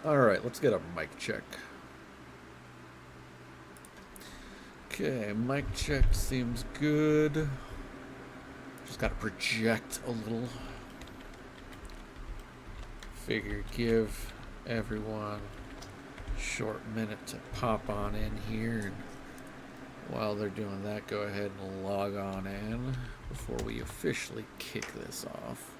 Alright, let's get a mic check. Okay, mic check seems good. Just gotta project a little. Figure give everyone a short minute to pop on in here. And while they're doing that, go ahead and log on in before we officially kick this off.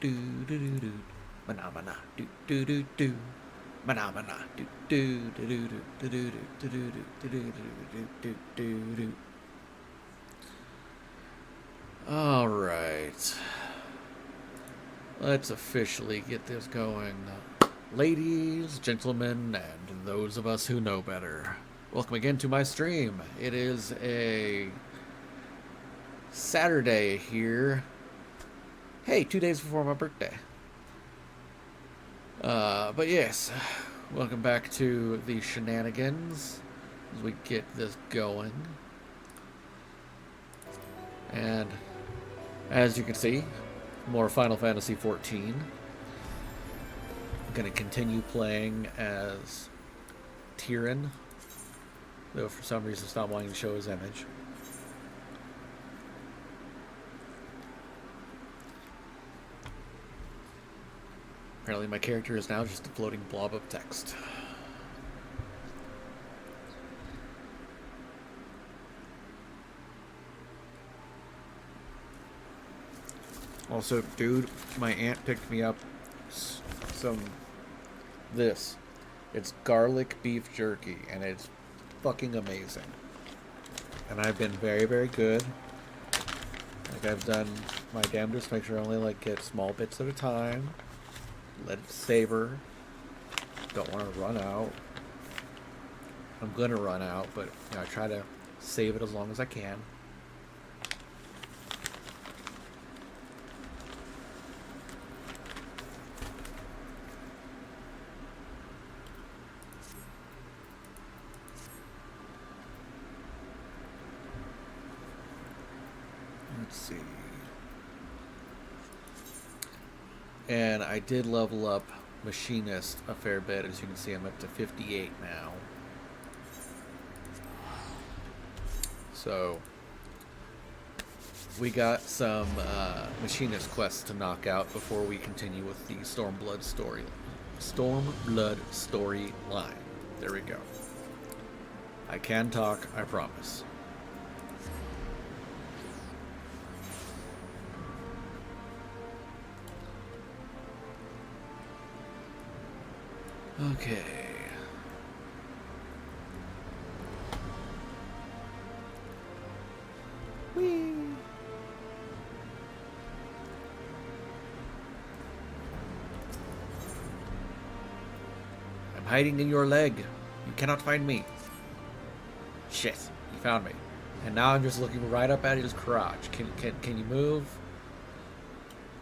Do do do do, mana mana do do do do, mana mana do do do do do do do do do do do do do. All right, let's officially get this going, ladies, gentlemen, and those of us who know better. Welcome again to my stream. It is a Saturday here. Hey, 2 days before my birthday. But yes, welcome back to the shenanigans as we get this going. And as you can see, more Final Fantasy 14. I'm going to continue playing as Tyrion, though for some reason it's not wanting to show his image. Apparently my character is now just a floating blob of text. Also, dude, my aunt picked me up this. It's garlic beef jerky, and it's fucking amazing. And I've been very, very good. Like, I've done my damnedest to make sure I only, like, get small bits at a time. Let it savor. Don't want to run out. I'm gonna run out, but you know, I try to save it as long as I can. Let's see. And I did level up Machinist a fair bit. As you can see, I'm up to 58 now. So we got some Machinist quests to knock out before we continue with the Stormblood story. Stormblood storyline. There we go. I can talk, I promise. Okay. Whee! I'm hiding in your leg. You cannot find me. Shit, you found me. And now I'm just looking right up at his crotch. Can you move?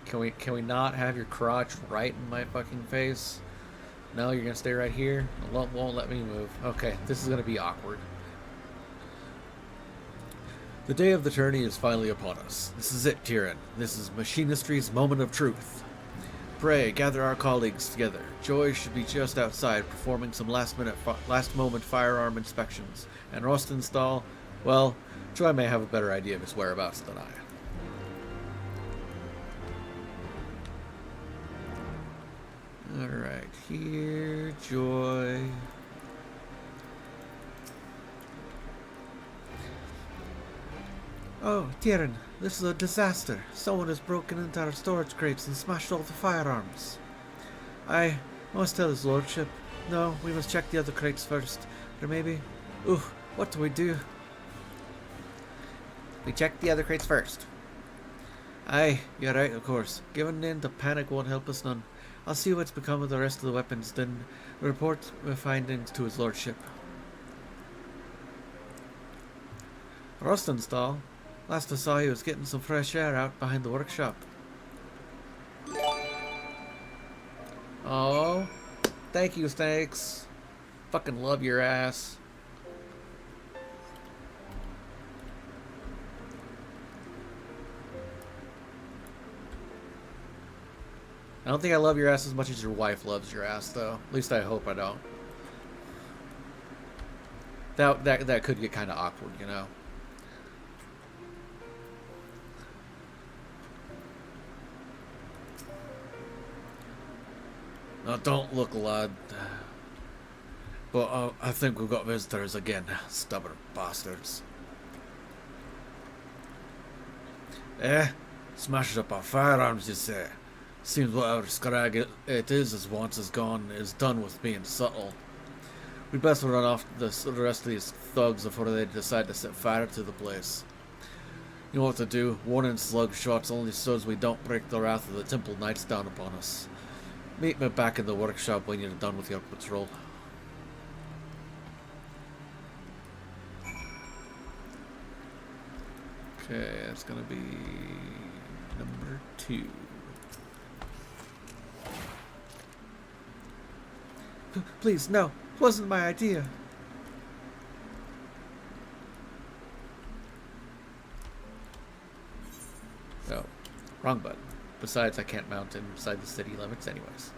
Can we not have your crotch right in my fucking face? No, you're gonna stay right here? Won't let me move. Okay, this is gonna be awkward. The day of the tourney is finally upon us. This is it, Tyrion. This is Machinistry's moment of truth. Pray, gather our colleagues together. Joy should be just outside, performing some last-moment firearm inspections. And Rostenstall, well, Joy may have a better idea of his whereabouts than I. Alright, here, Joy. Oh, Tyrion, this is a disaster. Someone has broken into our storage crates and smashed all the firearms. I must tell his lordship. No, we must check the other crates first. Or maybe... Ooh, what do we do? We check the other crates first. Aye, you're right, of course. Giving in to panic won't help us none. I'll see what's become of the rest of the weapons, then report my findings to his lordship. Rostenstall, last I saw he was getting some fresh air out behind the workshop. Oh, thank you, Snakes. Fucking love your ass. I don't think I love your ass as much as your wife loves your ass, though. At least I hope I don't. That could get kind of awkward, you know. Now, don't look, lad. But I think we've got visitors again. Stubborn bastards. Eh? Smashes up our firearms, you say? Seems whatever scrag it is once is gone is done with being subtle. We'd best run off the rest of these thugs before they decide to set fire to the place. You know what to do. Warning slug shots only so as we don't break the wrath of the Temple Knights down upon us. Meet me back in the workshop when you're done with your patrol. Okay, that's gonna be number 2. Please, no. It wasn't my idea. Oh, wrong button. Besides, I can't mount inside the city limits anyways.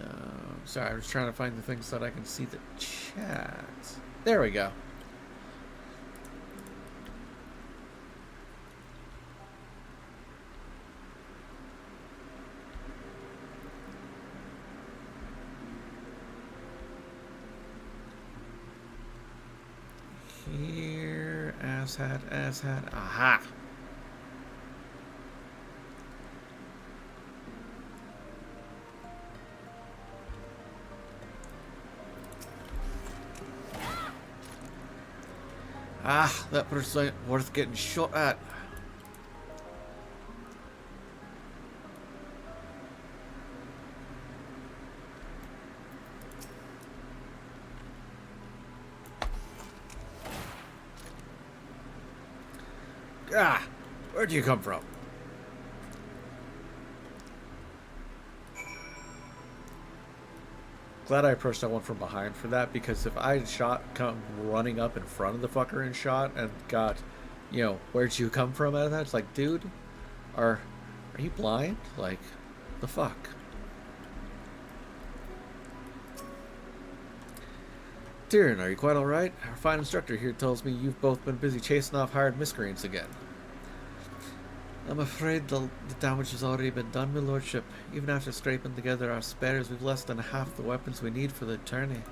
No. Sorry, I was trying to find the thing so that I can see the chat. There we go. Here, asshat. Aha! Ah, that person ain't worth getting shot at. Ah, where'd you come from? Glad I approached that one from behind for that, because if I had come running up in front of the fucker and shot and got, you know, where'd you come from out of that? It's like, dude, are you blind? Like, the fuck? Tyrion, are you quite alright? Our fine instructor here tells me you've both been busy chasing off hired miscreants again. I'm afraid the damage has already been done, my lordship. Even after scraping together our spares, we've less than half the weapons we need for the tourney.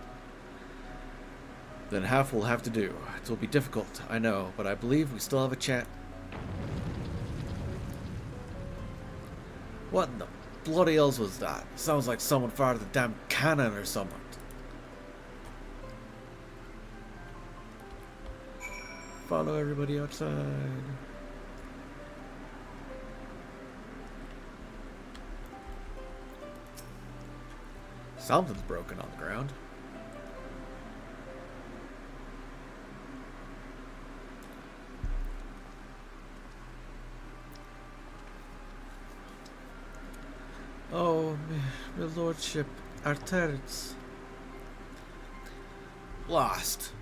Then half will have to do. It will be difficult, I know, but I believe we still have a chance. What in the bloody hells was that? Sounds like someone fired a damn cannon or something. Follow everybody outside. Something's broken on the ground. Oh, my lordship, our turrets. Lost.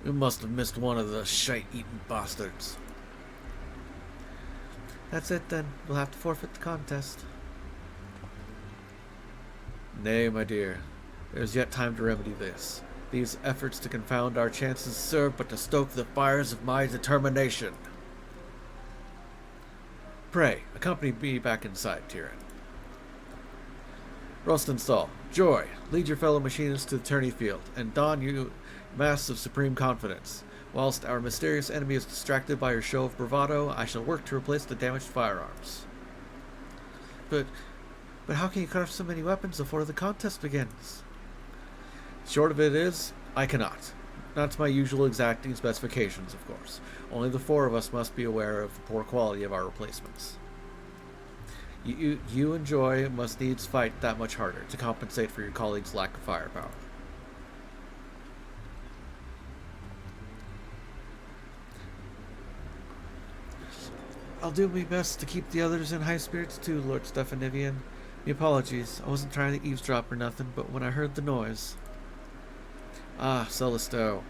We must have missed one of the shite-eating bastards. That's it then. We'll have to forfeit the contest. Nay, my dear. There is yet time to remedy this. These efforts to confound our chances serve but to stoke the fires of my determination. Pray, accompany me back inside, Tyrion. Rostenstall, Joy, lead your fellow machinists to the tourney field, and don you masks of supreme confidence. Whilst our mysterious enemy is distracted by your show of bravado, I shall work to replace the damaged firearms. But how can you craft so many weapons before the contest begins? Short of it is, I cannot. Not to my usual exacting specifications, of course. Only the 4 of us must be aware of the poor quality of our replacements. You and Joy must needs fight that much harder to compensate for your colleagues' lack of firepower. I'll do my best to keep the others in high spirits too, Lord Stephanivian. My apologies. I wasn't trying to eavesdrop or nothing, but when I heard the noise... Ah, Celisto.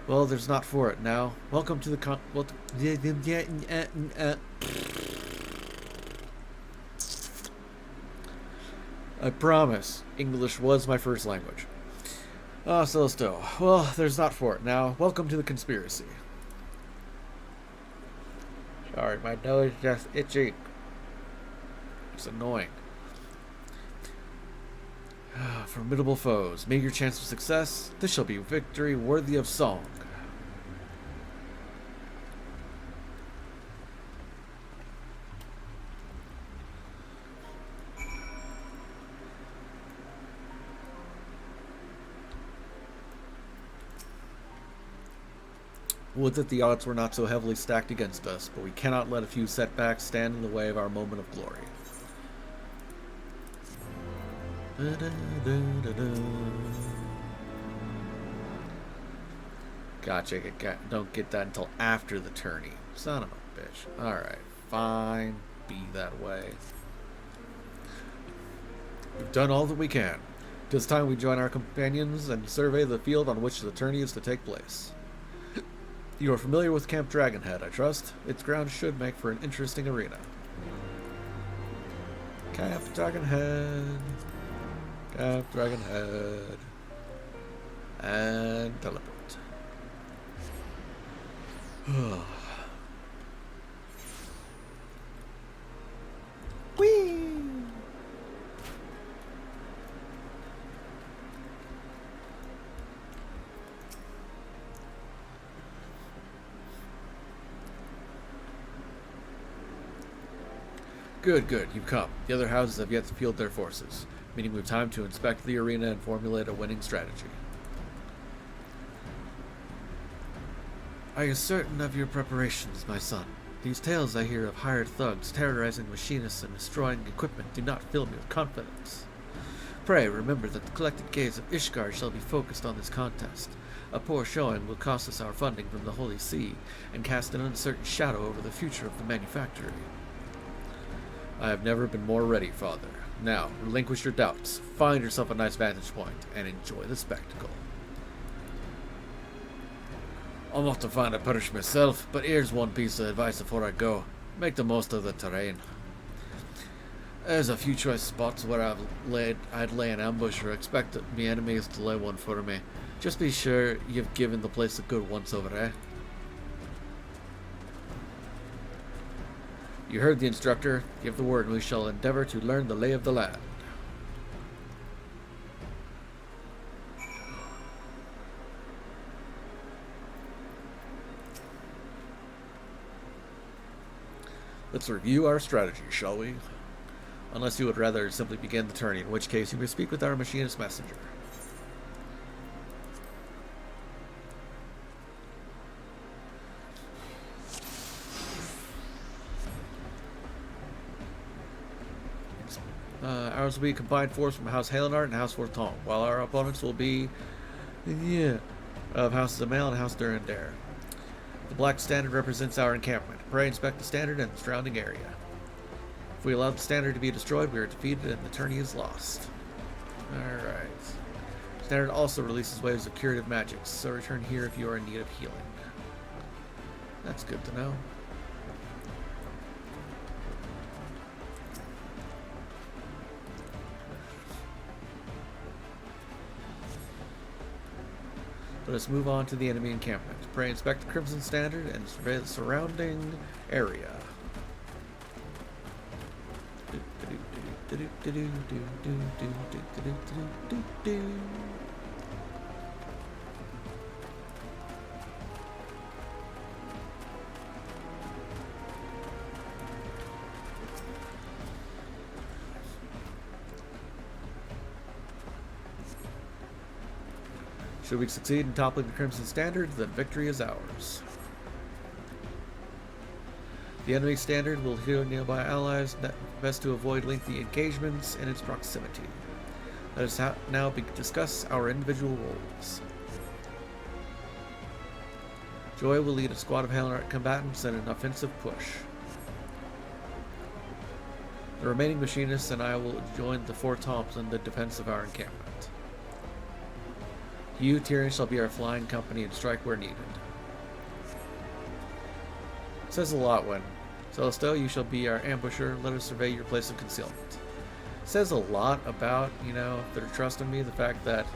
Well, there's not for it now. Welcome to the I promise, English was my first language. Ah, Celisto. Well, there's not for it now. Welcome to the conspiracy. Sorry, my nose is just itchy. It's annoying. Formidable foes. Meager chance of success. This shall be victory worthy of song. Would that the odds were not so heavily stacked against us, but we cannot let a few setbacks stand in the way of our moment of glory. Gotcha. Don't get that until after the tourney. Son of a bitch. Alright, fine. Be that way. We've done all that we can. It is time we join our companions and survey the field on which the tourney is to take place. You are familiar with Camp Dragonhead, I trust. Its grounds should make for an interesting arena. Camp Dragonhead. Camp Dragonhead. And teleport. Whee! Good, you've come. The other houses have yet to field their forces, meaning we've time to inspect the arena and formulate a winning strategy. Are you certain of your preparations, my son? These tales I hear of hired thugs terrorizing machinists and destroying equipment do not fill me with confidence. Pray remember that the collected gaze of Ishgard shall be focused on this contest. A poor showing will cost us our funding from the Holy See and cast an uncertain shadow over the future of the manufactory. I have never been more ready, Father. Now, relinquish your doubts, find yourself a nice vantage point, and enjoy the spectacle. I'm off to find a parish myself, but here's one piece of advice before I go. Make the most of the terrain. There's a few choice spots where I'd lay an ambush or expect my enemies to lay one for me. Just be sure you've given the place a good once over, eh? You heard the instructor. Give the word and we shall endeavor to learn the lay of the land. Let's review our strategy, shall we? Unless you would rather simply begin the tourney, in which case you may speak with our machinist messenger. Ours will be a combined force from House Halenart and House Forton, while our opponents will be, of House Zamail and House Durandare. The black standard represents our encampment. Pray inspect the standard and the surrounding area. If we allow the standard to be destroyed, we are defeated and the tourney is lost. Alright. Standard also releases waves of curative magics, so return here if you are in need of healing. That's good to know. Let us move on to the enemy encampment. Pray inspect the Crimson Standard and survey the surrounding area. Should we succeed in toppling the Crimson Standard, then victory is ours. The enemy standard will heal nearby allies, best to avoid lengthy engagements in its proximity. Let us now discuss our individual roles. Joy will lead a squad of Hamlet combatants in an offensive push. The remaining machinists and I will join the 4 Toms in the defense of our encampment. You, Tyrion, shall be our flying company and strike where needed. It says a lot when, Celestial, you shall be our ambusher. Let us survey your place of concealment. It says a lot about, their trust in me, the fact that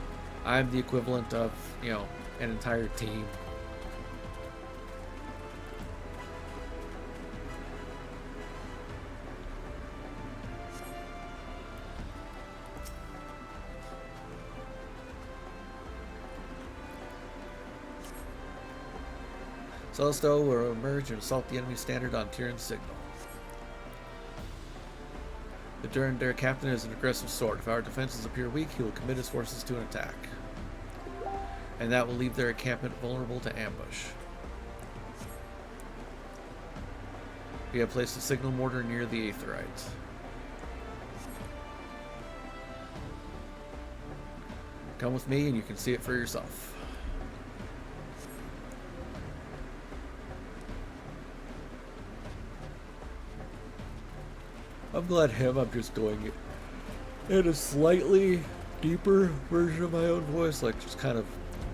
I'm the equivalent of, an entire team. Celestial will emerge and assault the enemy standard on Tyrion's signal. The Durandare captain is an aggressive sword. If our defenses appear weak, he will commit his forces to an attack. And that will leave their encampment vulnerable to ambush. We have placed a signal mortar near the Aetherite. Come with me and you can see it for yourself. I'm glad I'm just doing it in a slightly deeper version of my own voice, like just kind of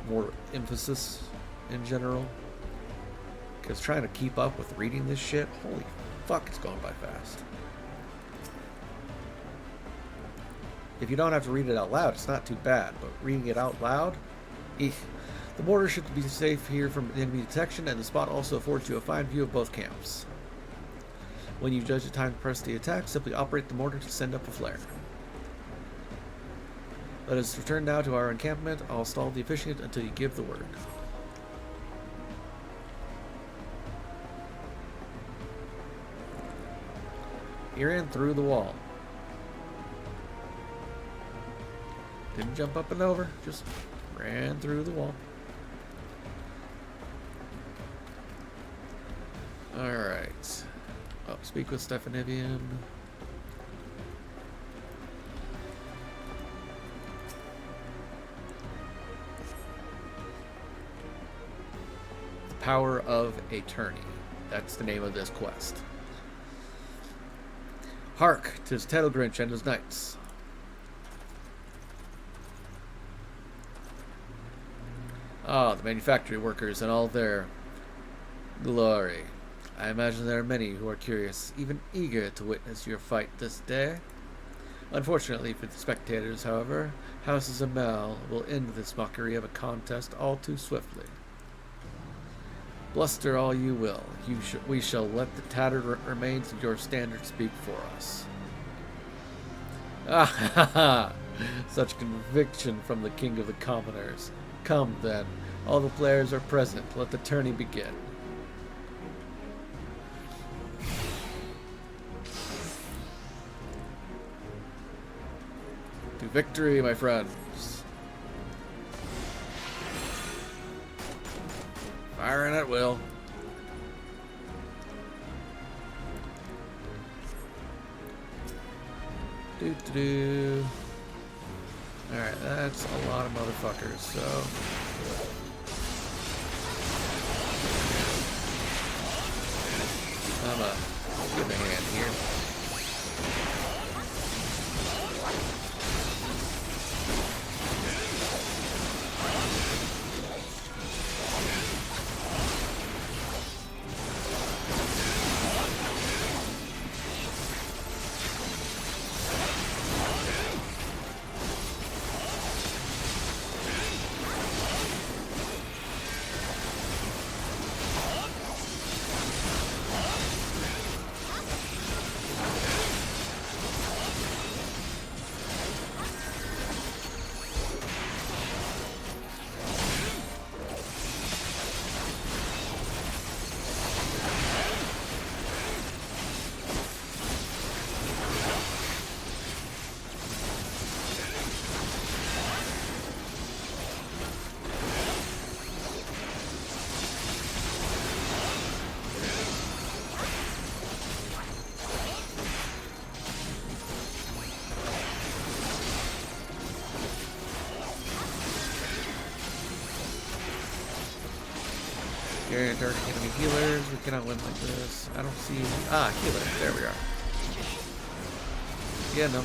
more emphasis in general. Because trying to keep up with reading this shit, holy fuck, it's going by fast. If you don't have to read it out loud, it's not too bad, but reading it out loud, eek. The mortar should be safe here from enemy detection, and the spot also affords you a fine view of both camps. When you judge the time to press the attack, simply operate the mortar to send up a flare. Let us return now to our encampment. I'll stall the officiant until you give the word. He ran through the wall. Didn't jump up and over, just ran through the wall. Alright. Oh, speak with Stephanivian. The Power of Attorney. That's the name of this quest. Hark, 'tis Tettlegrinch and his knights. Ah, the manufactory workers and all their glory. I imagine there are many who are curious, even eager to witness your fight this day. Unfortunately for the spectators, however, House Zamel will end this mockery of a contest all too swiftly. Bluster all you will, we shall let the tattered remains of your standard speak for us. Ah ha ha! Such conviction from the king of the commoners. Come then, all the players are present, let the tourney begin. To victory, my friends. Firing at will. Doo-doo-doo. Alright, that's a lot of motherfuckers, so... I'm gonna give a hand here. Carry dark enemy healers. We cannot win like this. I don't see... Ah, healer. There we are. Yeah, no.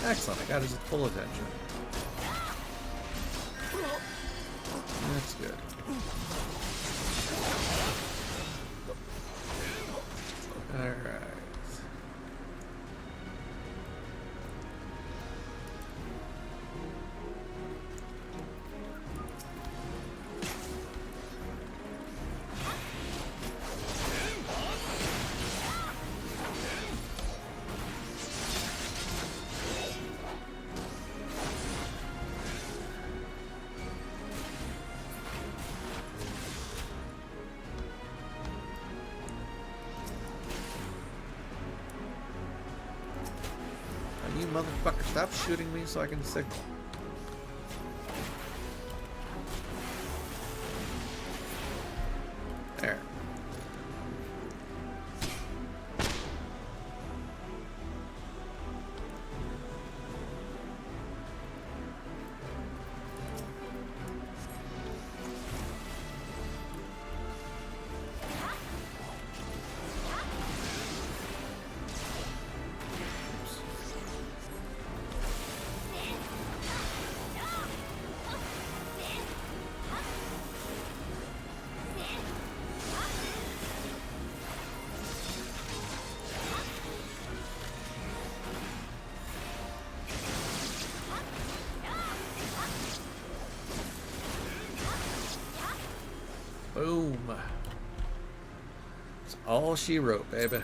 Excellent, I got his full attention. That's good. Alright. You motherfucker, stop shooting me so I can signal. There. Boom. It's all she wrote, baby.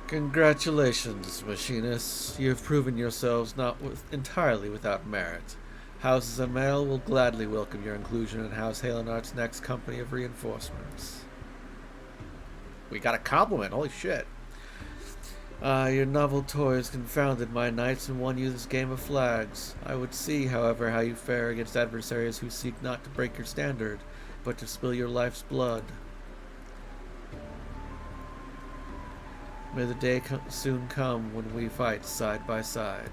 Congratulations, Machinists. You have proven yourselves not entirely without merit. House Zamail will gladly welcome your inclusion in House Halenart's next company of reinforcements. We got a compliment, holy shit. Your novel toys confounded my knights and won you this game of flags. I would see, however, how you fare against adversaries who seek not to break your standard, but to spill your life's blood. May the day soon come when we fight side by side.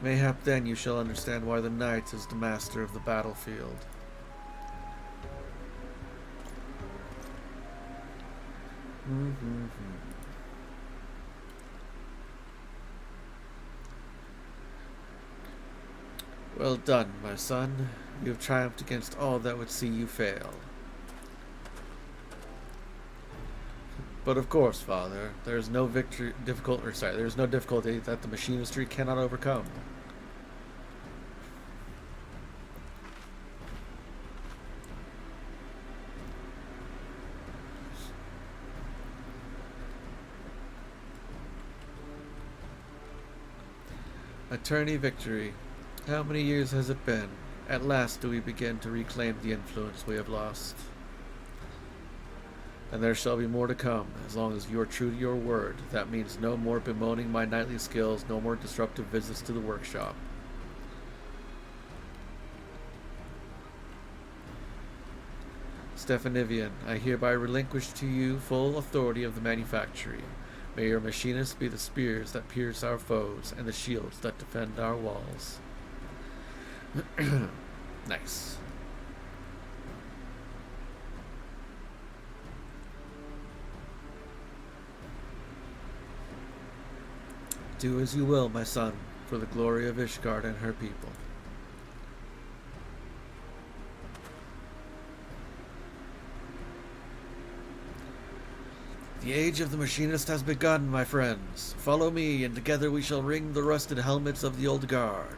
Mayhap then you shall understand why the knight is the master of the battlefield. Well done, my son. You have triumphed against all that would see you fail. But of course, Father, there is no there is no difficulty that the machinistry cannot overcome. Attorney Victory. How many years has it been? At last do we begin to reclaim the influence we have lost. And there shall be more to come, as long as you are true to your word. That means no more bemoaning my knightly skills, no more disruptive visits to the workshop. Stephanivian, I hereby relinquish to you full authority of the manufactory. May your machinists be the spears that pierce our foes and the shields that defend our walls. Nice. Do as you will, my son, for the glory of Ishgard and her people. The age of the machinist has begun, my friends. Follow me, and together we shall ring the rusted helmets of the old guard.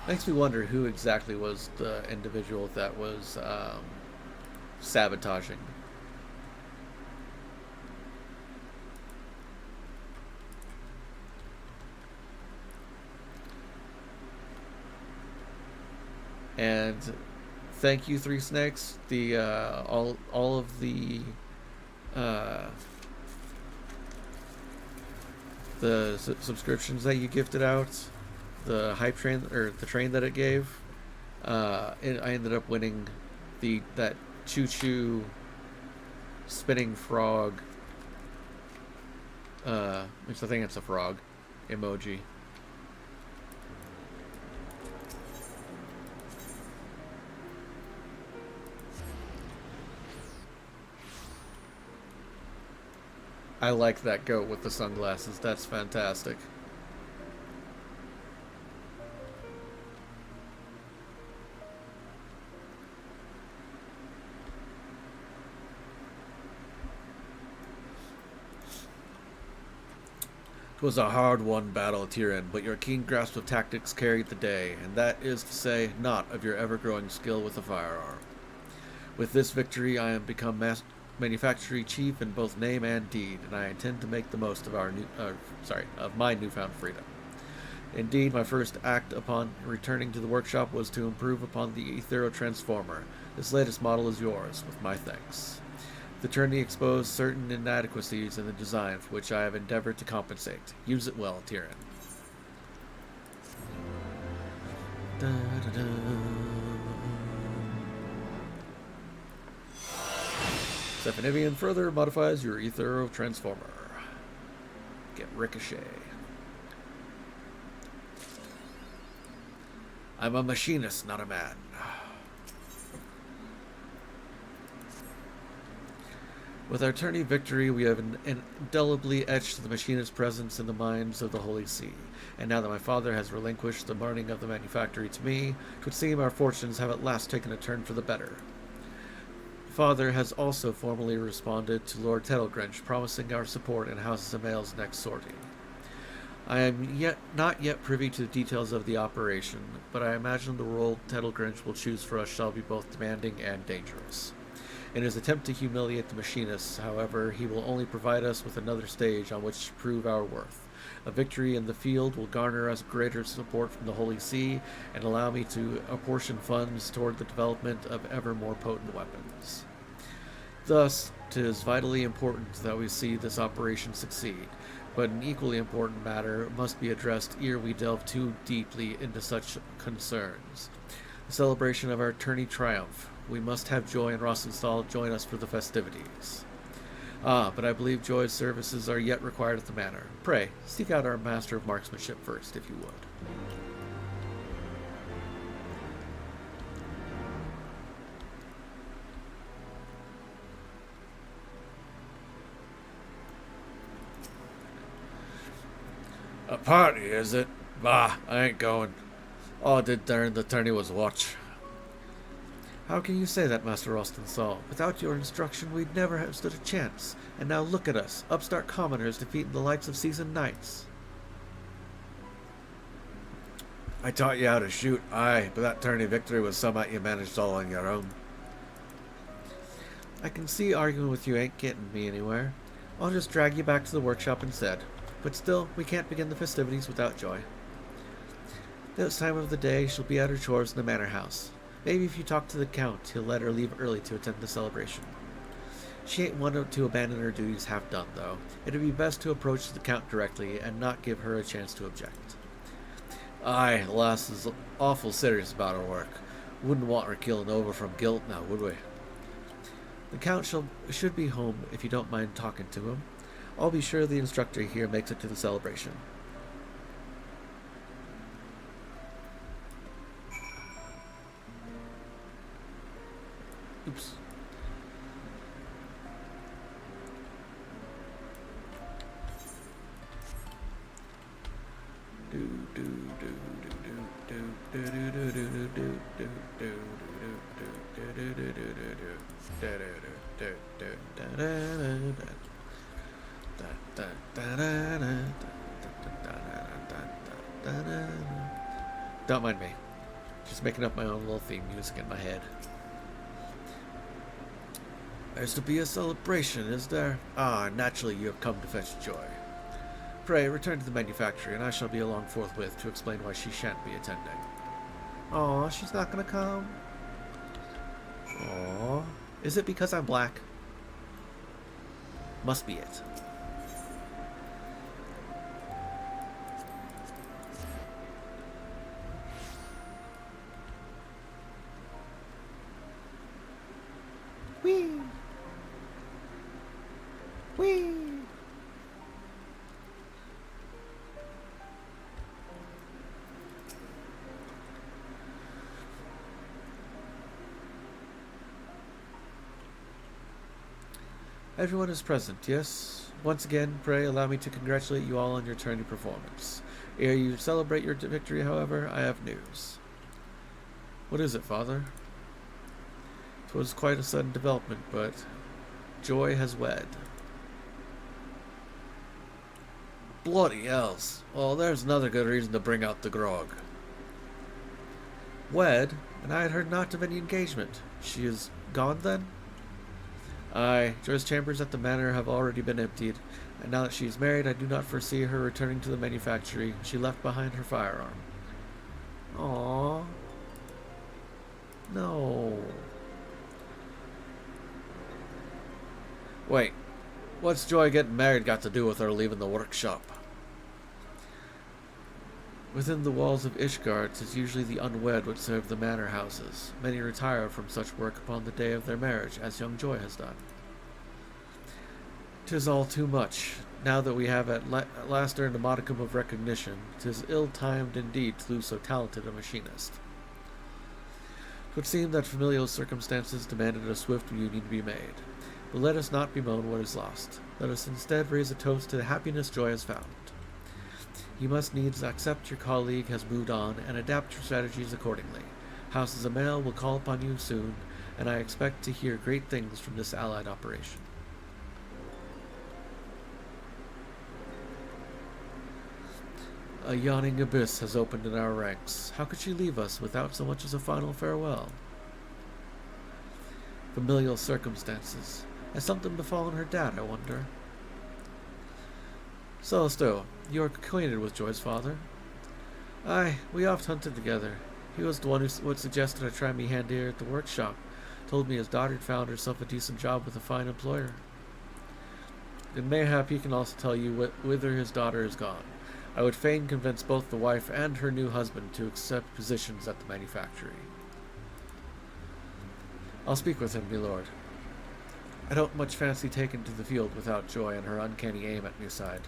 Makes me wonder who exactly was the individual that was sabotaging. And thank you, Three Snakes. The all of the subscriptions that you gifted out, the hype train or the train that it gave. I ended up winning that choo-choo spinning frog. Which I think it's a frog emoji. I like that goat with the sunglasses. That's fantastic. It was a hard-won battle, Tyrion, but your keen grasp of tactics carried the day, and that is to say, not of your ever-growing skill with the firearm. With this victory, I am become manufacturing chief in both name and deed, and I intend to make the most of my newfound freedom. Indeed, my first act upon returning to the workshop was to improve upon the Ethero Transformer. This latest model is yours, with my thanks. The tourney exposed certain inadequacies in the design, for which I have endeavored to compensate. Use it well, Tyrion. Stephanivian further modifies your Ethero Transformer. Get Ricochet. I'm a machinist, not a man. With our tourney victory, we have indelibly etched the machinist's presence in the minds of the Holy See. And now that my father has relinquished the running of the manufactory to me, it would seem our fortunes have at last taken a turn for the better. Father has also formally responded to Lord Tettlegrinch, promising our support in House Zamail's next sortie. I am not yet privy to the details of the operation, but I imagine the role Tettlegrinch will choose for us shall be both demanding and dangerous. In his attempt to humiliate the machinists, however, he will only provide us with another stage on which to prove our worth. A victory in the field will garner us greater support from the Holy See and allow me to apportion funds toward the development of ever more potent weapons. Thus, 'tis vitally important that we see this operation succeed, but an equally important matter must be addressed ere we delve too deeply into such concerns. The celebration of our tourney triumph. We must have Joy and Rosenthal join us for the festivities. But I believe Joy's services are yet required at the manor. Pray, seek out our master of marksmanship first, if you would. A party, is it? Bah, I ain't going. All I did during the tourney was watch. How can you say that, Master Rostenthal? Without your instruction, we'd never have stood a chance. And now look at us, upstart commoners defeating the likes of seasoned knights. I taught you how to shoot, aye, but that tourney victory was somewhat you managed all on your own. I can see arguing with you ain't getting me anywhere. I'll just drag you back to the workshop instead. But still, we can't begin the festivities without Joy. This time of the day, she'll be at her chores in the manor house. Maybe if you talk to the Count, he'll let her leave early to attend the celebration. She ain't one to abandon her duties half done, though. It'd be best to approach the Count directly and not give her a chance to object. Aye, the lass is awful serious about her work. Wouldn't want her killing over from guilt now, would we? The Count should be home if you don't mind talking to him. I'll be sure the instructor here makes it to the celebration. Oops. Don't mind me. Just making up my own little theme music in my head. There's to be a celebration, is there? Ah, naturally you have come to fetch Joy. Pray, return to the manufactory, and I shall be along forthwith to explain why she shan't be attending. Aw, she's not gonna come? Aw. Is it because I'm black? Must be it. Whee! Whee! Everyone is present, yes? Once again, pray allow me to congratulate you all on your tourney performance. Ere you celebrate your victory, however, I have news. What is it, Father? 'Twas quite a sudden development, but Joy has wed. Bloody hells. Well, there's another good reason to bring out the grog. Wed? And I had heard naught of any engagement. She is gone, then? Aye, Joy's chambers at the manor have already been emptied, and now that she is married, I do not foresee her returning to the manufactory. She left behind her firearm. Aww. No. Wait, what's Joy getting married got to do with her leaving the workshop? Within the walls of Ishgard, 'tis usually the unwed which serve the manor houses. Many retire from such work upon the day of their marriage, as young Joy has done. 'Tis all too much. Now that we have at last earned a modicum of recognition, 'tis ill-timed indeed to lose so talented a machinist. 'Twould seem that familial circumstances demanded a swift union to be made. But let us not bemoan what is lost. Let us instead raise a toast to the happiness Joy has found. You must needs accept your colleague has moved on and adapt your strategies accordingly. House Zamel will call upon you soon, and I expect to hear great things from this allied operation. A yawning abyss has opened in our ranks. How could she leave us without so much as a final farewell? Familial circumstances. Has something befallen her dad, I wonder? Celestial, you are acquainted with Joy's father? Aye, we oft hunted together. He was the one who suggested I try me hand here at the workshop. Told me his daughter had found herself a decent job with a fine employer. And mayhap he can also tell you whither his daughter is gone. I would fain convince both the wife and her new husband to accept positions at the manufactory. I'll speak with him, my lord. I don't much fancy taking to the field without Joy and her uncanny aim at my side.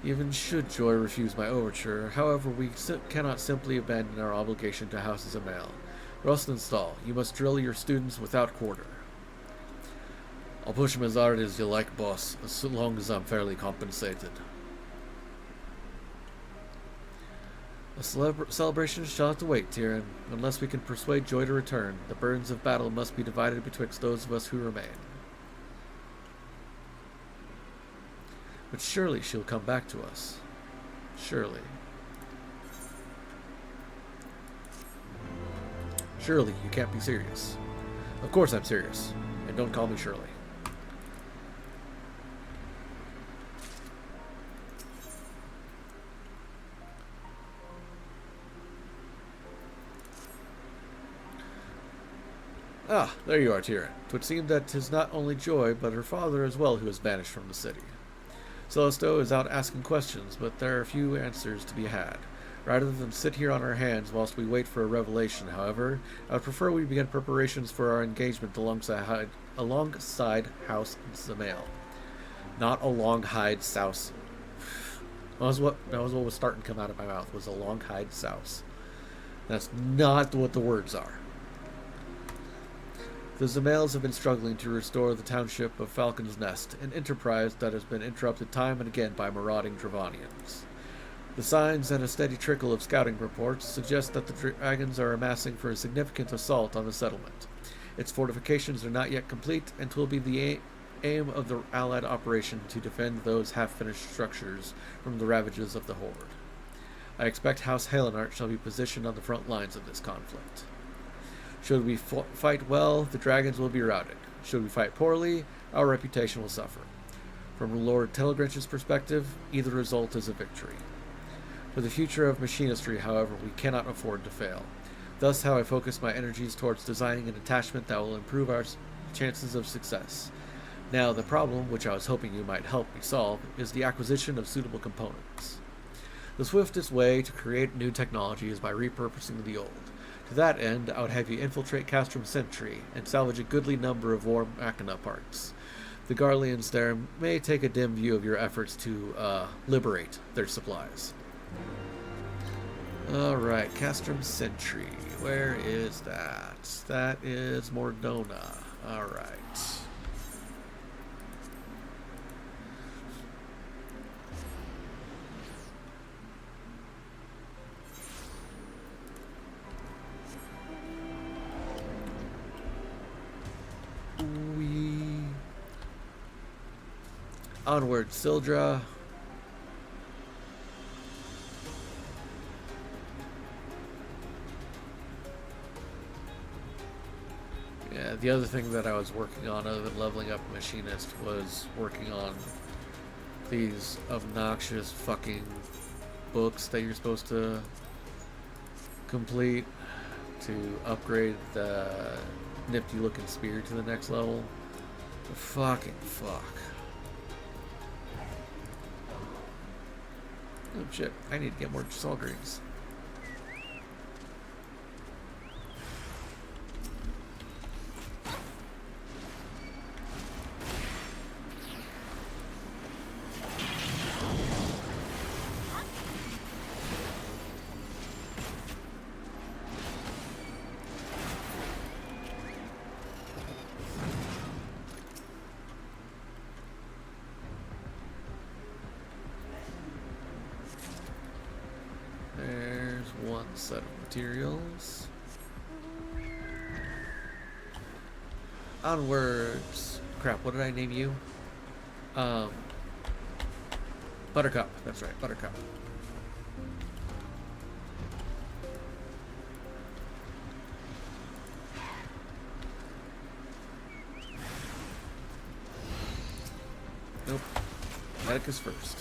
Even should Joy refuse my overture, however, we cannot simply abandon our obligation to House Zamel. Rostenstall, you must drill your students without quarter. I'll push them as hard as you like, boss, as long as I'm fairly compensated. A celebration shall have to wait, Tyrion. Unless we can persuade Joy to return, the burdens of battle must be divided betwixt those of us who remain. But surely she'll come back to us. Surely. Surely, you can't be serious. Of course I'm serious. And don't call me Shirley. Ah, there you are, Tyrion. 'Twould seem that 'tis not only Joy, but her father as well who has vanished from the city. Celestial is out asking questions, but there are few answers to be had. Rather than sit here on our hands whilst we wait for a revelation, however, I would prefer we begin preparations for our engagement alongside House Zamail. Not alongside Souse. That was what was starting to come out of my mouth, was alongside Souse. That's not what the words are. The Zamails have been struggling to restore the township of Falcon's Nest, an enterprise that has been interrupted time and again by marauding Dravanians. The signs and a steady trickle of scouting reports suggest that the dragons are amassing for a significant assault on the settlement. Its fortifications are not yet complete, and 'twill be the aim of the Allied operation to defend those half-finished structures from the ravages of the Horde. I expect House Halenart shall be positioned on the front lines of this conflict. Should we fight well, the dragons will be routed. Should we fight poorly, our reputation will suffer. From Lord Telegrinch's perspective, either result is a victory. For the future of machinistry, however, we cannot afford to fail. Thus how I focus my energies towards designing an attachment that will improve our chances of success. Now, the problem, which I was hoping you might help me solve, is the acquisition of suitable components. The swiftest way to create new technology is by repurposing the old. To that end, I would have you infiltrate Castrum Sentry and salvage a goodly number of war machina parts. The Garleans there may take a dim view of your efforts to liberate their supplies. Alright, Castrum Sentry. Where is that? That is Mordona. Alright. Onward, Sildra. Yeah, the other thing that I was working on, other than leveling up Machinist, was working on these obnoxious fucking books that you're supposed to complete to upgrade the nifty looking spear to the next level. Fucking fuck. Oh shit, I need to get more salt greens. Set of materials. Onwards. Crap, what did I name you? Buttercup. That's right, Buttercup. Nope. Medicus first.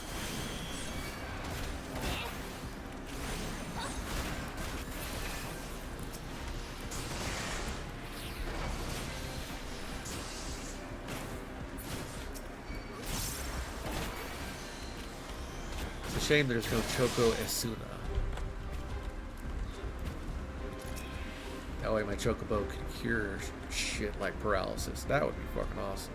Shame there's no Choco Esuna. That way my Chocobo can cure shit like paralysis. That would be fucking awesome.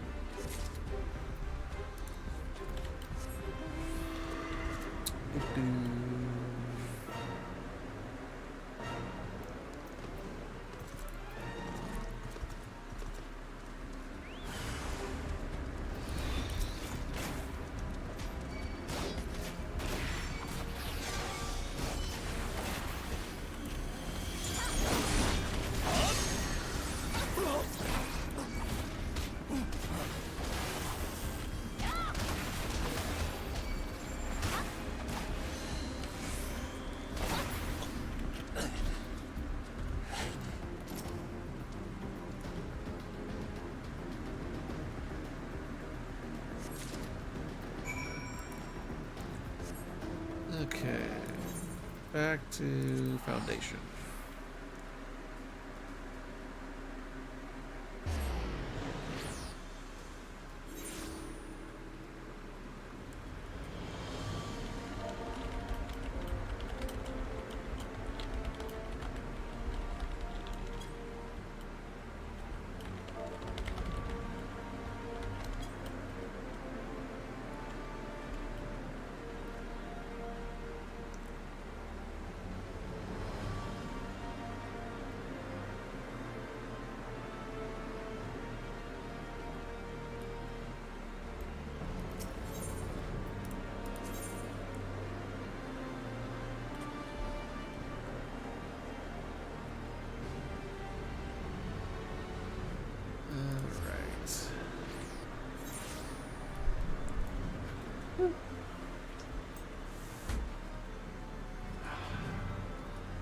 Okay. Back to Foundation.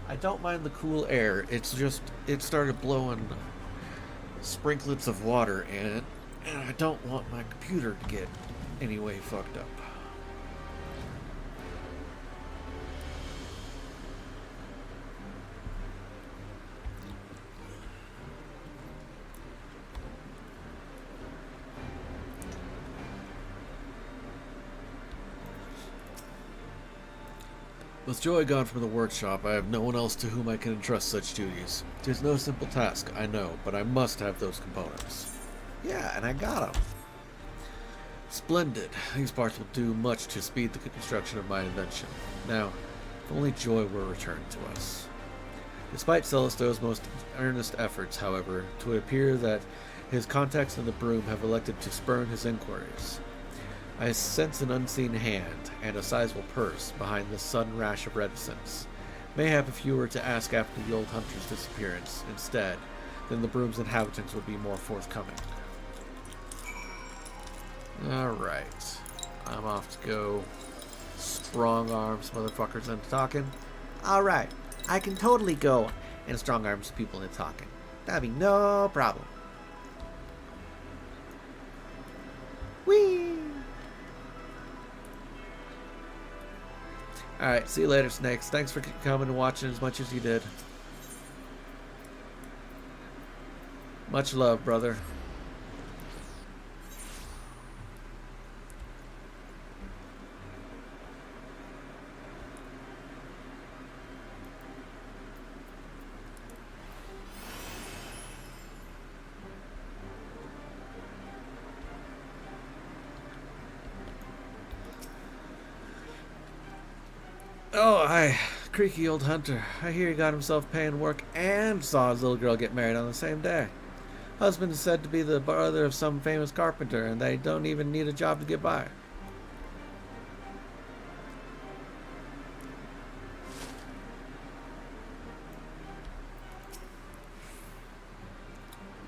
I don't mind the cool air. It's just, it started blowing sprinklets of water in it, and I don't want my computer to get any way fucked up. With Joy gone from the workshop, I have no one else to whom I can entrust such duties. It is no simple task, I know, but I must have those components. Yeah, and I got them. Splendid. These parts will do much to speed the construction of my invention. Now, if only Joy were returned to us. Despite Celesto's most earnest efforts, however, it would appear that his contacts in the Broom have elected to spurn his inquiries. I sense an unseen hand and a sizable purse behind this sudden rash of reticence. Mayhap if you were to ask after the old hunter's disappearance instead, then the Broom's inhabitants would be more forthcoming. Alright. I'm off to go strong arms motherfuckers into talking. Alright, I can totally go and strong arms people into talking. That'd be no problem. Whee! Alright, see you later, Snakes. Thanks for coming and watching as much as you did. Much love, brother. Oh, hi. Creaky old hunter. I hear he got himself paying work and saw his little girl get married on the same day. Husband is said to be the brother of some famous carpenter, and they don't even need a job to get by.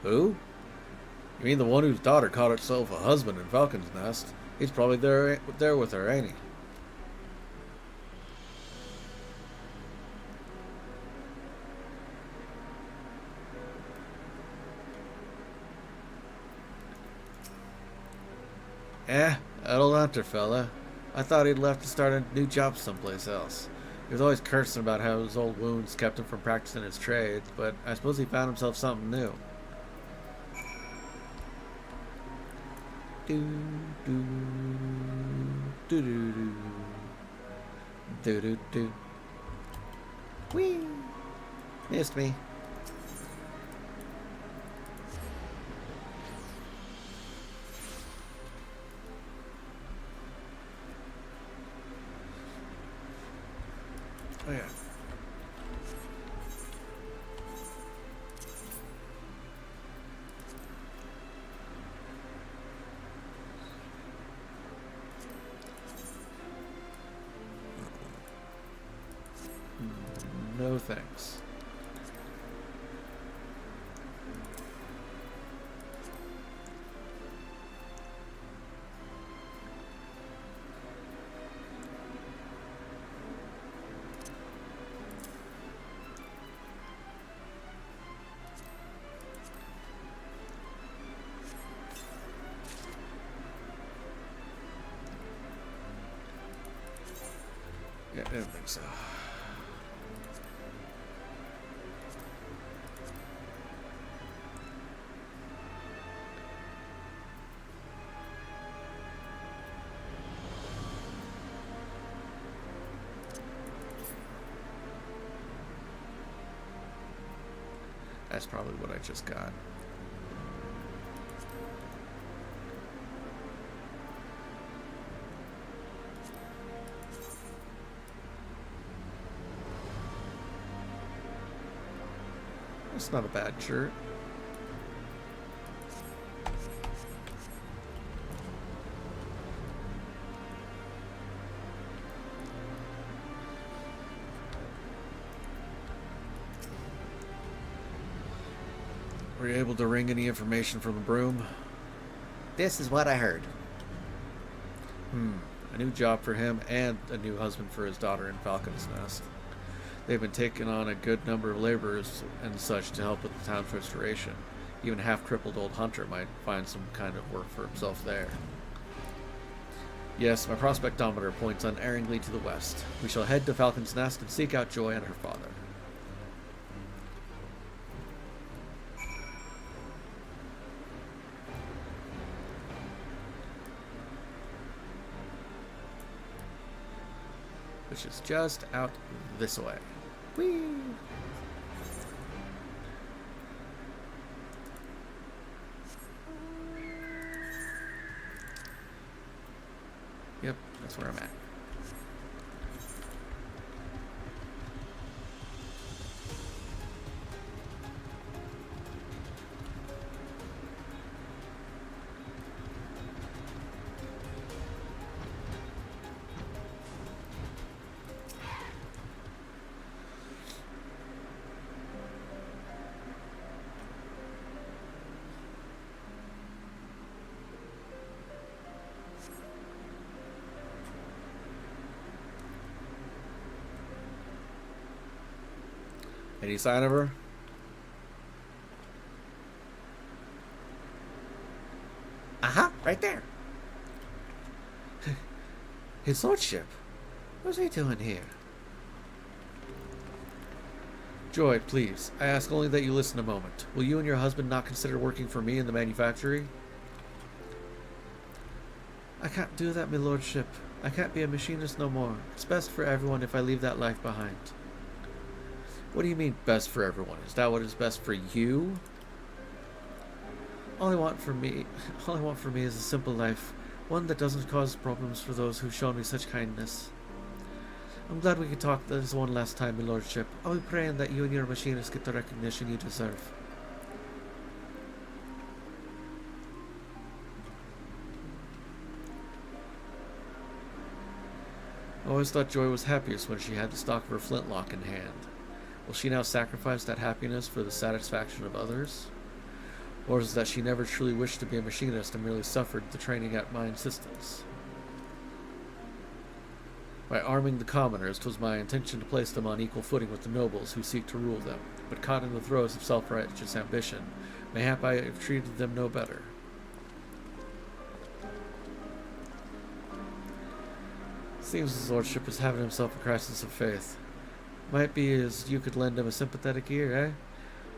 Who? You mean the one whose daughter caught herself a husband in Falcon's Nest? He's probably there with her, ain't he? That old hunter fella. I thought he'd left to start a new job someplace else. He was always cursing about how his old wounds kept him from practicing his trade, but I suppose he found himself something new. Do do do do do do do. Whee! Missed me. Oh yeah. No thanks. Yeah, I don't think so. That's probably what I just got. It's not a bad shirt. Were you able to wring any information from the broom? This is what I heard. A new job for him and a new husband for his daughter in Falcon's Nest. They've been taking on a good number of laborers and such to help with the town's restoration. Even half-crippled old Hunter might find some kind of work for himself there. Yes, my prospectometer points unerringly to the west. We shall head to Falcon's Nest and seek out Joy and her father. Which is just out this way. Whee! Yep, that's where I'm at. Any sign of her? Uh-huh, right there. His lordship. What's he doing here? Joy, please. I ask only that you listen a moment. Will you and your husband not consider working for me in the manufactory? I can't do that, my lordship. I can't be a machinist no more. It's best for everyone if I leave that life behind. What do you mean, best for everyone? Is that what is best for you? All I want for me is a simple life, one that doesn't cause problems for those who've shown me such kindness. I'm glad we could talk this one last time, my lordship. I'll be praying that you and your machinist get the recognition you deserve. I always thought Joy was happiest when she had the stock of her flintlock in hand. Will she now sacrifice that happiness for the satisfaction of others? Or is it that she never truly wished to be a machinist and merely suffered the training at my insistence? By arming the commoners, 'twas my intention to place them on equal footing with the nobles who seek to rule them, but caught in the throes of self-righteous ambition, mayhap I have treated them no better. Seems his lordship is having himself a crisis of faith. Might be as you could lend him a sympathetic ear, eh?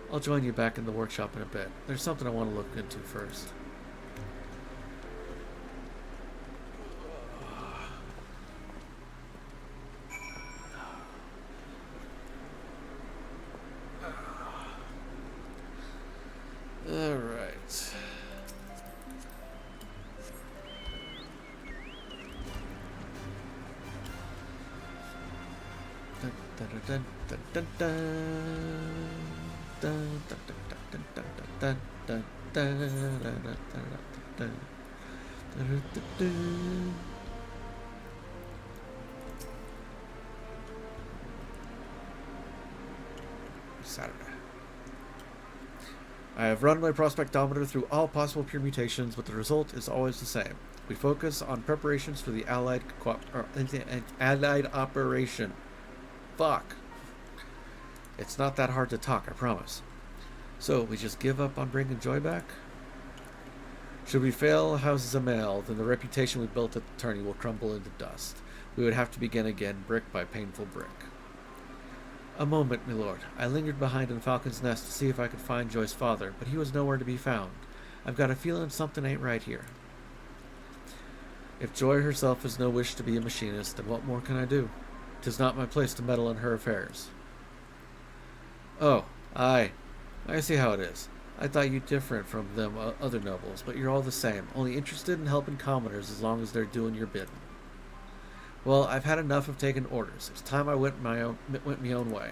I'll join you back in the workshop in a bit. There's something I want to look into first. All right. Saturday. I have run my prospectometer through all possible permutations, but the result is always the same. We focus on preparations for the Allied operation. Fuck. It's not that hard to talk, I promise. So, we just give up on bringing Joy back? Should we fail House Zamel, then the reputation we built at the tourney will crumble into dust. We would have to begin again, brick by painful brick. A moment, milord. I lingered behind in Falcon's Nest to see if I could find Joy's father, but he was nowhere to be found. I've got a feeling something ain't right here. If Joy herself has no wish to be a machinist, then what more can I do? 'Tis not my place to meddle in her affairs. Oh, aye. I see how it is. I thought you different from them other nobles, but you're all the same, only interested in helping commoners as long as they're doing your bidding. Well, I've had enough of taking orders. It's time I went my own way.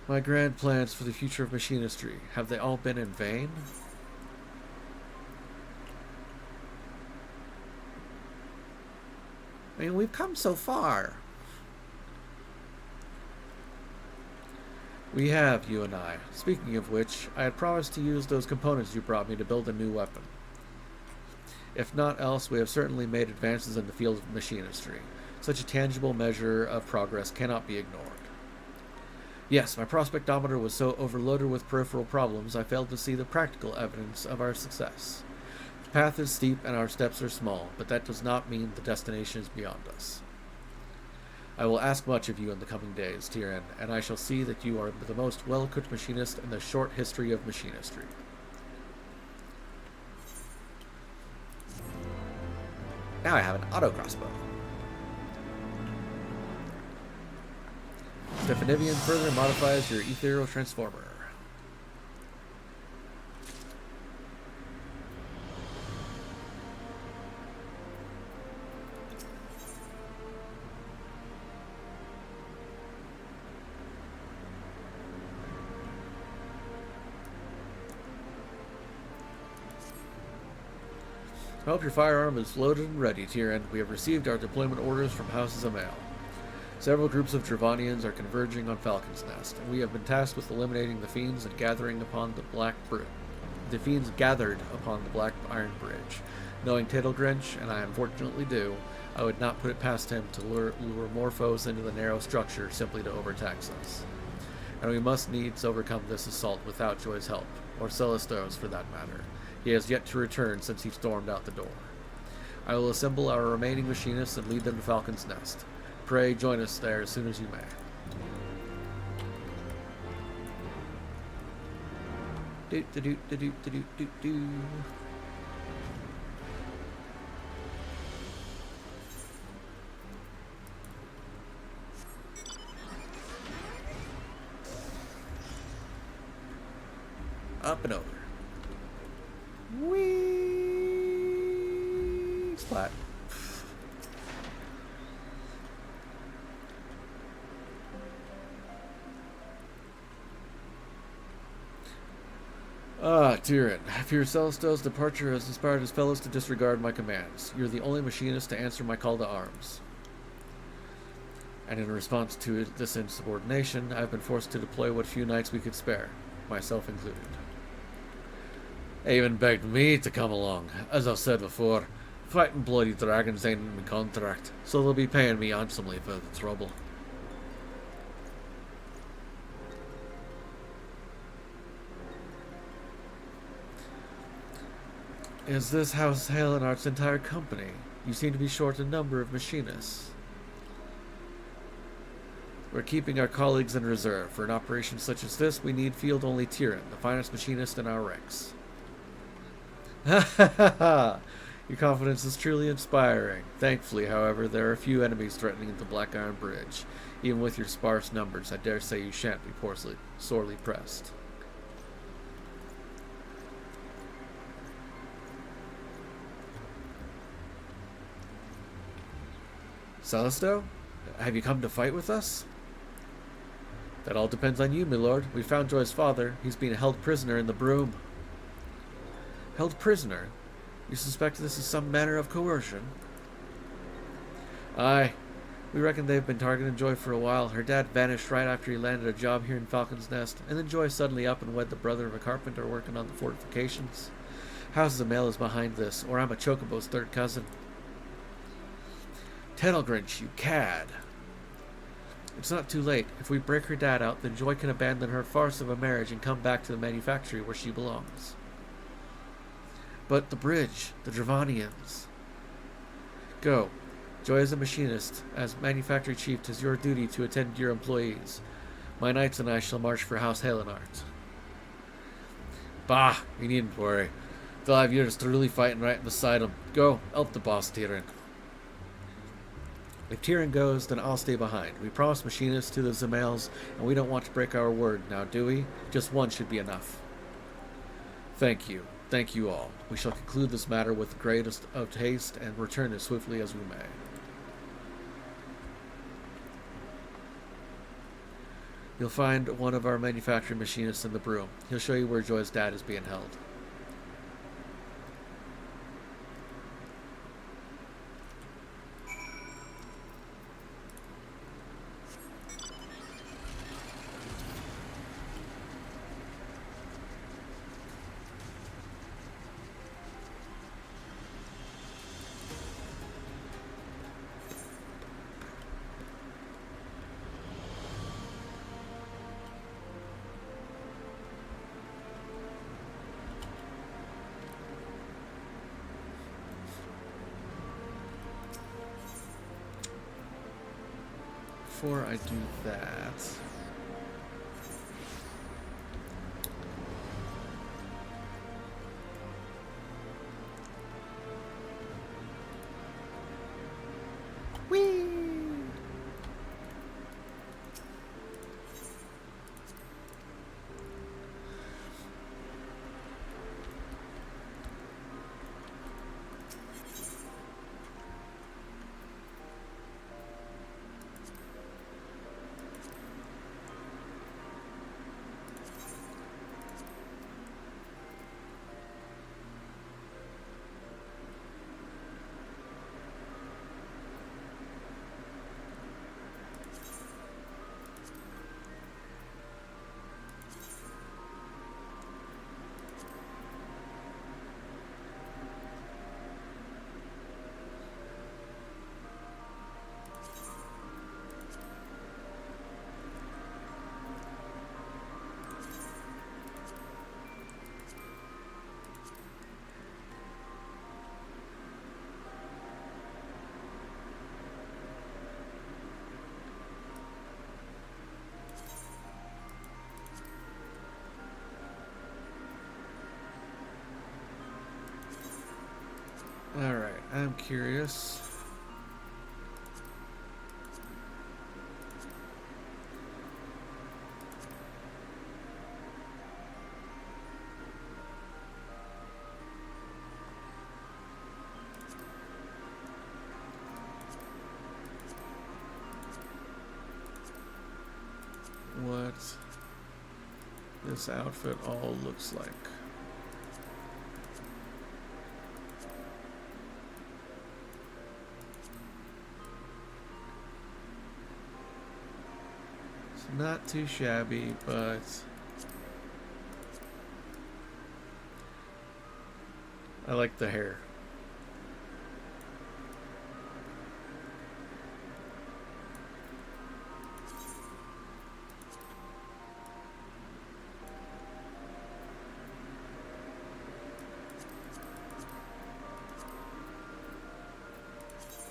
My grand plans for the future of machinistry, have they all been in vain? I mean, we've come so far. We have, you and I. Speaking of which, I had promised to use those components you brought me to build a new weapon. If not else, we have certainly made advances in the field of machinistry. Such a tangible measure of progress cannot be ignored. Yes, my prospectometer was so overloaded with peripheral problems, I failed to see the practical evidence of our success. The path is steep and our steps are small, but that does not mean the destination is beyond us. I will ask much of you in the coming days, Tyrion, and I shall see that you are the most well-equipped machinist in the short history of machinistry. Now I have an auto crossbow. Stephanivian further modifies your ethereal transformer. I hope your firearm is loaded and ready, Tyrion. We have received our deployment orders from Houses of Mail. Several groups of Dravanians are converging on Falcon's Nest, and we have been tasked with eliminating the fiends and gathering upon the Black Bridge. The fiends gathered upon the Black Iron Bridge. Knowing Tailgrinch, and I unfortunately do, I would not put it past him to lure more foes into the narrow structure simply to overtax us. And we must needs overcome this assault without Joy's help, or Celestos for that matter. He has yet to return since he stormed out the door. I will assemble our remaining machinists and lead them to Falcon's Nest. Pray join us there as soon as you may. Do. Up and over. Whee! Splat. Tyrion, fear Celestos' departure has inspired his fellows to disregard my commands. You're the only machinist to answer my call to arms. And in response to this insubordination, I've been forced to deploy what few knights we could spare, myself included. They even begged me to come along. As I've said before, fighting bloody dragons ain't in my contract, so they'll be paying me handsomely for the trouble. Is this House Halenart's entire company? You seem to be short a number of machinists. We're keeping our colleagues in reserve. For an operation such as this, we need field only Tyrion, the finest machinist in our ranks. Ha ha ha ha! Your confidence is truly inspiring. Thankfully, however, there are few enemies threatening the Black Iron Bridge. Even with your sparse numbers, I dare say you shan't be sorely pressed. Celesto? Have you come to fight with us? That all depends on you, my lord. We found Joy's father. He's being held prisoner in the broom. Held prisoner? You suspect this is some manner of coercion? Aye. We reckon they've been targeting Joy for a while. Her dad vanished right after he landed a job here in Falcon's Nest, and then Joy suddenly up and wed the brother of a carpenter working on the fortifications. Houses of Mail is behind this, or I'm a Chocobo's third cousin. Tailgrinch, you cad. It's not too late. If we break her dad out, then Joy can abandon her farce of a marriage and come back to the manufactory where she belongs. But the bridge, the Dravanians. Go. Joy as a machinist, as manufactory chief, 'tis your duty to attend to your employees. My knights and I shall march for House Helenart. Bah, you needn't worry. They'll have yours truly fighting right beside them. Go, help the boss, Tyrion. If Tyrion goes, then I'll stay behind. We promised machinists to the Zamales, and we don't want to break our word, now do we? Just one should be enough. Thank you. Thank you all. We shall conclude this matter with the greatest of haste and return as swiftly as we may. You'll find one of our manufacturing machinists in the broom. He'll show you where Joy's dad is being held. Before I do that, alright, I'm curious. What this outfit all looks like. Not too shabby, but I like the hair.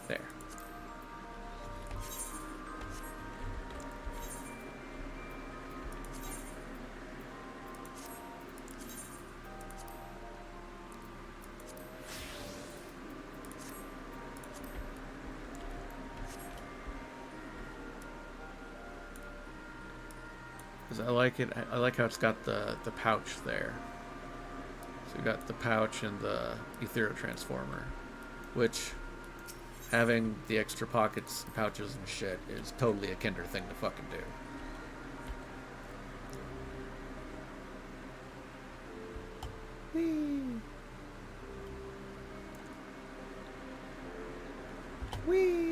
There. I like it. I like how it's got the pouch there. So you got the pouch and the Ethereal Transformer, which having the extra pockets, pouches, and shit is totally a Kinder thing to fucking do. Whee! Whee!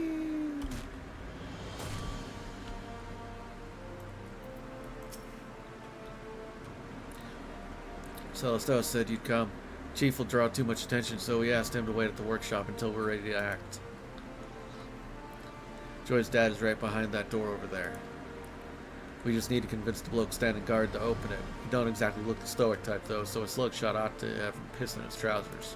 Celestos said you'd come. Chief will draw too much attention, so we asked him to wait at the workshop until we're ready to act. Joy's dad is right behind that door over there. We just need to convince the bloke standing guard to open it. He don't exactly look the stoic type, though, so a slug shot ought to have him pissing his trousers.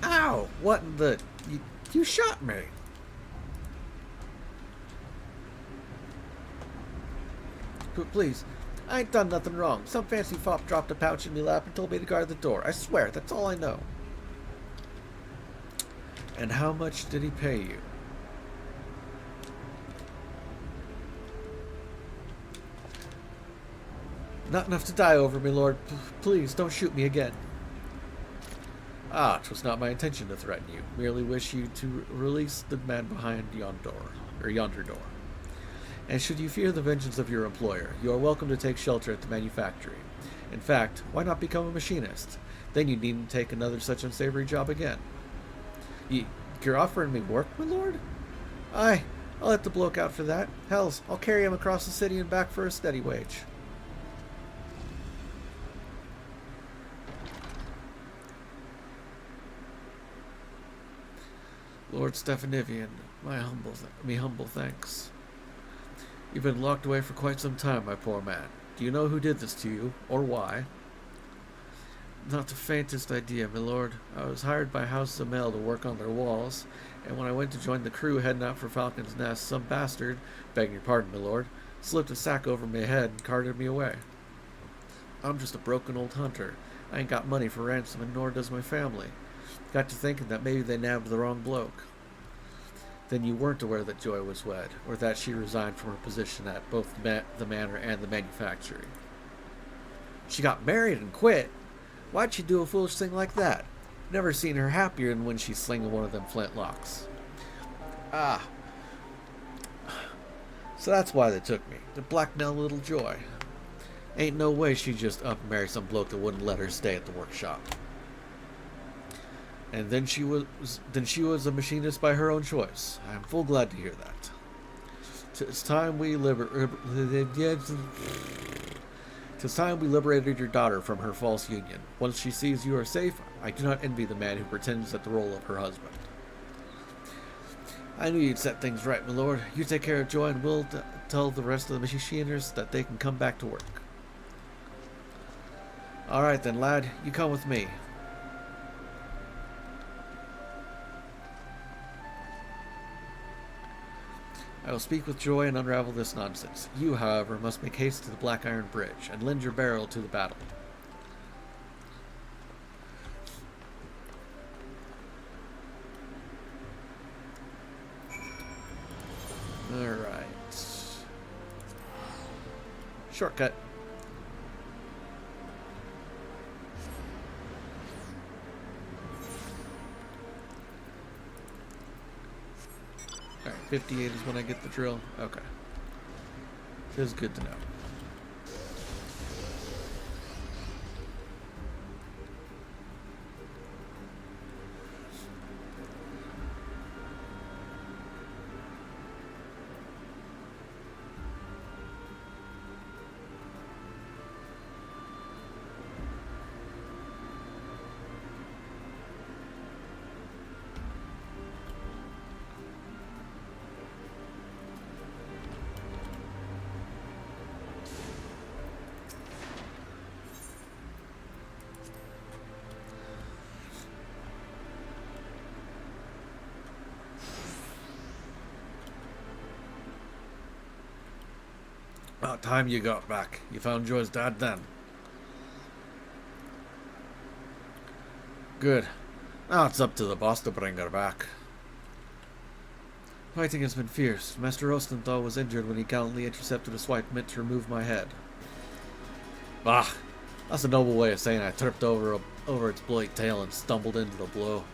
Ow! What in the... You shot me! Please, I ain't done nothing wrong. Some fancy fop dropped a pouch in me lap and told me to guard the door. I swear, that's all I know. And how much did he pay you? Not enough to die over, my lord. Please, don't shoot me again. Ah, 'twas not my intention to threaten you. Merely wish you to release the man behind yonder door. And should you fear the vengeance of your employer, you are welcome to take shelter at the manufactory. In fact, why not become a machinist? Then you needn't take another such unsavory job again. You're offering me work, my lord? Aye, I'll let the bloke out for that. Hells, I'll carry him across the city and back for a steady wage. Lord Stephanivian, my humble thanks. You've been locked away for quite some time, my poor man. Do you know who did this to you, or why? Not the faintest idea, my lord. I was hired by House of Mail to work on their walls, and when I went to join the crew heading out for Falcon's Nest, some bastard, begging your pardon, my lord, slipped a sack over my head and carted me away. I'm just a broken old hunter. I ain't got money for ransom, and nor does my family. Got to thinking that maybe they nabbed the wrong bloke. Then you weren't aware that Joy was wed, or that she resigned from her position at both the manor and the manufactory. She got married and quit? Why'd she do a foolish thing like that? Never seen her happier than when she's slinging one of them flintlocks. Ah. So that's why they took me, to blackmail little Joy. Ain't no way she'd just up and marry some bloke that wouldn't let her stay at the workshop. And then she was a machinist by her own choice. I am full glad to hear that. 'Tis time we liberated your daughter from her false union. Once she sees you are safe, I do not envy the man who pretends at the role of her husband. I knew you'd set things right, my lord. You take care of Joy, and we'll tell the rest of the machiners that they can come back to work. All right then, lad. You come with me. I will speak with Joy and unravel this nonsense. You, however, must make haste to the Black Iron Bridge, and lend your barrel to the battle. Alright. Shortcut. Alright, 58 is when I get the drill. Okay. This is good to know. About time you got back. You found Joy's dad then. Good. Now it's up to the boss to bring her back. Fighting has been fierce. Master Ostenthal was injured when he gallantly intercepted a swipe meant to remove my head. Bah! That's a noble way of saying I tripped over its bloody tail and stumbled into the blow.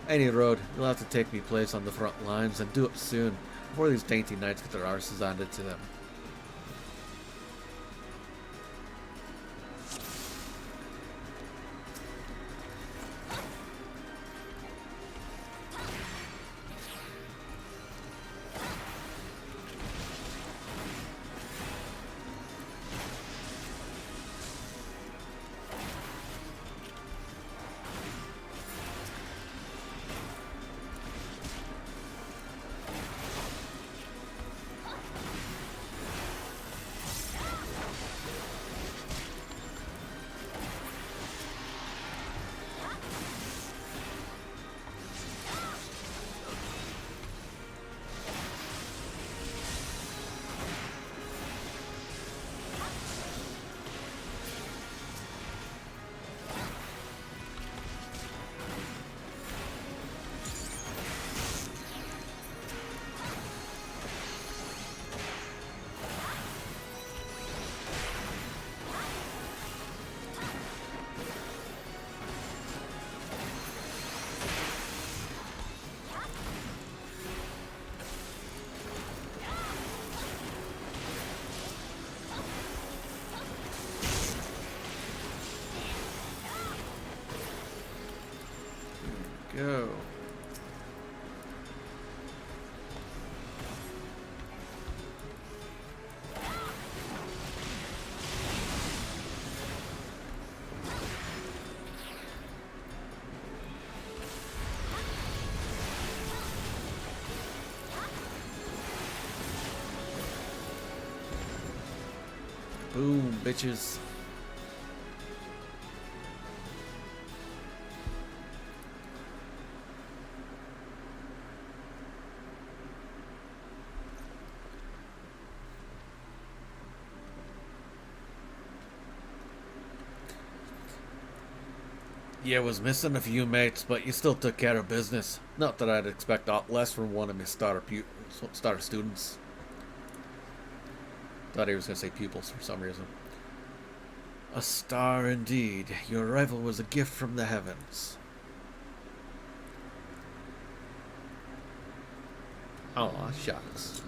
Any road, you'll have to take me place on the front lines, and do it soon, before these dainty knights get their arses handed to them. go. Boom, bitches. Yeah, was missing a few mates, but you still took care of business. Not that I'd expect aught less from one of my starter students. Thought he was going to say pupils for some reason. A star indeed. Your arrival was a gift from the heavens. Aw, shucks.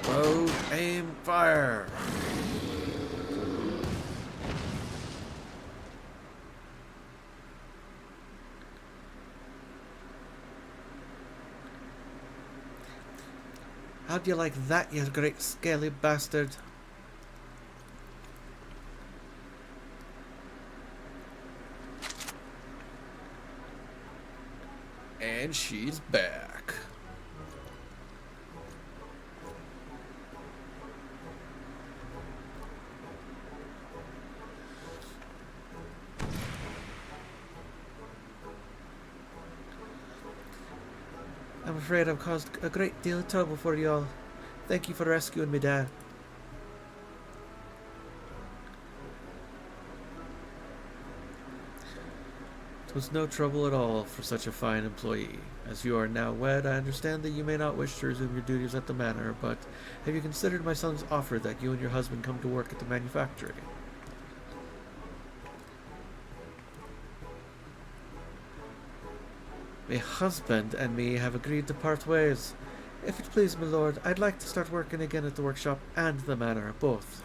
Load, aim, fire! How do you like that, you great scaly bastard? And she's back. I'm afraid I've caused a great deal of trouble for you all. Thank you for rescuing me, Dad. It was no trouble at all for such a fine employee. As you are now wed, I understand that you may not wish to resume your duties at the manor, but have you considered my son's offer that you and your husband come to work at the manufactory? My husband and me have agreed to part ways. If it please me, Lord, I'd like to start working again at the workshop and the manor, both.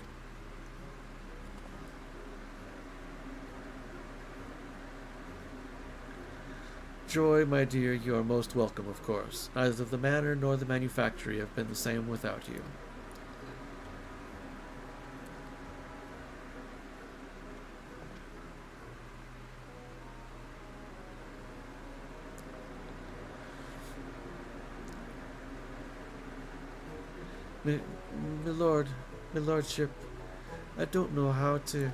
Joy, my dear, you are most welcome, of course. Neither the manor nor the manufactory have been the same without you. My lordship, I don't know how to...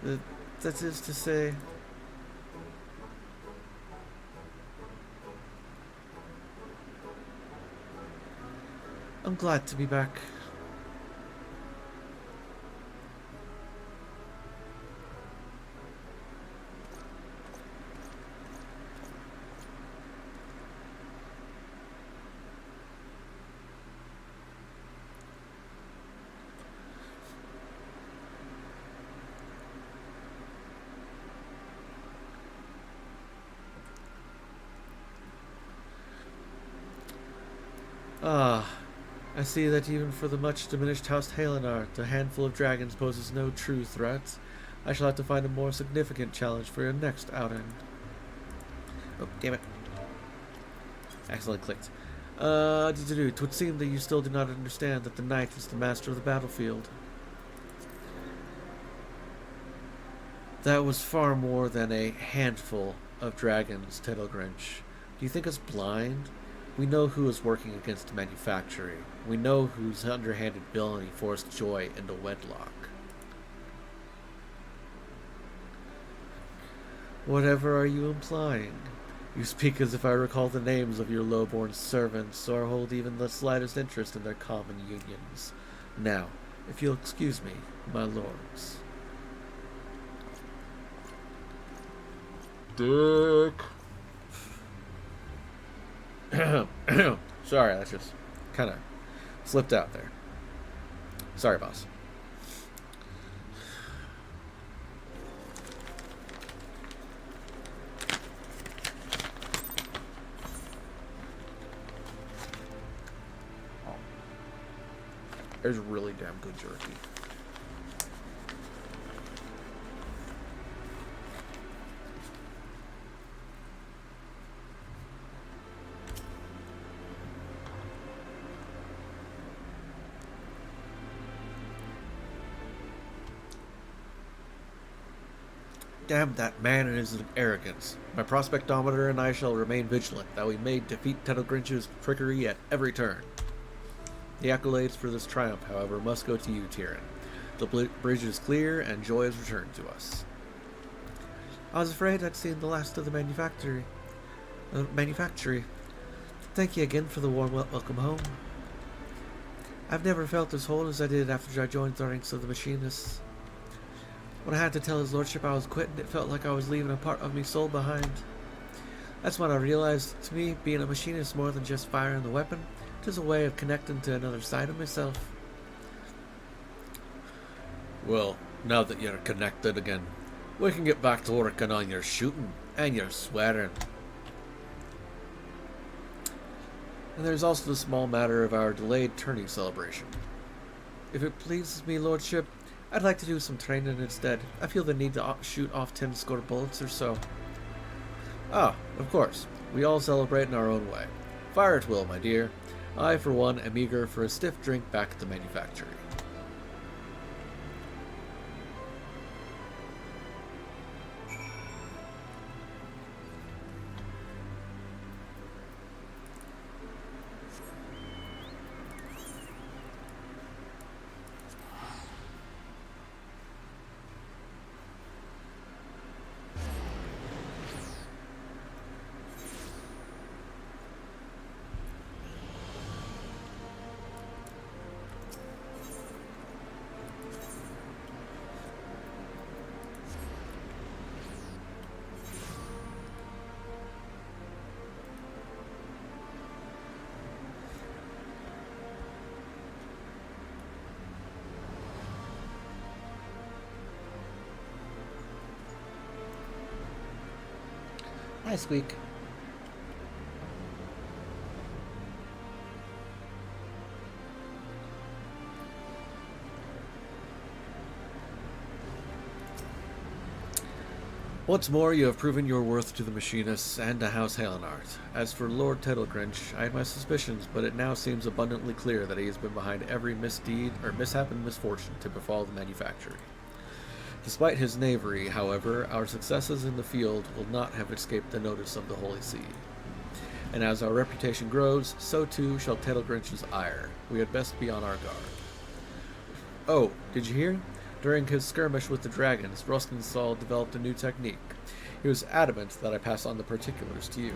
that is to say... I'm glad to be back. Ah, I see that even for the much diminished House Halenart, a handful of dragons poses no true threat. I shall have to find a more significant challenge for your next outing. Oh, damn it. Accidentally clicked. It would seem that you still do not understand that the knight is the master of the battlefield. That was far more than a handful of dragons, Tiddlegrinch. Do you think us blind? We know who is working against the manufactory. We know whose underhanded villainy forced Joy into wedlock. Whatever are you implying? You speak as if I recall the names of your low-born servants, or hold even the slightest interest in their common unions. Now, if you'll excuse me, my lords. Dick. Sorry, that just kind of slipped out there. Sorry, boss. There's really damn good jerky. Damn that man and his arrogance. My prospectometer and I shall remain vigilant, that we may defeat Tettlegrinch's trickery at every turn. The accolades for this triumph, however, must go to you, Tyrion. The bridge is clear, and joy is returned to us. I was afraid I'd seen the last of the manufactory. Thank you again for the warm welcome home. I've never felt as whole as I did after I joined the ranks of the Machinists. When I had to tell his lordship I was quitting, it felt like I was leaving a part of me soul behind. That's when I realized, to me, being a machinist is more than just firing the weapon. It is a way of connecting to another side of myself. Well, now that you're connected again, we can get back to working on your shooting and your swearing. And there's also the small matter of our delayed tourney celebration. If it pleases me, lordship, I'd like to do some training instead. I feel the need to shoot off 10 score bullets or so. Ah, of course. We all celebrate in our own way. Fire at will, my dear. I, for one, am eager for a stiff drink back at the manufactory. Hi, Squeak. Once more, you have proven your worth to the Machinists and to House Halenart. As for Lord Tettlegrinch, I had my suspicions, but it now seems abundantly clear that he has been behind every misdeed or mishap and misfortune to befall the manufactory. Despite his knavery, however, our successes in the field will not have escaped the notice of the Holy See. And as our reputation grows, so too shall Tettlegrinch's ire. We had best be on our guard. Oh, did you hear? During his skirmish with the dragons, Rostensaul developed a new technique. He was adamant that I pass on the particulars to you.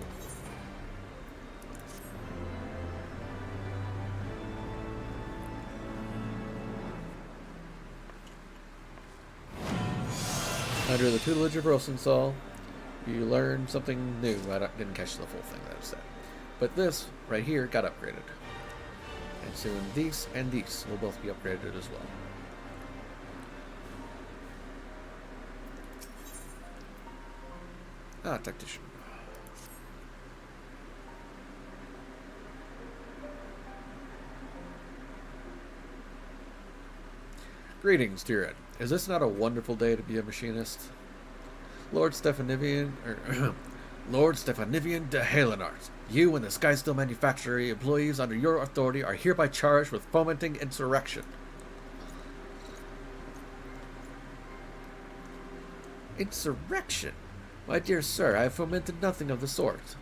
Under the tutelage of Rosenthal, you learn something new. I didn't catch the full thing that it said. But this, right here, got upgraded. And soon these and these will both be upgraded as well. Ah, tactician. Greetings, Tyrion. Is this not a wonderful day to be a machinist? Lord Stephanivian de Halenart, you and the Skysteel Manufactory employees under your authority are hereby charged with fomenting insurrection. Insurrection? My dear sir, I have fomented nothing of the sort.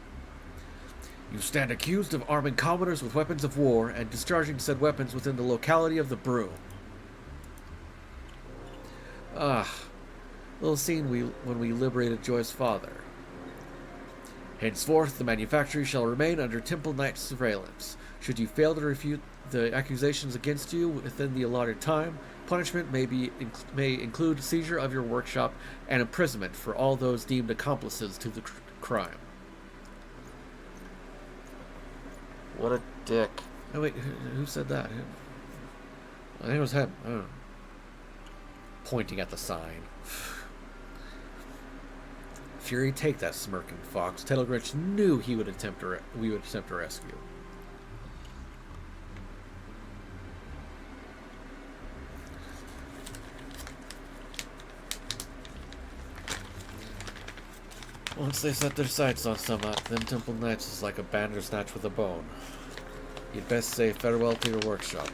You stand accused of arming commoners with weapons of war and discharging said weapons within the locality of the Broom. Ah, little scene when we liberated Joy's father. Henceforth, the manufactory shall remain under Temple Knight's surveillance. Should you fail to refute the accusations against you within the allotted time, punishment may include seizure of your workshop and imprisonment for all those deemed accomplices to the crime. What a dick. Oh wait, who said that? I think it was him. I don't know. Pointing at the sign. Fury, take that smirking fox. Tettlegrinch knew we would attempt to rescue. Once they set their sights on someone, them Temple Knights is like a bandersnatch with a bone. You'd best say farewell to your workshop.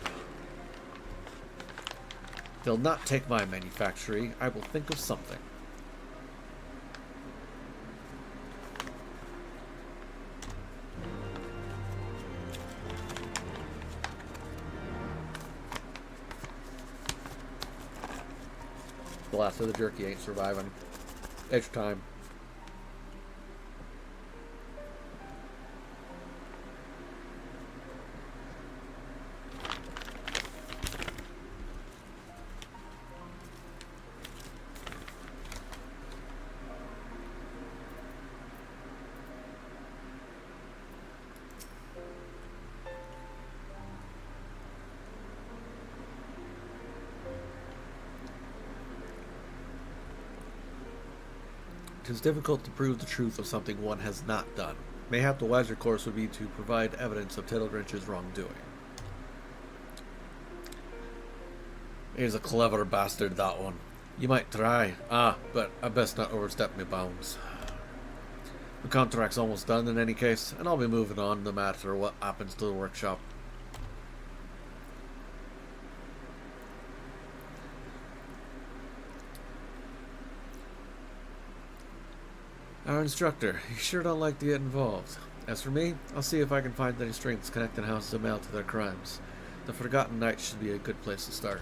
They'll not take my manufactory. I will think of something. The last of the jerky ain't surviving. It's time. It is difficult to prove the truth of something one has not done. Mayhap the wiser course would be to provide evidence of Tittledrench's wrongdoing. He's a clever bastard, that one. You might try. But I best not overstep my bounds. The contract's almost done in any case, and I'll be moving on no matter what happens to the workshop. Our instructor, he sure don't like to get involved. As for me, I'll see if I can find any strings connecting Houses of Mail to their crimes. The Forgotten Knights should be a good place to start.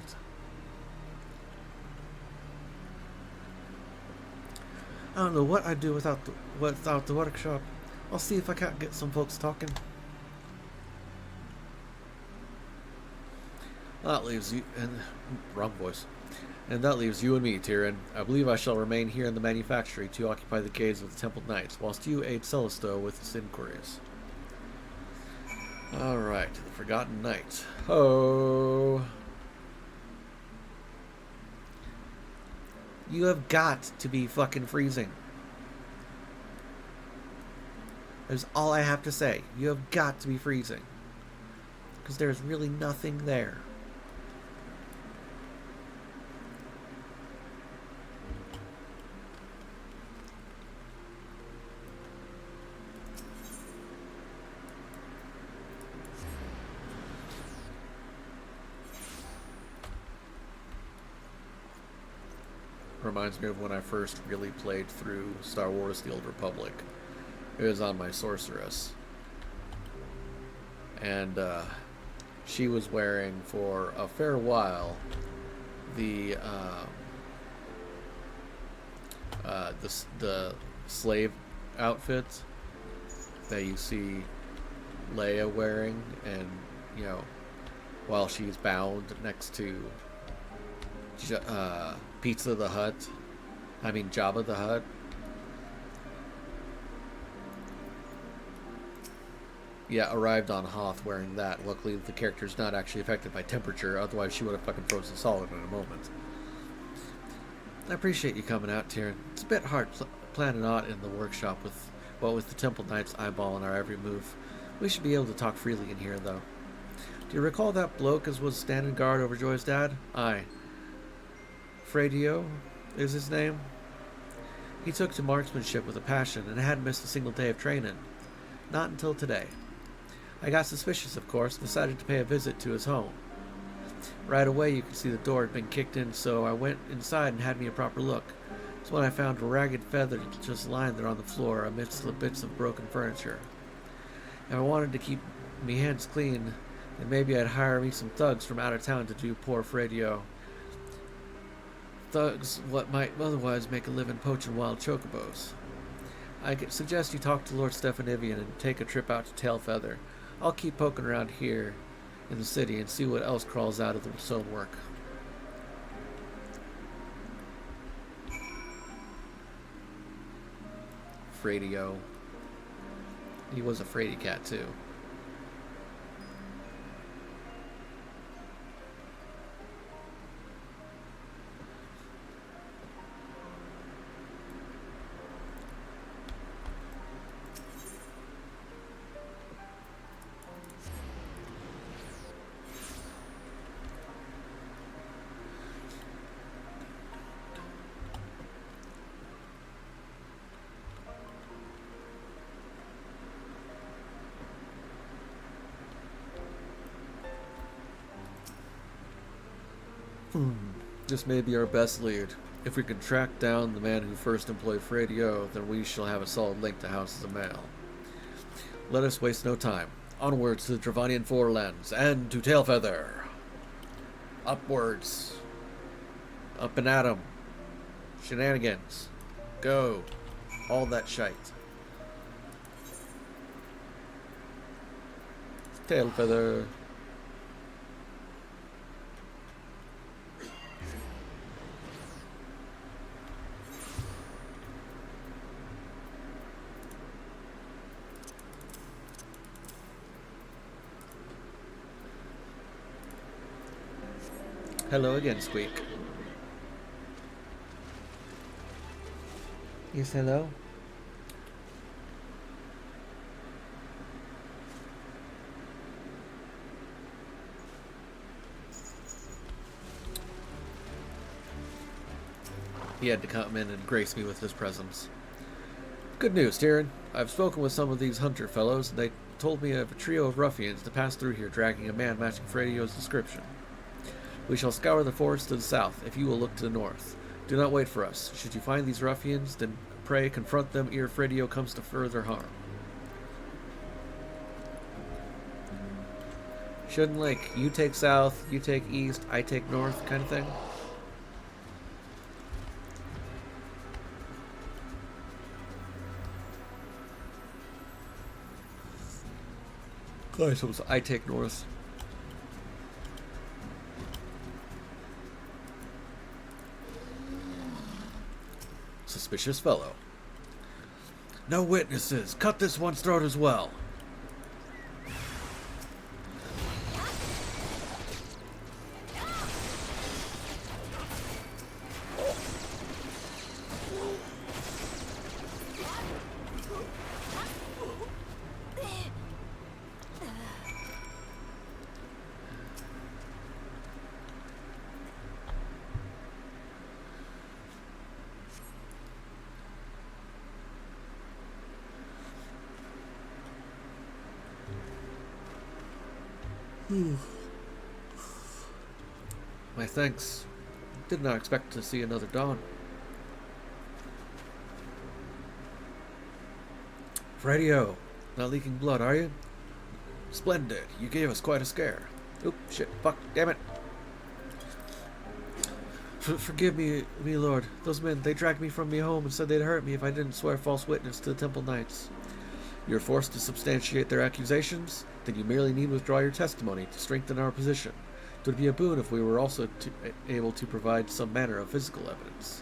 I don't know what I'd do without the workshop. I'll see if I can't get some folks talking. That leaves you... wrong voice. And that leaves you and me, Tyrion. I believe I shall remain here in the manufactory to occupy the caves of the Templed Knights, whilst you aid Celisto with his inquiries. Alright, the Forgotten Knights. Ho! You have got to be fucking freezing. That's all I have to say. You have got to be freezing. Because there's really nothing there. Reminds me of when I first really played through Star Wars The Old Republic. It was on my Sorceress. And she was wearing for a fair while the slave outfit that you see Leia wearing, and you know, while she's bound next to Jabba the Hutt. Yeah, arrived on Hoth wearing that. Luckily, the character's not actually affected by temperature, otherwise she would have fucking frozen solid in a moment. I appreciate you coming out, Tyrion. It's a bit hard planning out in the workshop with the Temple Knights eyeballing our every move. We should be able to talk freely in here, though. Do you recall that bloke as was standing guard over Joy's dad? Aye. Fredio is his name. He took to marksmanship with a passion and hadn't missed a single day of training. Not until today. I got suspicious, of course, and decided to pay a visit to his home. Right away you could see the door had been kicked in, so I went inside and had me a proper look. It's when I found a ragged feather just lying there on the floor amidst the bits of broken furniture. If I wanted to keep me hands clean, then maybe I'd hire me some thugs from out of town to do poor Fredio. Thugs what might otherwise make a living poaching wild chocobos. I suggest you talk to Lord Stephanivian and take a trip out to Tailfeather. I'll keep poking around here in the city and see what else crawls out of the stonework. Fredio. He was a fraidy cat too. This may be our best lead. If we can track down the man who first employed Fredio, then we shall have a solid link to Houses of Mail. Let us waste no time. Onwards to the Dravanian Forelands, and to Tailfeather! Upwards! Up and at 'em! Shenanigans. Go. All that shite. Tail feather. Hello again, Squeak. Yes, hello? He had to come in and grace me with his presence. Good news, Tyrion. I've spoken with some of these hunter fellows, and they told me of a trio of ruffians to pass through here dragging a man matching Fradio's description. We shall scour the forest to the south, if you will look to the north. Do not wait for us. Should you find these ruffians, then pray confront them ere Fradio comes to further harm. Shouldn't, like, you take south, you take east, I take north kind of thing? I suppose I take north. Suspicious fellow. No witnesses. Cut this one's throat as well. My thanks. Did not expect to see another dawn. Fradio, not leaking blood, are you? Splendid. You gave us quite a scare. Oop, shit, fuck, damn it. Forgive me, lord. Those men, they dragged me from me home and said they'd hurt me if I didn't swear false witness to the Temple Knights. You're forced to substantiate their accusations? Then you merely need withdraw your testimony to strengthen our position. It would be a boon if we were also able to provide some manner of physical evidence.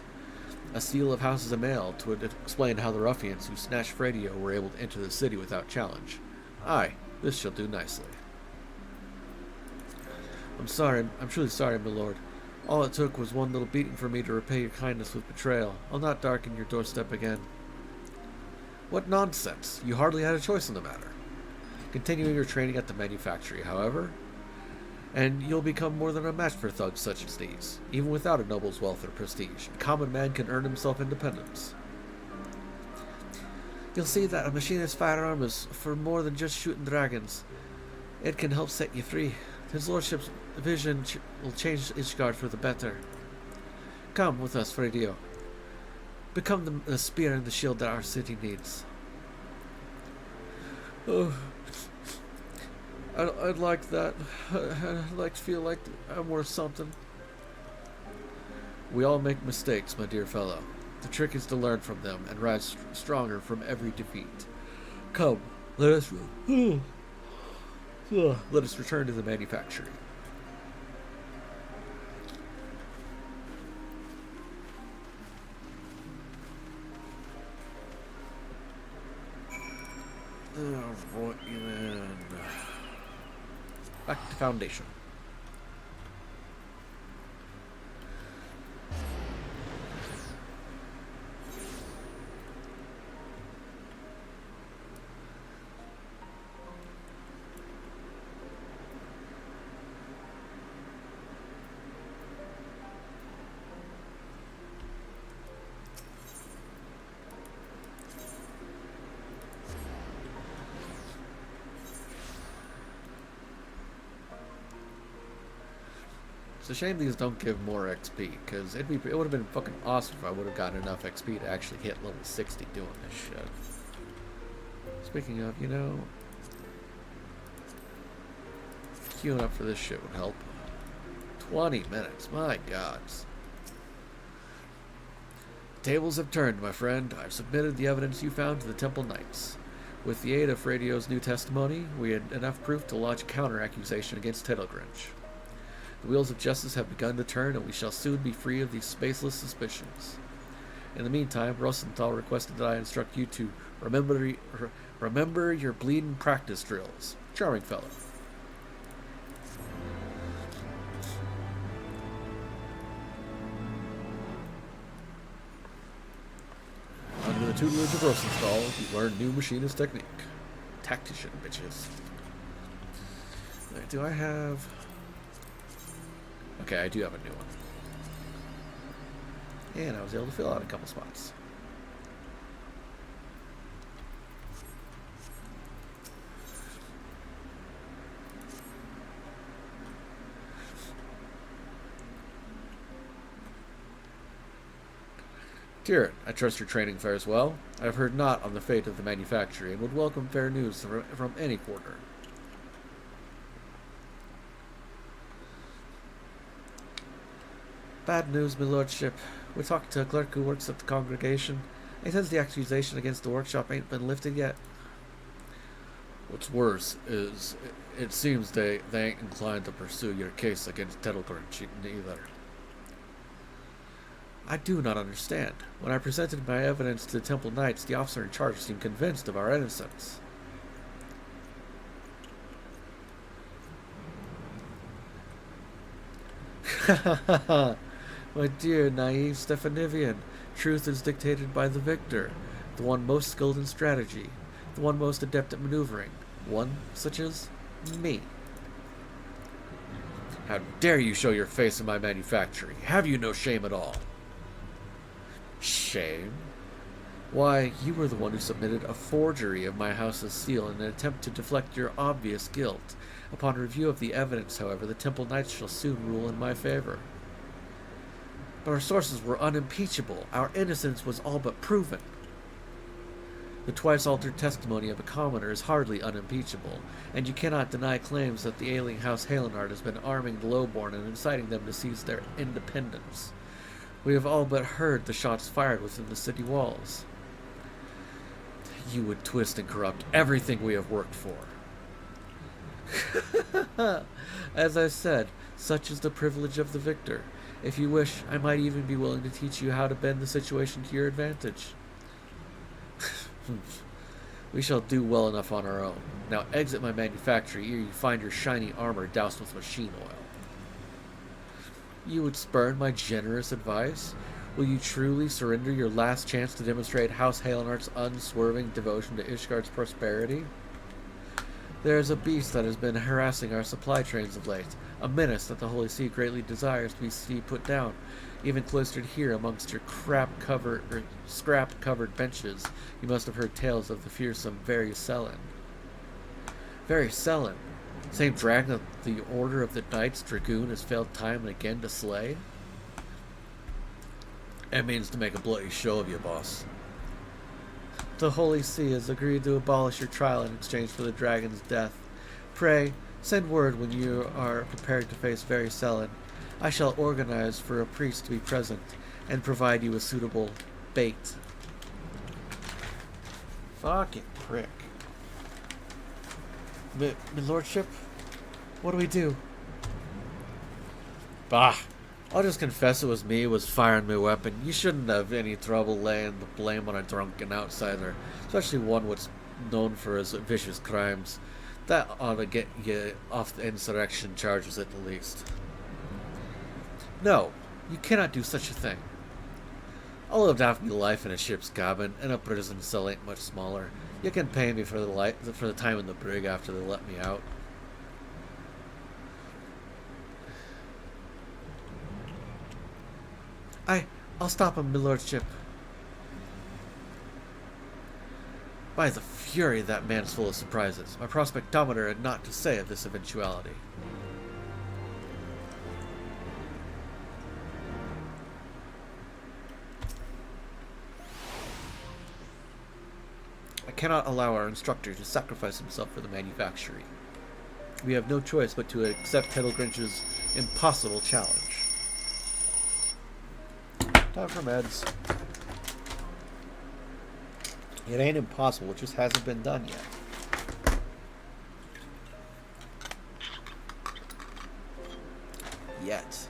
A seal of houses of mail to explain how the ruffians who snatched Fradio were able to enter the city without challenge. Aye, this shall do nicely. I'm sorry, I'm truly sorry, my lord. All it took was one little beating for me to repay your kindness with betrayal. I'll not darken your doorstep again. What nonsense! You hardly had a choice in the matter. Continue your training at the manufactory, however, and you'll become more than a match for thugs such as these. Even without a noble's wealth or prestige, a common man can earn himself independence. You'll see that a machinist's firearm is for more than just shooting dragons. It can help set you free. His lordship's vision will change Ishgard for the better. Come with us, Fradio. Become the spear and the shield that our city needs. Oh, I'd like that. I'd like to feel like I'm worth something. We all make mistakes, my dear fellow. The trick is to learn from them and rise stronger from every defeat. Come, let us return to the manufactory. Right then. Back to Foundation. It's a shame these don't give more XP, because it would have been fucking awesome if I would have gotten enough XP to actually hit level 60 doing this shit. Speaking of, you know, queuing up for this shit would help. 20 minutes, my god. tables have turned, my friend. I've submitted the evidence you found to the Temple Knights. With the aid of Radio's new testimony, we had enough proof to launch a counter-accusation against Tittlegrinch. The wheels of justice have begun to turn, and we shall soon be free of these spaceless suspicions. In the meantime, Rosenthal requested that I instruct you to remember your bleeding practice drills. Charming fellow. Under the tutelage of Rosenthal, you learn new machinist technique. Tactician, bitches. Do I have... Okay, I do have a new one. And I was able to fill out a couple spots. Tyrion, I trust your training fares well. I have heard naught on the fate of the manufactory and would welcome fair news from any quarter. Bad news, my lordship. We talked to a clerk who works at the congregation. He says the accusation against the workshop ain't been lifted yet. What's worse is, it seems they ain't inclined to pursue your case against Tittlegrinch either. I do not understand. When I presented my evidence to the Temple Knights, the officer in charge seemed convinced of our innocence. My dear, naive Stephanivian, truth is dictated by the victor, the one most skilled in strategy, the one most adept at maneuvering, one such as me. How dare you show your face in my manufactory? Have you no shame at all? Shame? Why, you were the one who submitted a forgery of my house's seal in an attempt to deflect your obvious guilt. Upon review of the evidence, however, the Temple Knights shall soon rule in my favor. But our sources were unimpeachable. Our innocence was all but proven. The twice-altered testimony of a commoner is hardly unimpeachable, and you cannot deny claims that the ailing House Halenard has been arming the lowborn and inciting them to seize their independence. We have all but heard the shots fired within the city walls. You would twist and corrupt everything we have worked for. As I said, such is the privilege of the victor. If you wish, I might even be willing to teach you how to bend the situation to your advantage. We shall do well enough on our own. Now exit my manufactory ere you find your shiny armor doused with machine oil. You would spurn my generous advice? Will you truly surrender your last chance to demonstrate House Halenart's unswerving devotion to Ishgard's prosperity? There is a beast that has been harassing our supply trains of late, a menace that the Holy See greatly desires to see put down. Even cloistered here amongst your scrap-covered benches, you must have heard tales of the fearsome Varysellen. Varysellen? Same dragon that the Order of the Knights Dragoon has failed time and again to slay? It means to make a bloody show of you, boss. The Holy See has agreed to abolish your trial in exchange for the dragon's death. Pray, send word when you are prepared to face Varysellen. I shall organize for a priest to be present and provide you with suitable bait. Fucking prick. My lordship? What do we do? Bah! I'll just confess it was me who was firing my weapon. You shouldn't have any trouble laying the blame on a drunken outsider, especially one what's known for his vicious crimes. That ought to get you off the insurrection charges at the least. No, you cannot do such a thing. I lived half my life in a ship's cabin, and a prison cell ain't much smaller. You can pay me for the time in the brig after they let me out. I'll stop him, my lordship. By the fury, that man's full of surprises. My prospectometer had naught to say of this eventuality. I cannot allow our instructor to sacrifice himself for the manufactory. We have no choice but to accept Tittlegrinch's impossible challenge. Time for meds. It ain't impossible, it just hasn't been done yet. Yet.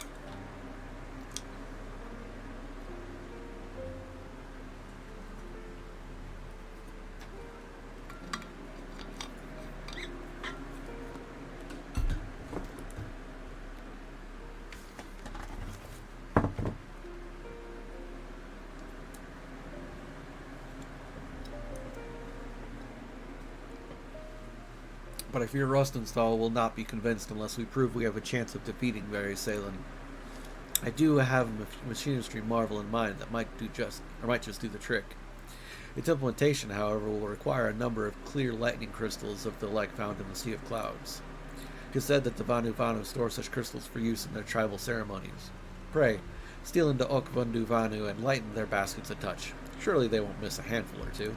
But I fear Rostenstall will not be convinced unless we prove we have a chance of defeating Very Salen. I do have a machinistry marvel in mind that might just do the trick. Its implementation, however, will require a number of clear lightning crystals of the like found in the Sea of Clouds. It is said that the Vanu Vanu store such crystals for use in their tribal ceremonies. Pray, steal into Okvundu Vanu and lighten their baskets a touch. Surely they won't miss a handful or two.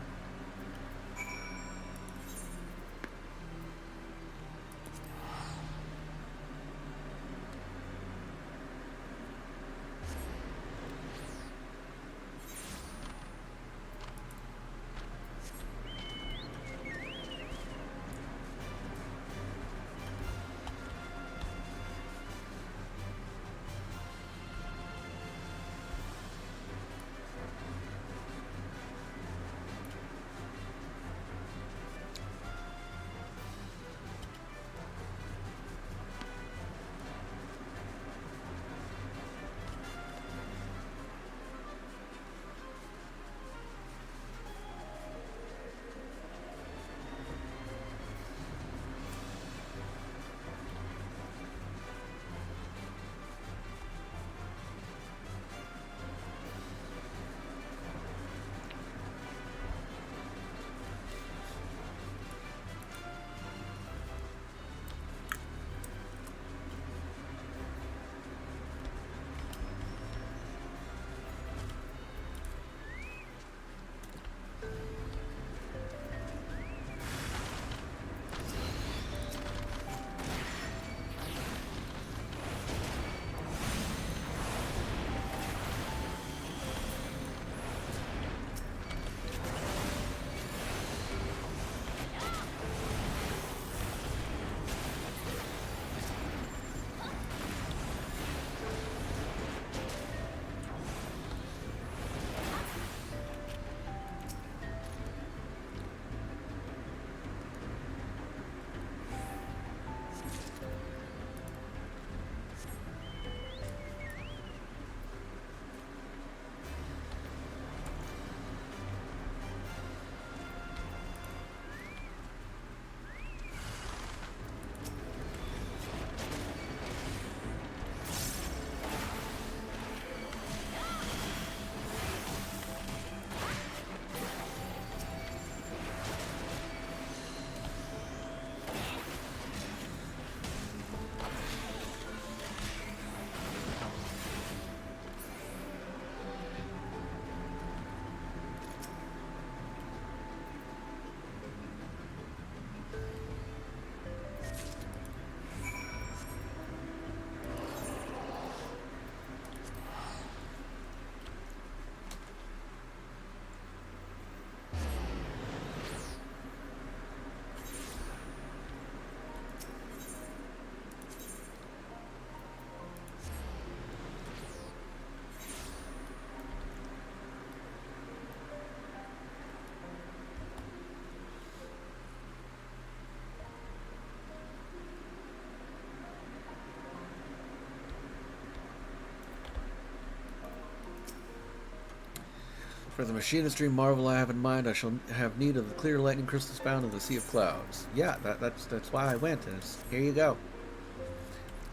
For the machinistry marvel I have in mind, I shall have need of the clear lightning crystals found in the Sea of Clouds. Yeah, that's why I went, and here you go.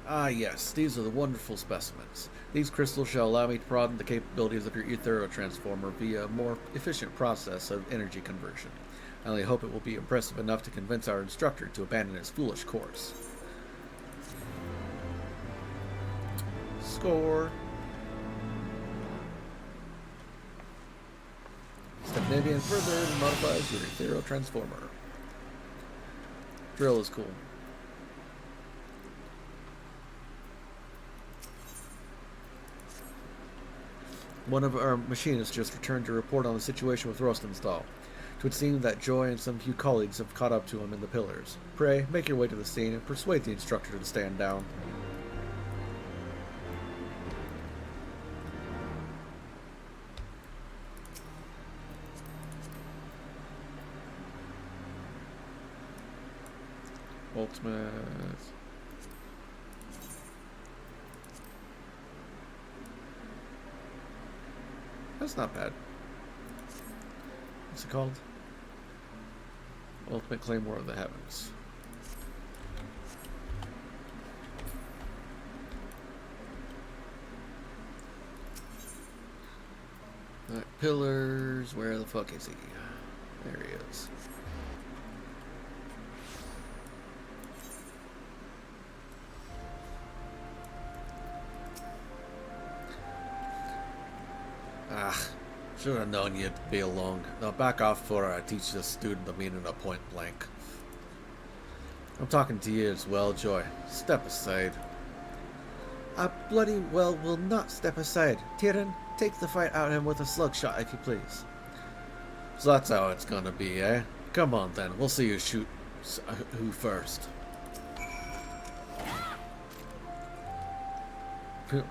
Ah, yes, these are the wonderful specimens. These crystals shall allow me to broaden the capabilities of your Ethero Transformer via a more efficient process of energy conversion. I only hope it will be impressive enough to convince our instructor to abandon his foolish course. Score. Step maybe and further and modifies your Ethero Transformer. Drill is cool. One of our machinists just returned to report on the situation with Rostenstall. 'Twould seem that Joy and some few colleagues have caught up to him in the pillars. Pray, make your way to the scene and persuade the instructor to stand down. Ultimate. That's not bad. What's it called? Ultimate Claymore of the Heavens. Alright, pillars. Where the fuck is he? There he is. Ah, should have known you'd be along. Now back off before I teach this student the meaning of point blank. I'm talking to you as well, Joy. Step aside. I bloody well will not step aside. Tyrion, take the fight out of him with a slug shot, if you please. So that's how it's gonna be, eh? Come on then, we'll see who shoot who first.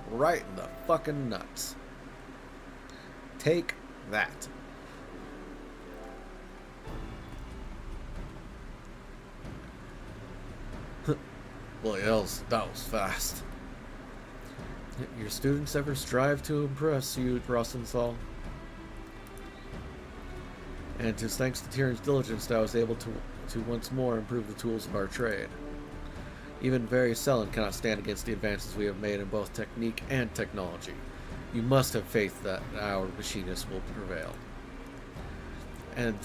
Right in the fucking nuts. Take that. Well, hells, that was fast. Your students ever strive to impress you, Rosenthal? And it is thanks to Tyrion's diligence that I was able to once more improve the tools of our trade. Even very Selen cannot stand against the advances we have made in both technique and technology. You must have faith that our machinist will prevail. And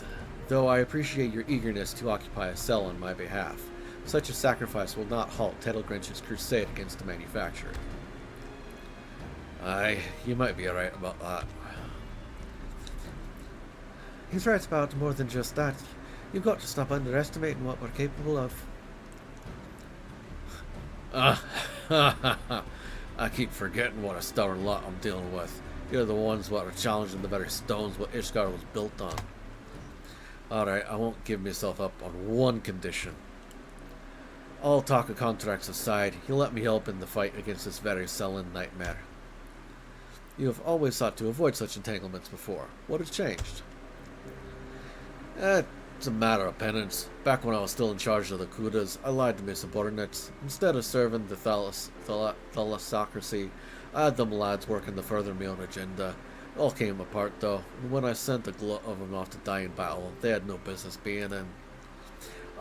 though I appreciate your eagerness to occupy a cell on my behalf, such a sacrifice will not halt Tettlegrinch's crusade against the manufacturer. Aye, you might be right about that. He's right about more than just that. You've got to stop underestimating what we're capable of. I keep forgetting what a stubborn lot I'm dealing with. You're the ones what are challenging the very stones what Ishgard was built on. Alright, I won't give myself up on one condition. All talk of contracts aside, you'll let me help in the fight against this very Selen nightmare. You have always sought to avoid such entanglements before. What has changed? It's a matter of penance. Back when I was still in charge of the Kudas, I lied to my subordinates. Instead of serving the thalassocracy, I had them lads working to further my own agenda. It all came apart though, and when I sent a glut of them off to die in battle, they had no business being in.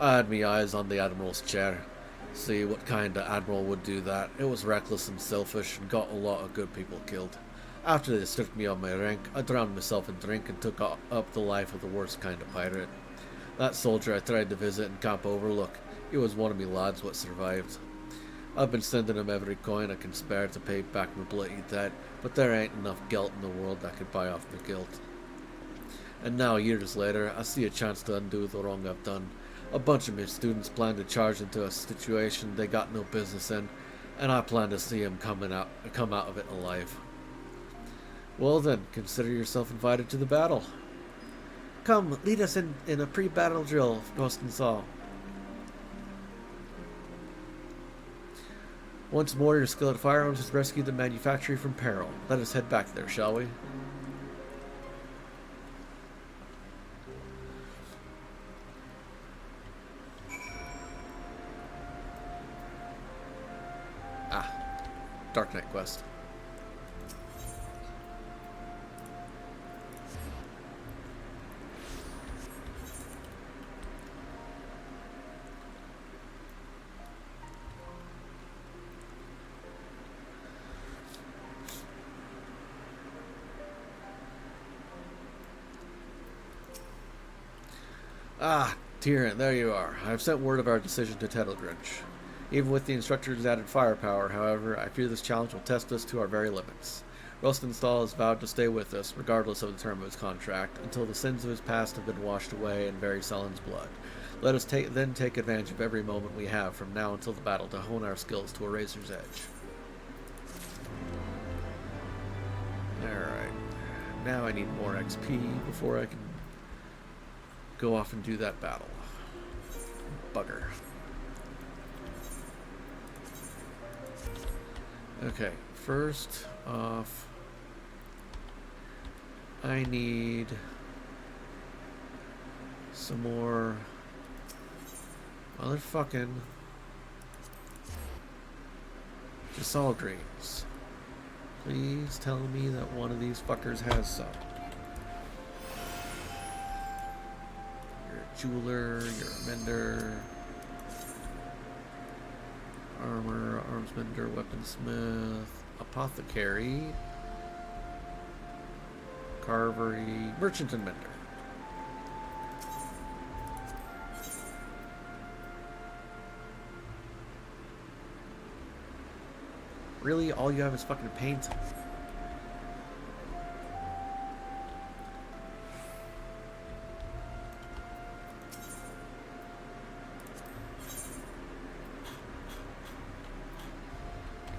I had my eyes on the Admiral's chair. See what kind of Admiral would do that. It was reckless and selfish and got a lot of good people killed. After they stripped me of my rank, I drowned myself in drink and took up the life of the worst kind of pirate. That soldier I tried to visit in Camp Overlook, he was one of me lads what survived. I've been sending him every coin I can spare to pay back my bloody debt, but there ain't enough guilt in the world that could buy off my guilt. And now, years later, I see a chance to undo the wrong I've done. A bunch of my students plan to charge into a situation they got no business in, and I plan to see them come out of it alive. Well then, consider yourself invited to the battle. Come, lead us in a pre-battle drill, Rosenthal. Once more, your skill at firearms has rescued the manufactory from peril. Let us head back there, shall we? Ah, Dark Knight quest. Ah, Tyrion, there you are. I have sent word of our decision to Tettlegrinch. Even with the instructor's added firepower, however, I fear this challenge will test us to our very limits. Rosenthal has vowed to stay with us, regardless of the term of his contract, until the sins of his past have been washed away in very Selen's blood. Let us then take advantage of every moment we have from now until the battle to hone our skills to a razor's edge. Alright. Now I need more XP before I can go off and do that battle. Bugger. Okay, first off, I need some more motherfucking Gasol dreams. Please tell me that one of these fuckers has some. You're a jeweler, you're a mender, armor, armsmender, weaponsmith, apothecary, carvery, merchant and mender. Really, all you have is fucking paint?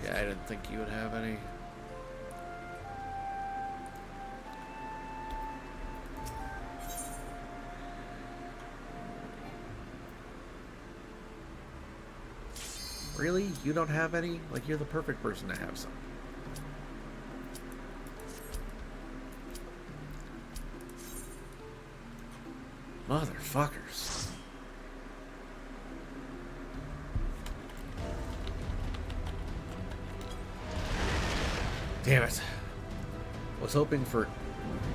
Yeah, I didn't think you would have any. Really? You don't have any? Like, you're the perfect person to have some. Motherfuckers. Damn it. Was hoping for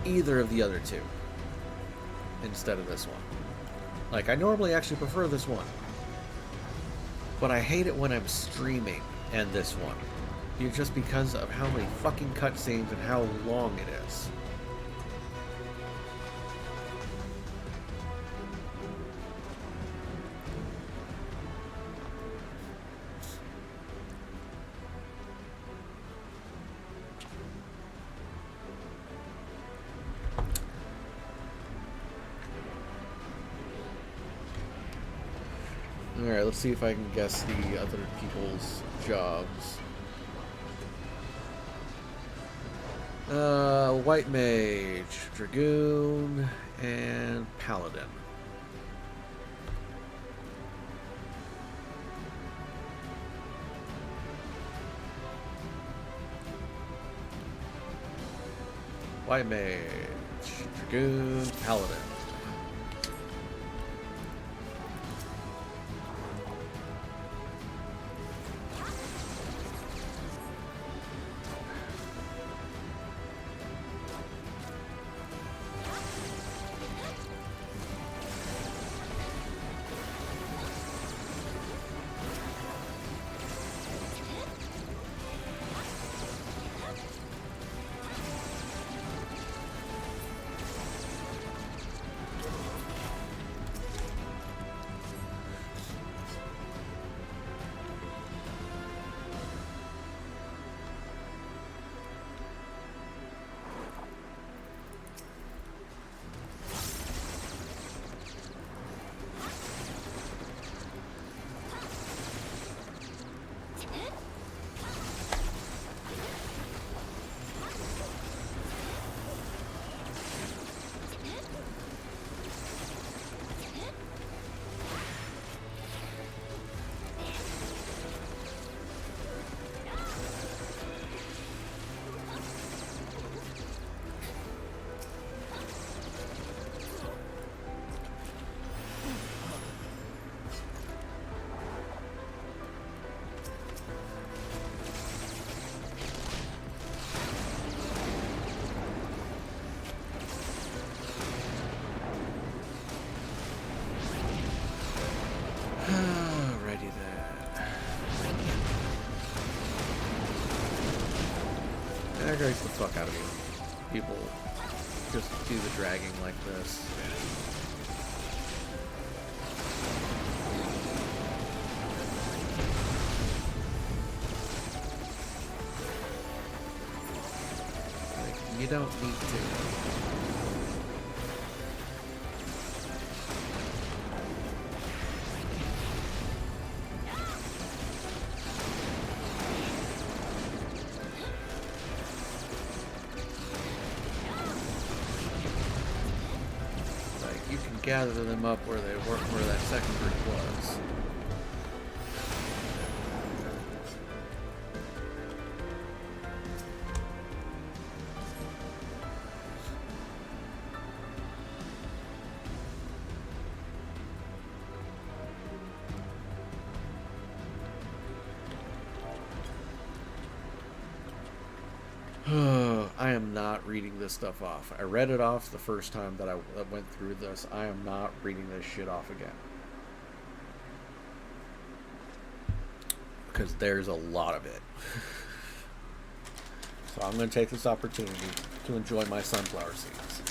either of the other two instead of this one. Like, I normally actually prefer this one. But I hate it when I'm streaming and this one. Just because of how many fucking cutscenes and how long it is. Alright, let's see if I can guess the other people's jobs. White Mage, Dragoon, and Paladin. White Mage, Dragoon, Paladin. Alrighty then. Aggravates the fuck out of me. People just do the dragging like this. Like, you don't need to. gather them up where they were, where that second group was. I am not reading this stuff off. I read it off the first time that I went through this. I am not reading this shit off again. Because there's a lot of it. So I'm going to take this opportunity to enjoy my sunflower seeds.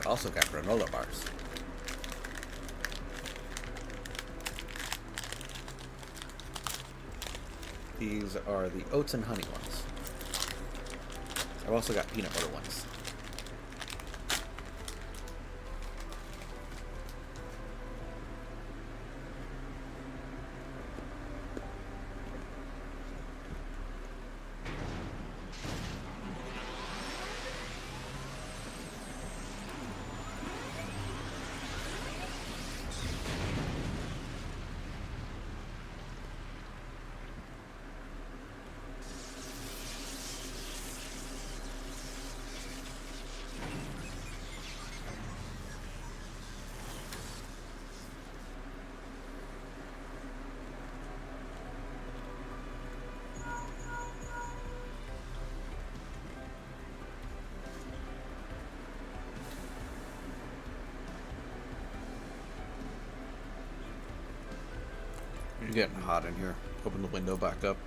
Also got granola bars. These are the oats and honey ones. I've also got peanut butter ones. It's getting hot in here. Open the window back up.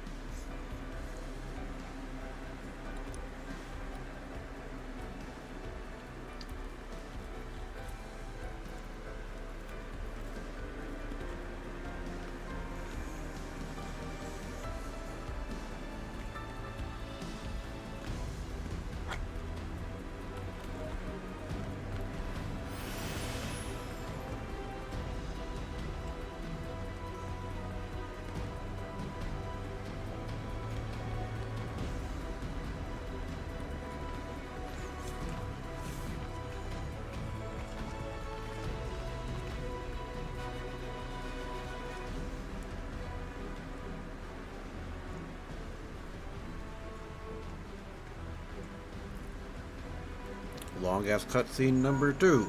Long ass cutscene number 2.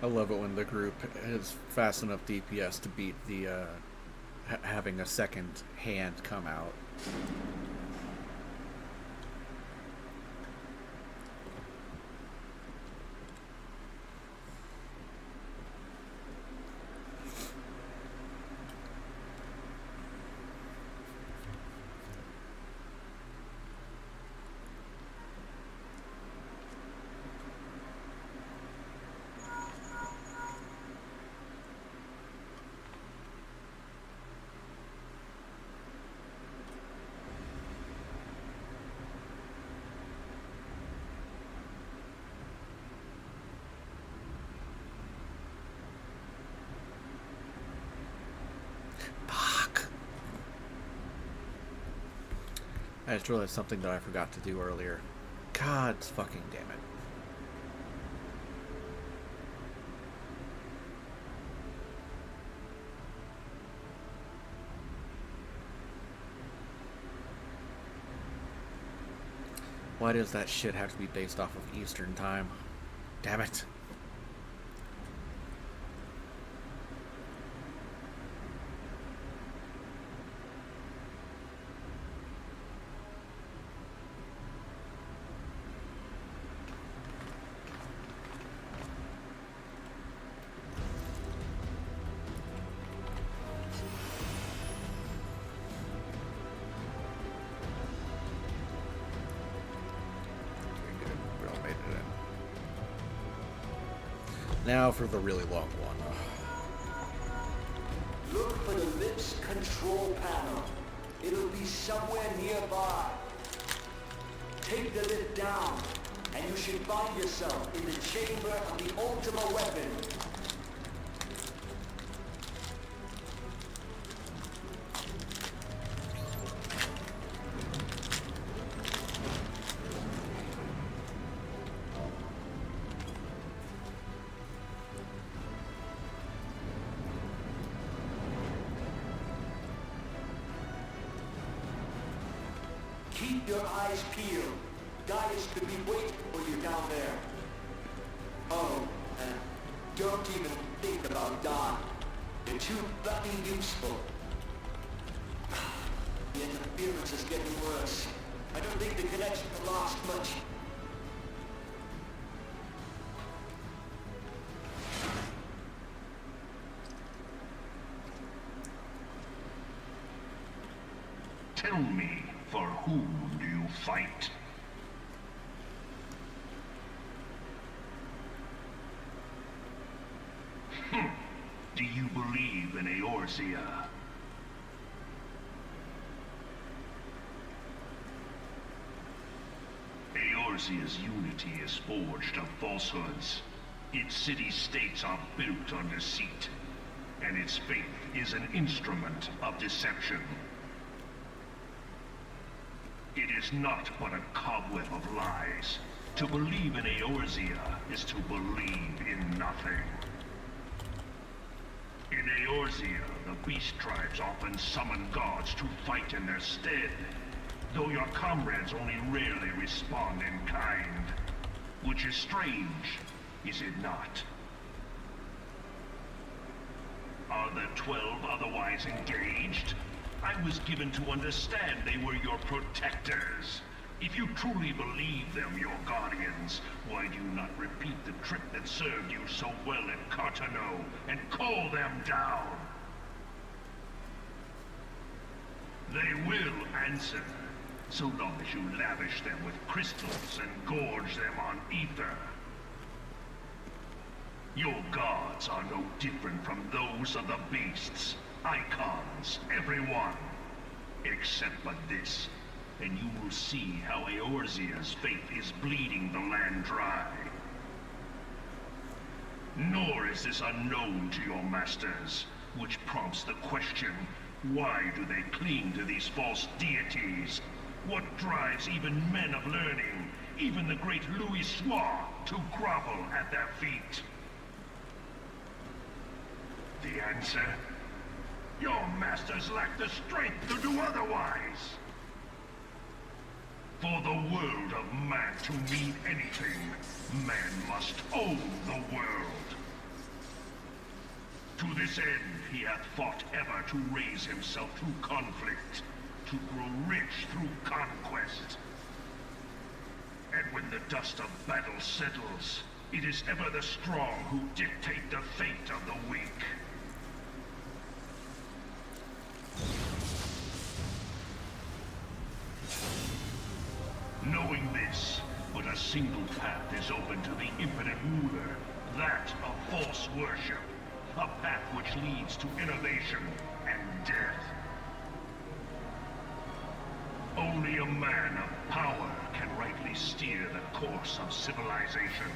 I love it when the group is fast enough DPS to beat the having a second hand come out. I just realized something that I forgot to do earlier. God fucking damn it. Why does that shit have to be based off of Eastern time? Damn it. Now for the really long one. Look for the lips control panel. It'll be somewhere nearby. Take the lip down, and you should find yourself in the chamber of the Ultima weapon. Keep your eyes peeled. Gaius could be waiting for you down there. Oh, don't even think about Don. They're too fucking useful. The interference is getting worse. I don't think the connection will last much. Tell me, for whom do you fight? Do you believe in Eorzea? Eorzea's unity is forged of falsehoods. Its city-states are built on deceit, and its faith is an instrument of deception. It is not but a cobweb of lies. To believe in Eorzea is to believe in nothing. In Eorzea, the beast tribes often summon gods to fight in their stead, though your comrades only rarely respond in kind. Which is strange, is it not? Are the 12 otherwise engaged? I was given to understand they were your protectors. If you truly believe them your guardians, why do you not repeat the trick that served you so well at Cartano and call them down? They will answer, so long as you lavish them with crystals and gorge them on ether. Your gods are no different from those of the beasts. Icons, everyone. Except but this, and you will see how Eorzea's faith is bleeding the land dry. Nor is this unknown to your masters, which prompts the question, why do they cling to these false deities? What drives even men of learning, even the great Louis Soir, to grovel at their feet? The answer? Your masters lack the strength to do otherwise. For the world of man to mean anything, man must own the world. To this end, he hath fought ever to raise himself through conflict, to grow rich through conquest. And when the dust of battle settles, it is ever the strong who dictate the fate of the weak. Knowing this, but a single path is open to the impotent ruler, that of false worship. A path which leads to innovation and death. Only a man of power can rightly steer the course of civilization.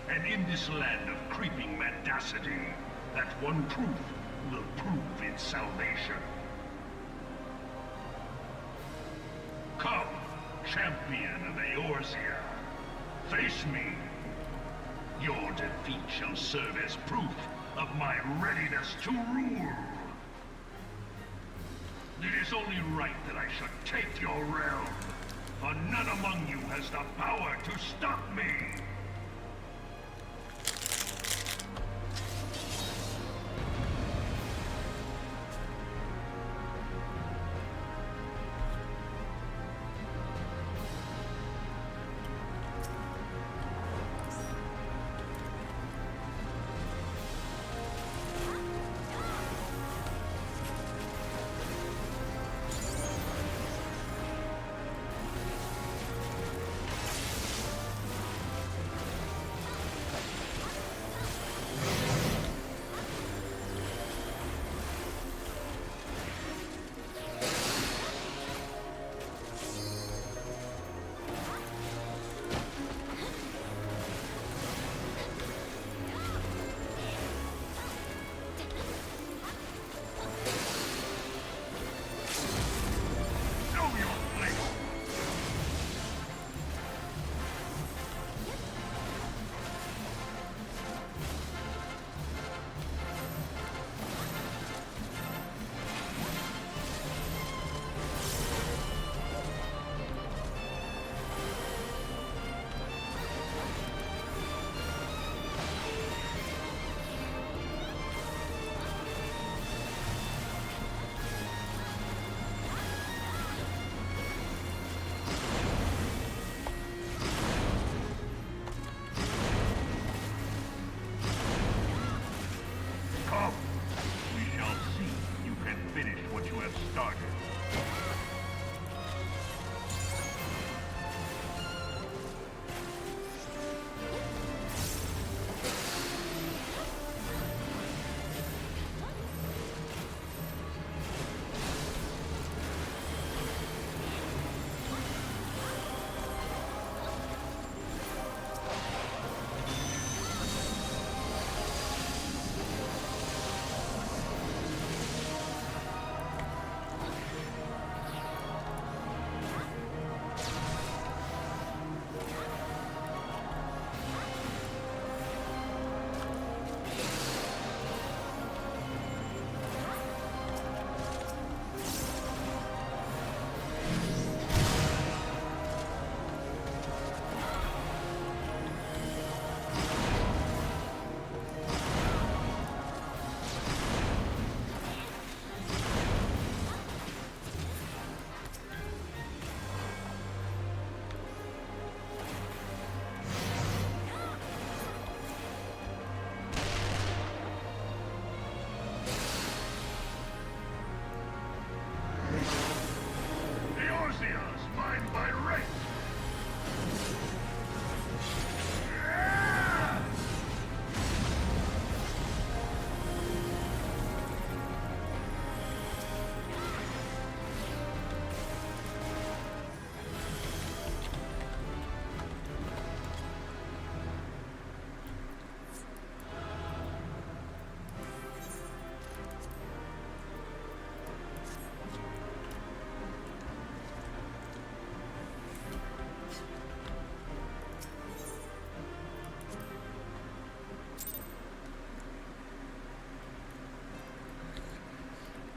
And in this land of creeping mendacity, that one truth will prove its salvation. Come, champion of Eorzea, face me. Your defeat shall serve as proof of my readiness to rule. It is only right that I should take your realm, for none among you has the power to stop me.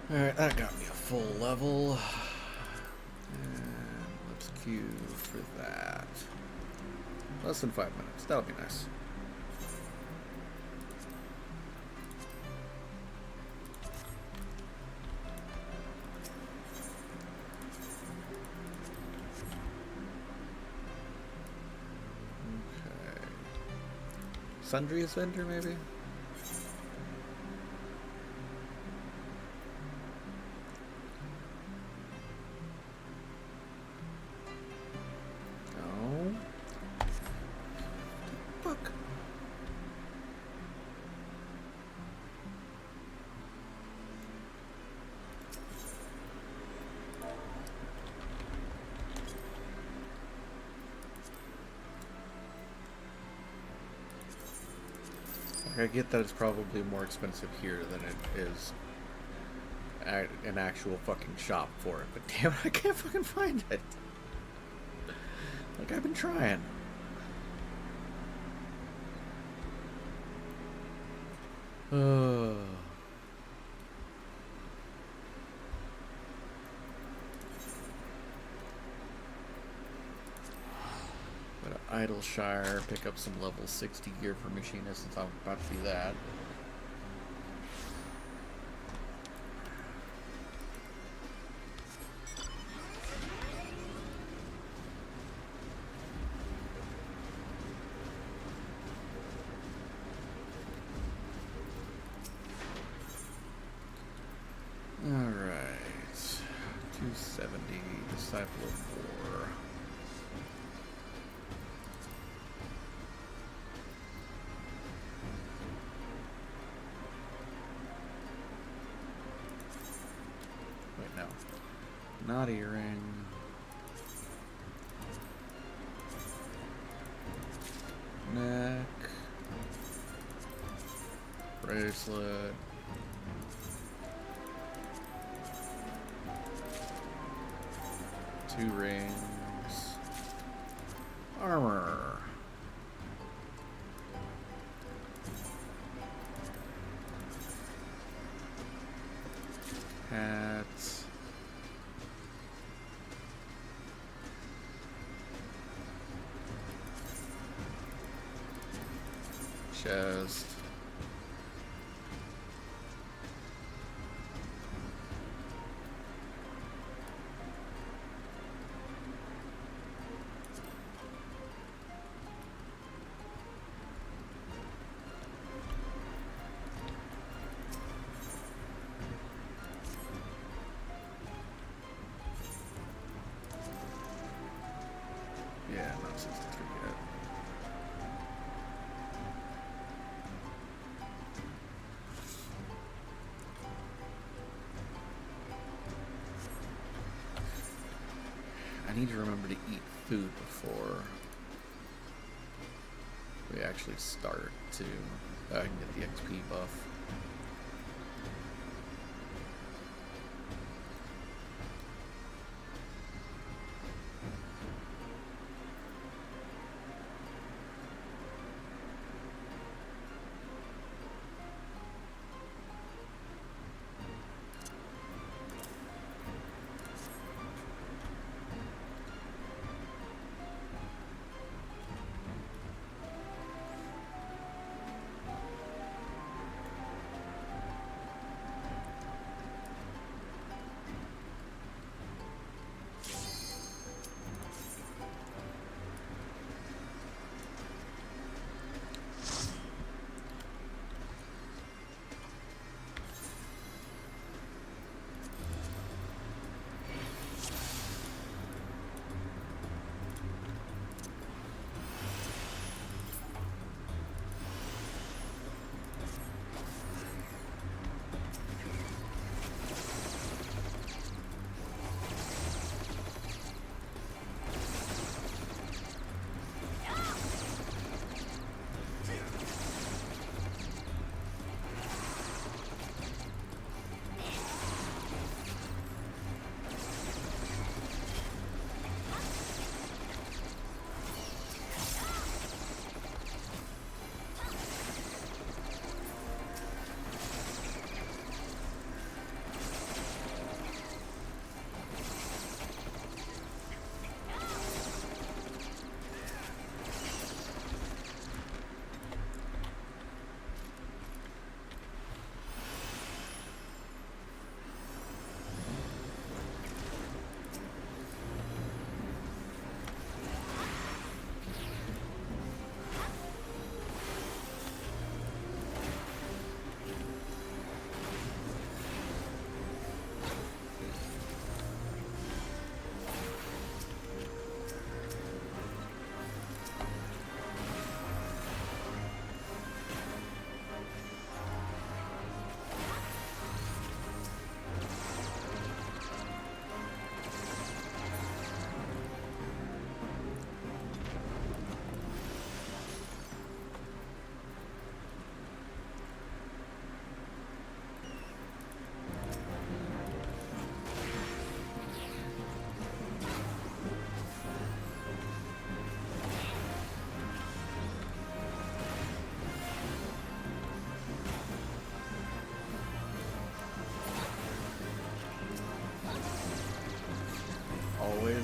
Alright, that got me a full level. And let's queue for that. Less than 5 minutes. That'll be nice. Sundries vendor, maybe? No. Fuck. I get that it's probably more expensive here than it is at an actual fucking shop for it, but damn it, I can't fucking find it. Like, I've been trying. Go to Idleshire, pick up some level 60 gear for Machinist since I'm about to do that. Alright. 270, Disciple of War. Wait, no. Not earring. Neck. Bracelet. Two rings. Armor. Hats. Chest. Yeah, not 63 yet. I need to remember to eat food before we actually start to I can get the XP buff.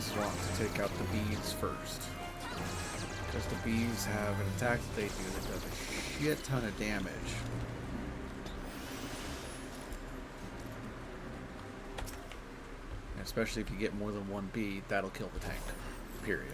always want to take out the bees first. Because the bees have an attack that they do that does a shit ton of damage. And especially if you get more than one bee, that'll kill the tank. Period.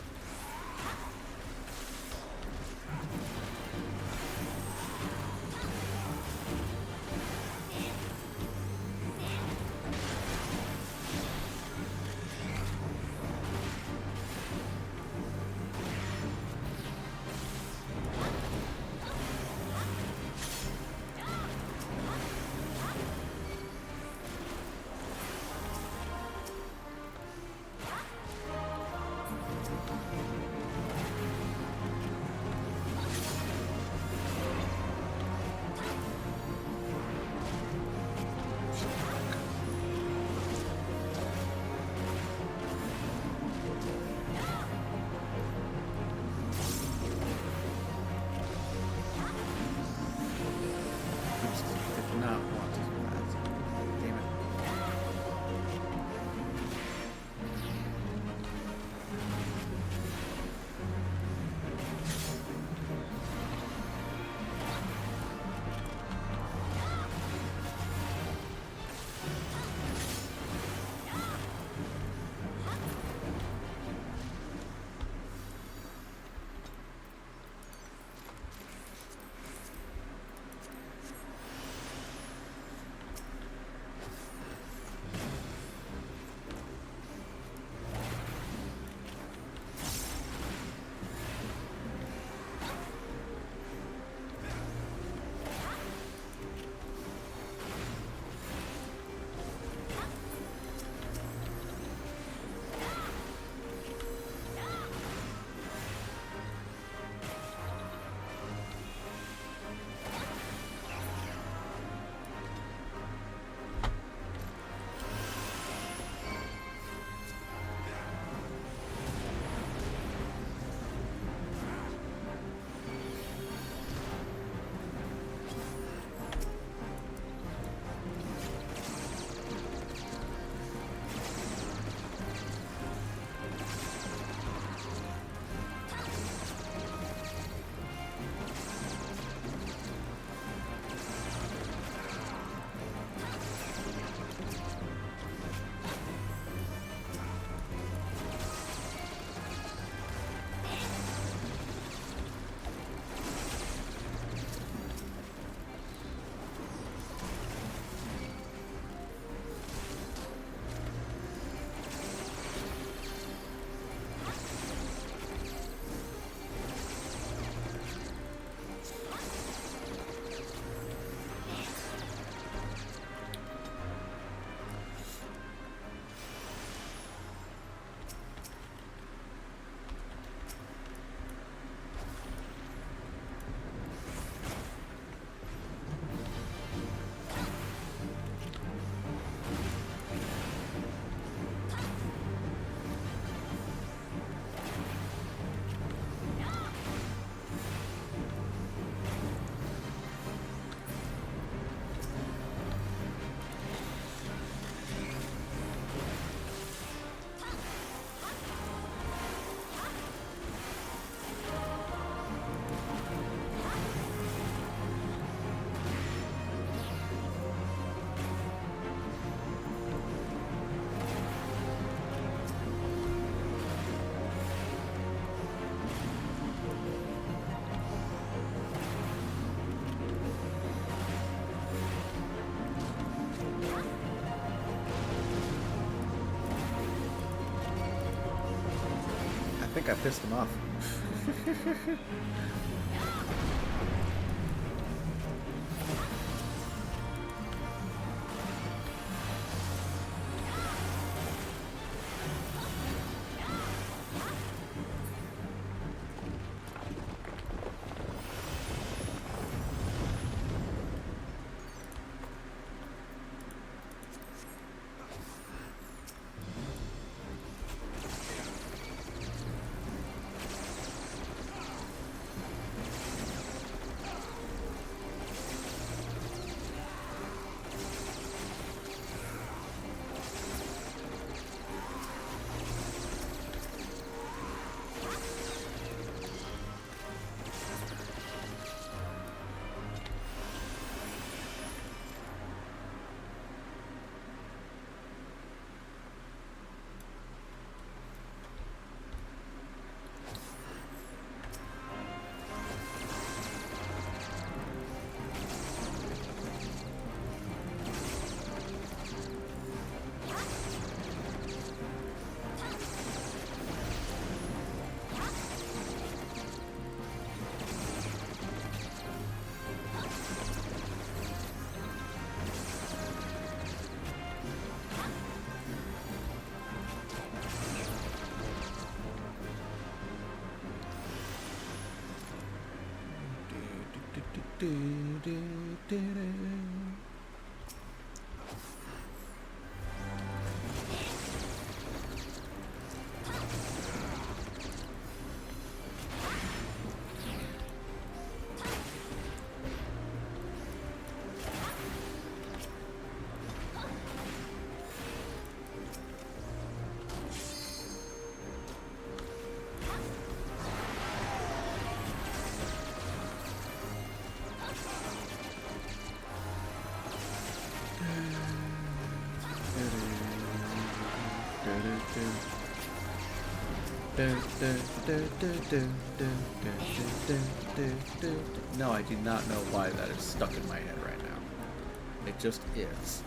I think I pissed him off. Do, do, do, do. No, I do not know why that is stuck in my head right now. It just is.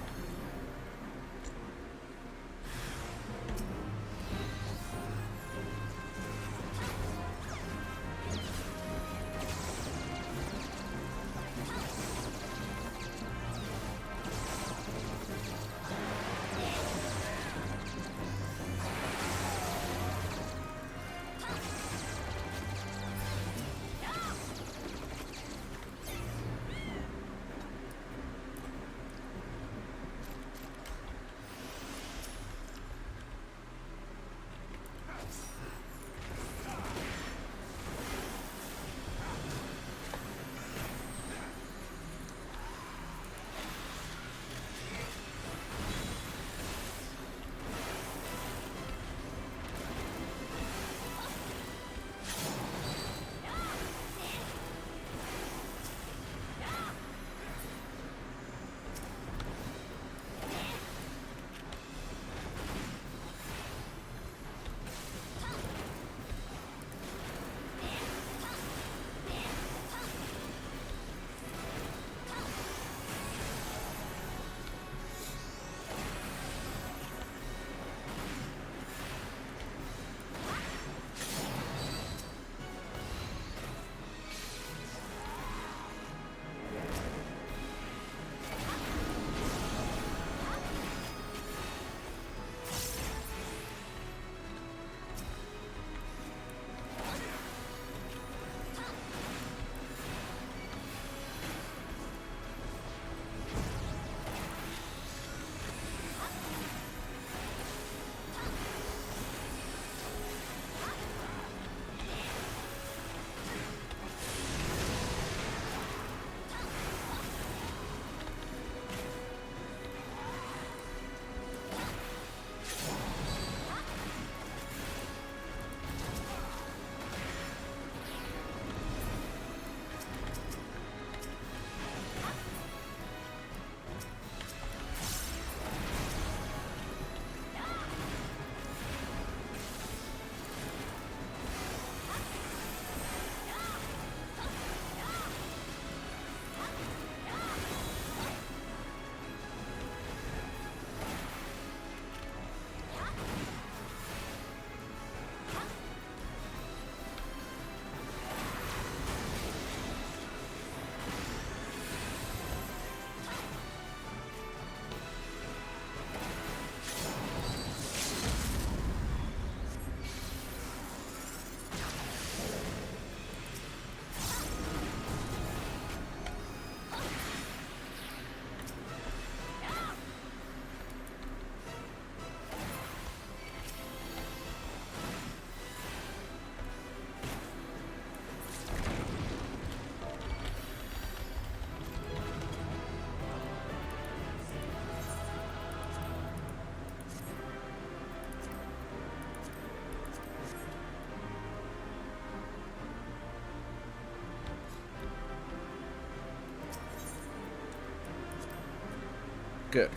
Good.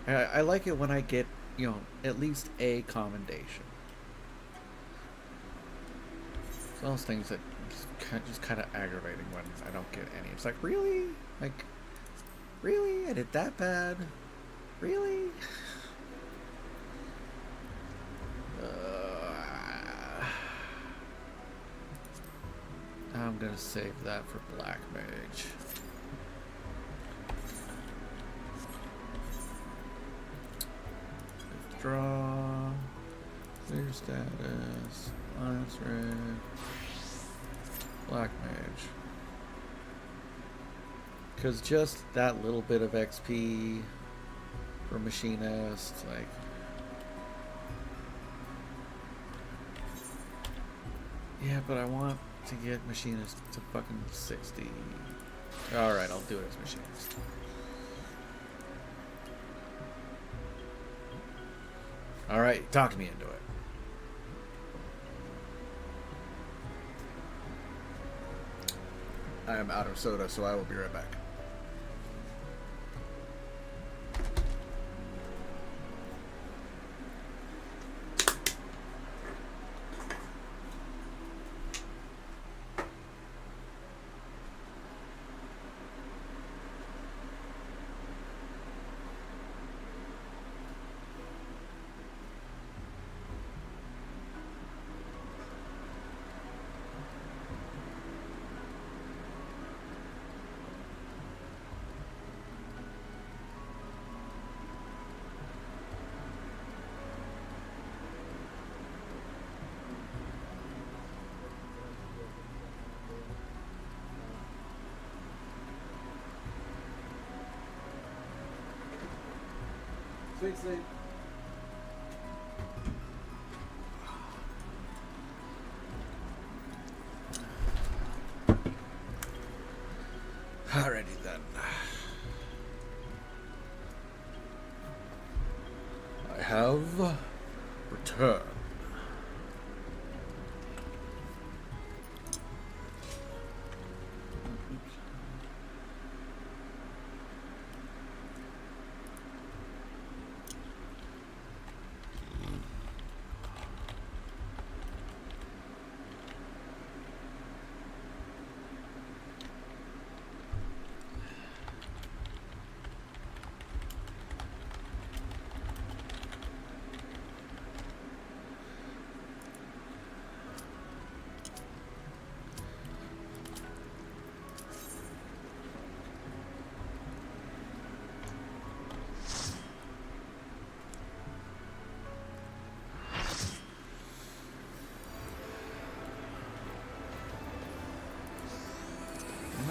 I like it when I get, you know, at least a commendation. It's those things that just kind of aggravating when I don't get any. It's like, really? Like, really? I did that bad? Really? I'm gonna save that for Black Mage. Withdraw. Clear status. Lance Red. Black Mage. Because just that little bit of XP for Machinist, like... Yeah, but I want to get Machinist to fucking 60. Alright, I'll do it as Machinist. Alright, talk me into it. I am out of soda, so I will be right back. Sweet sleep. Alrighty then. I have returned.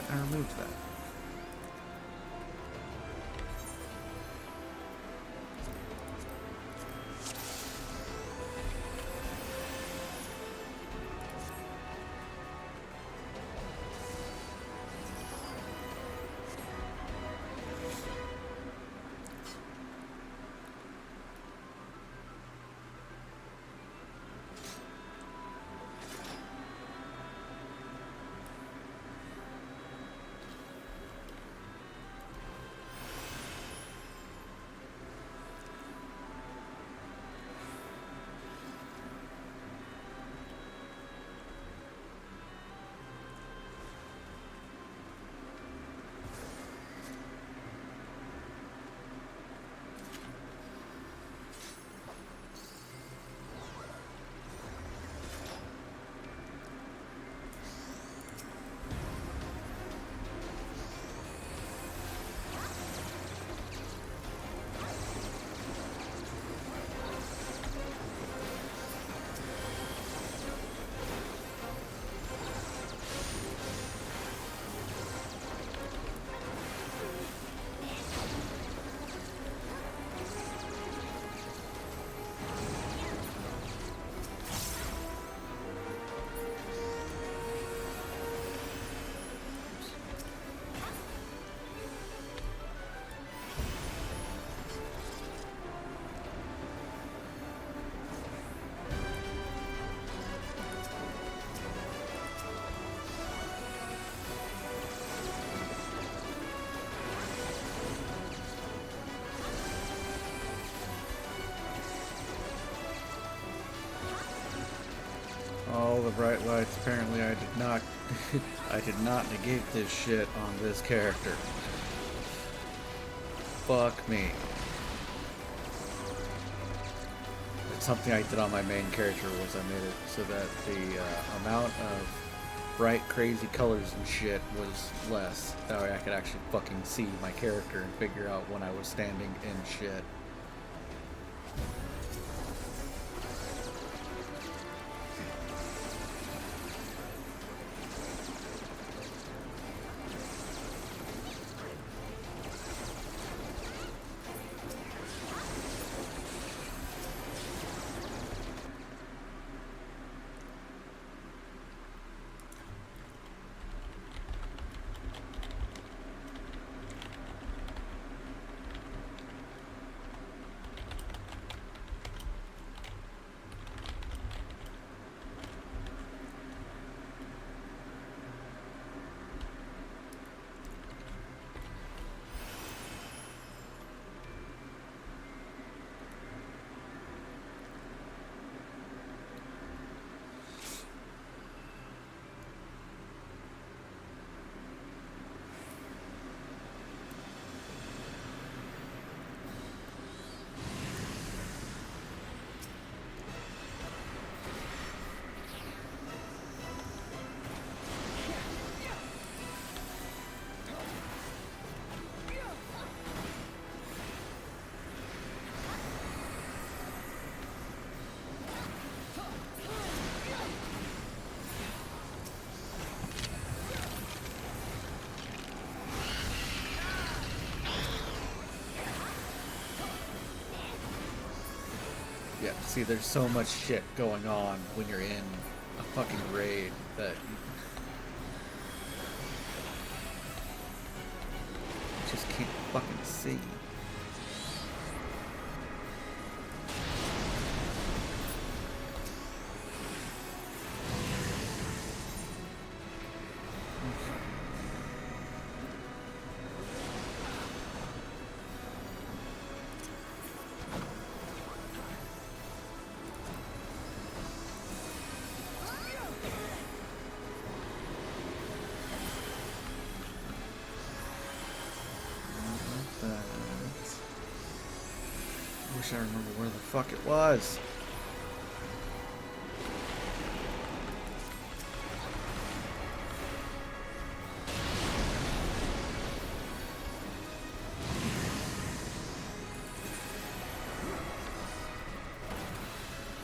I removed that. All the bright lights. Apparently I did not I did not negate this shit on this character. Fuck me. It's something I did on my main character was I made it so that the amount of bright crazy colors and shit was less. That way I could actually fucking see my character and figure out when I was standing in shit. Yeah, see, there's so much shit going on when you're in a fucking raid that you just can't fucking see. Wish I remember where the fuck it was.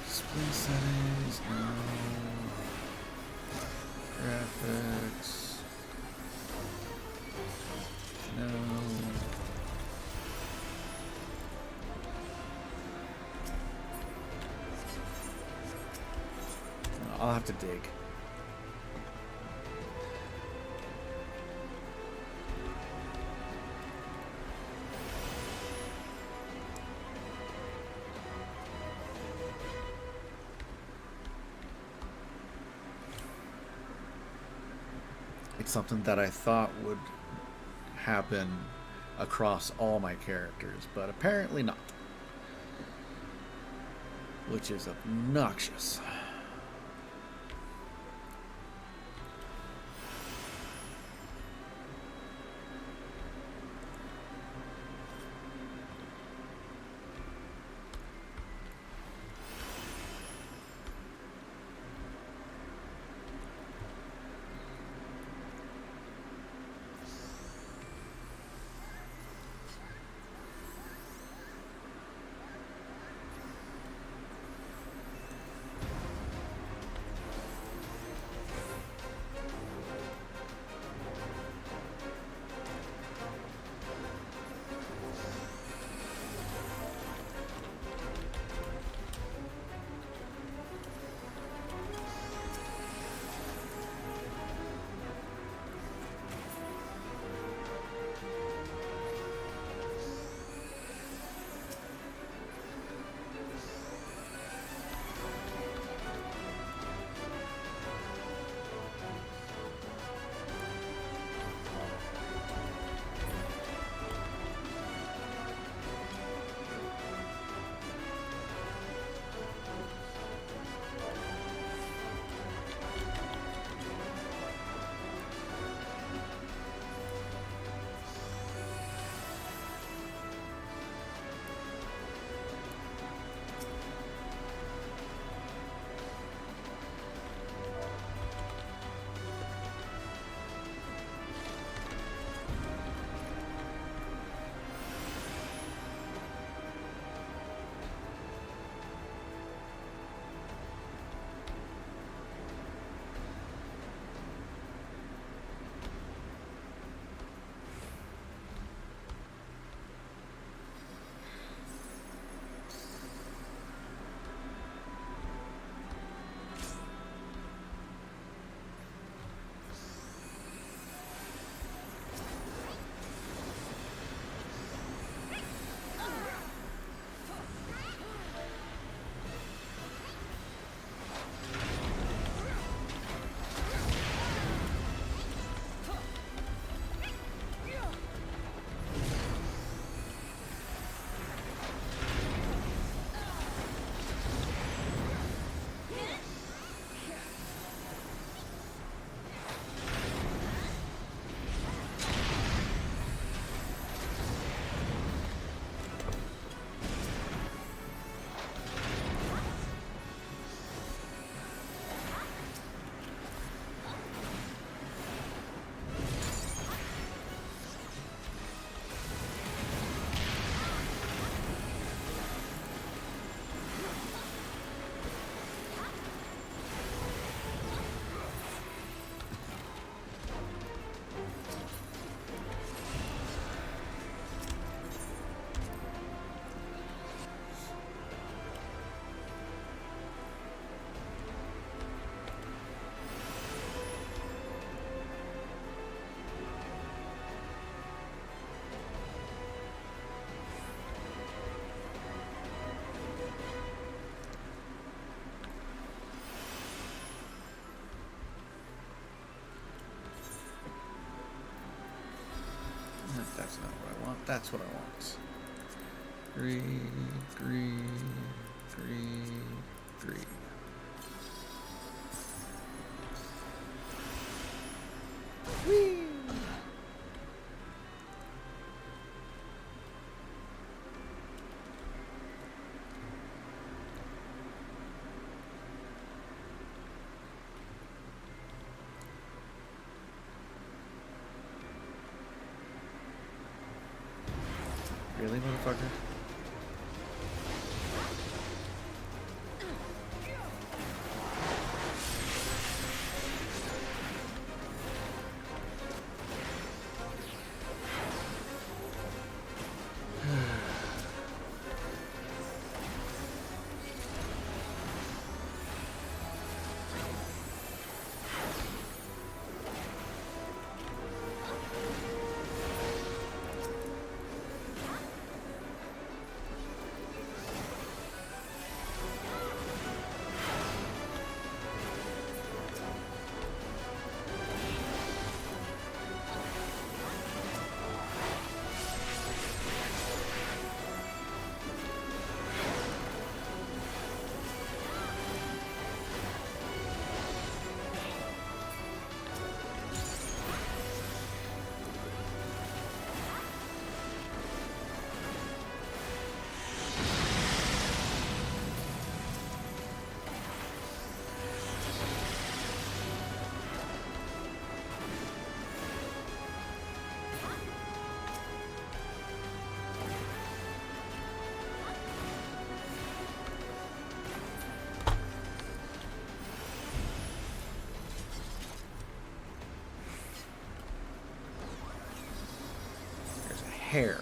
Display settings, no. Graphics, no. I'll have to dig. It's something that I thought would happen across all my characters, but apparently not. Which is obnoxious. That's what I want. Green, green, green, green. Whee! Really, motherfucker? Hair.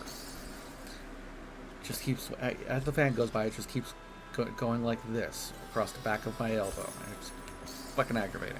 Just keeps, as the fan goes by, it just keeps going like this across the back of my elbow. It's fucking aggravating.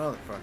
Motherfucker.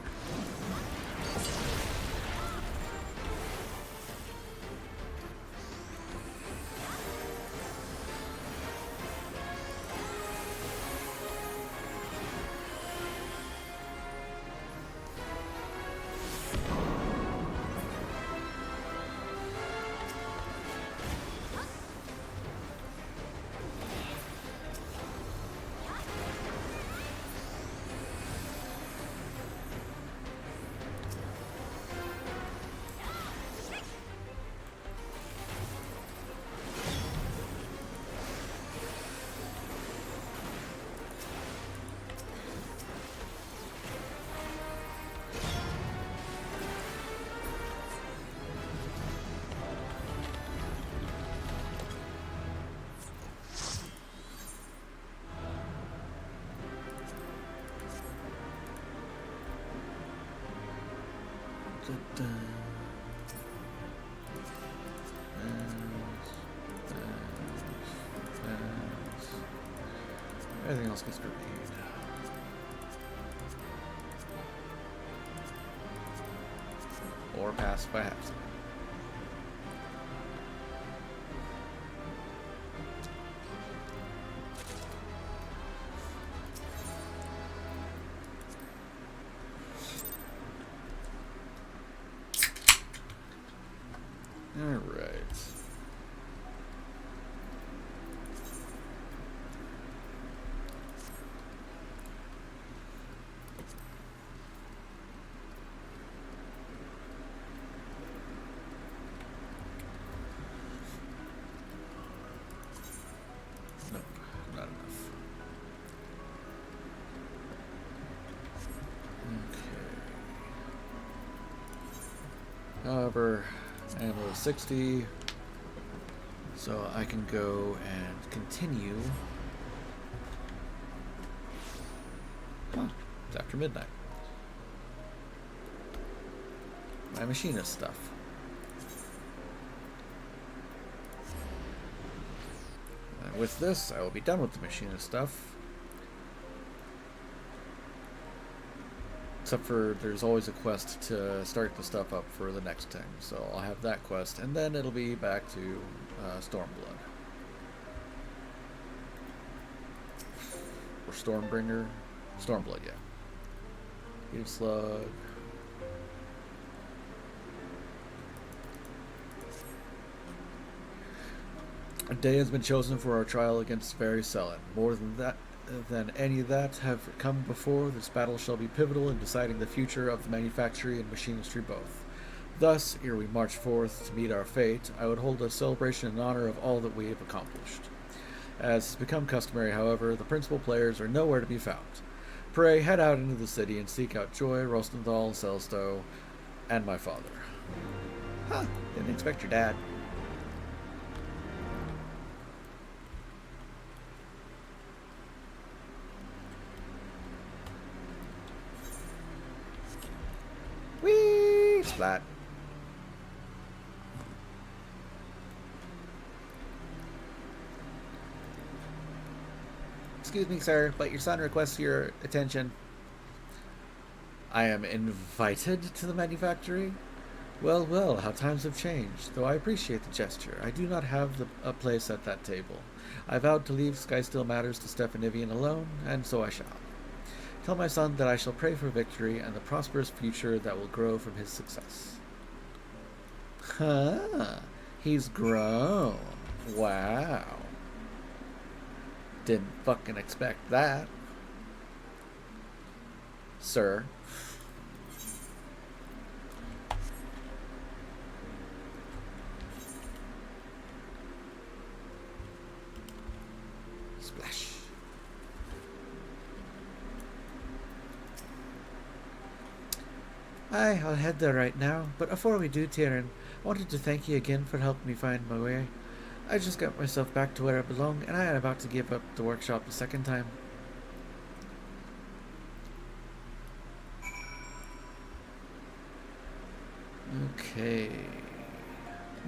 Everything else gets repeated. Or passed by accident. All right. Nope, not enough. Okay. However, I am level 60, so I can go and continue. Huh, it's after midnight. My machinist stuff. And with this, I will be done with the machinist stuff. Except for there's always a quest to start the stuff up for the next thing. So I'll have that quest, and then it'll be back to Stormblood. Or Stormbringer. Stormblood, yeah. Heat Slug. A day has been chosen for our trial against Very Selen. More than any that have come before, this battle shall be pivotal in deciding the future of the manufactory and machinistry both. Thus, ere we march forth to meet our fate, I would hold a celebration in honor of all that we have accomplished. As has become customary, however, the principal players are nowhere to be found. Pray, head out into the city and seek out Joy, Rostenthal, Selstow, and my father. Huh, didn't expect your dad. Whee! Splat. Excuse me, sir, but your son requests your attention. I am invited to the manufactory? Well, well, how times have changed. Though I appreciate the gesture, I do not have a place at that table. I vowed to leave Sky Still Matters to Stephanivian alone, and so I shall. Tell my son that I shall pray for victory and the prosperous future that will grow from his success. Huh. He's grown. Wow. Didn't fucking expect that. Sir. Splash. Aye, I'll head there right now, but before we do, Tyrion, I wanted to thank you again for helping me find my way. I just got myself back to where I belong, and I am about to give up the workshop a second time. Okay.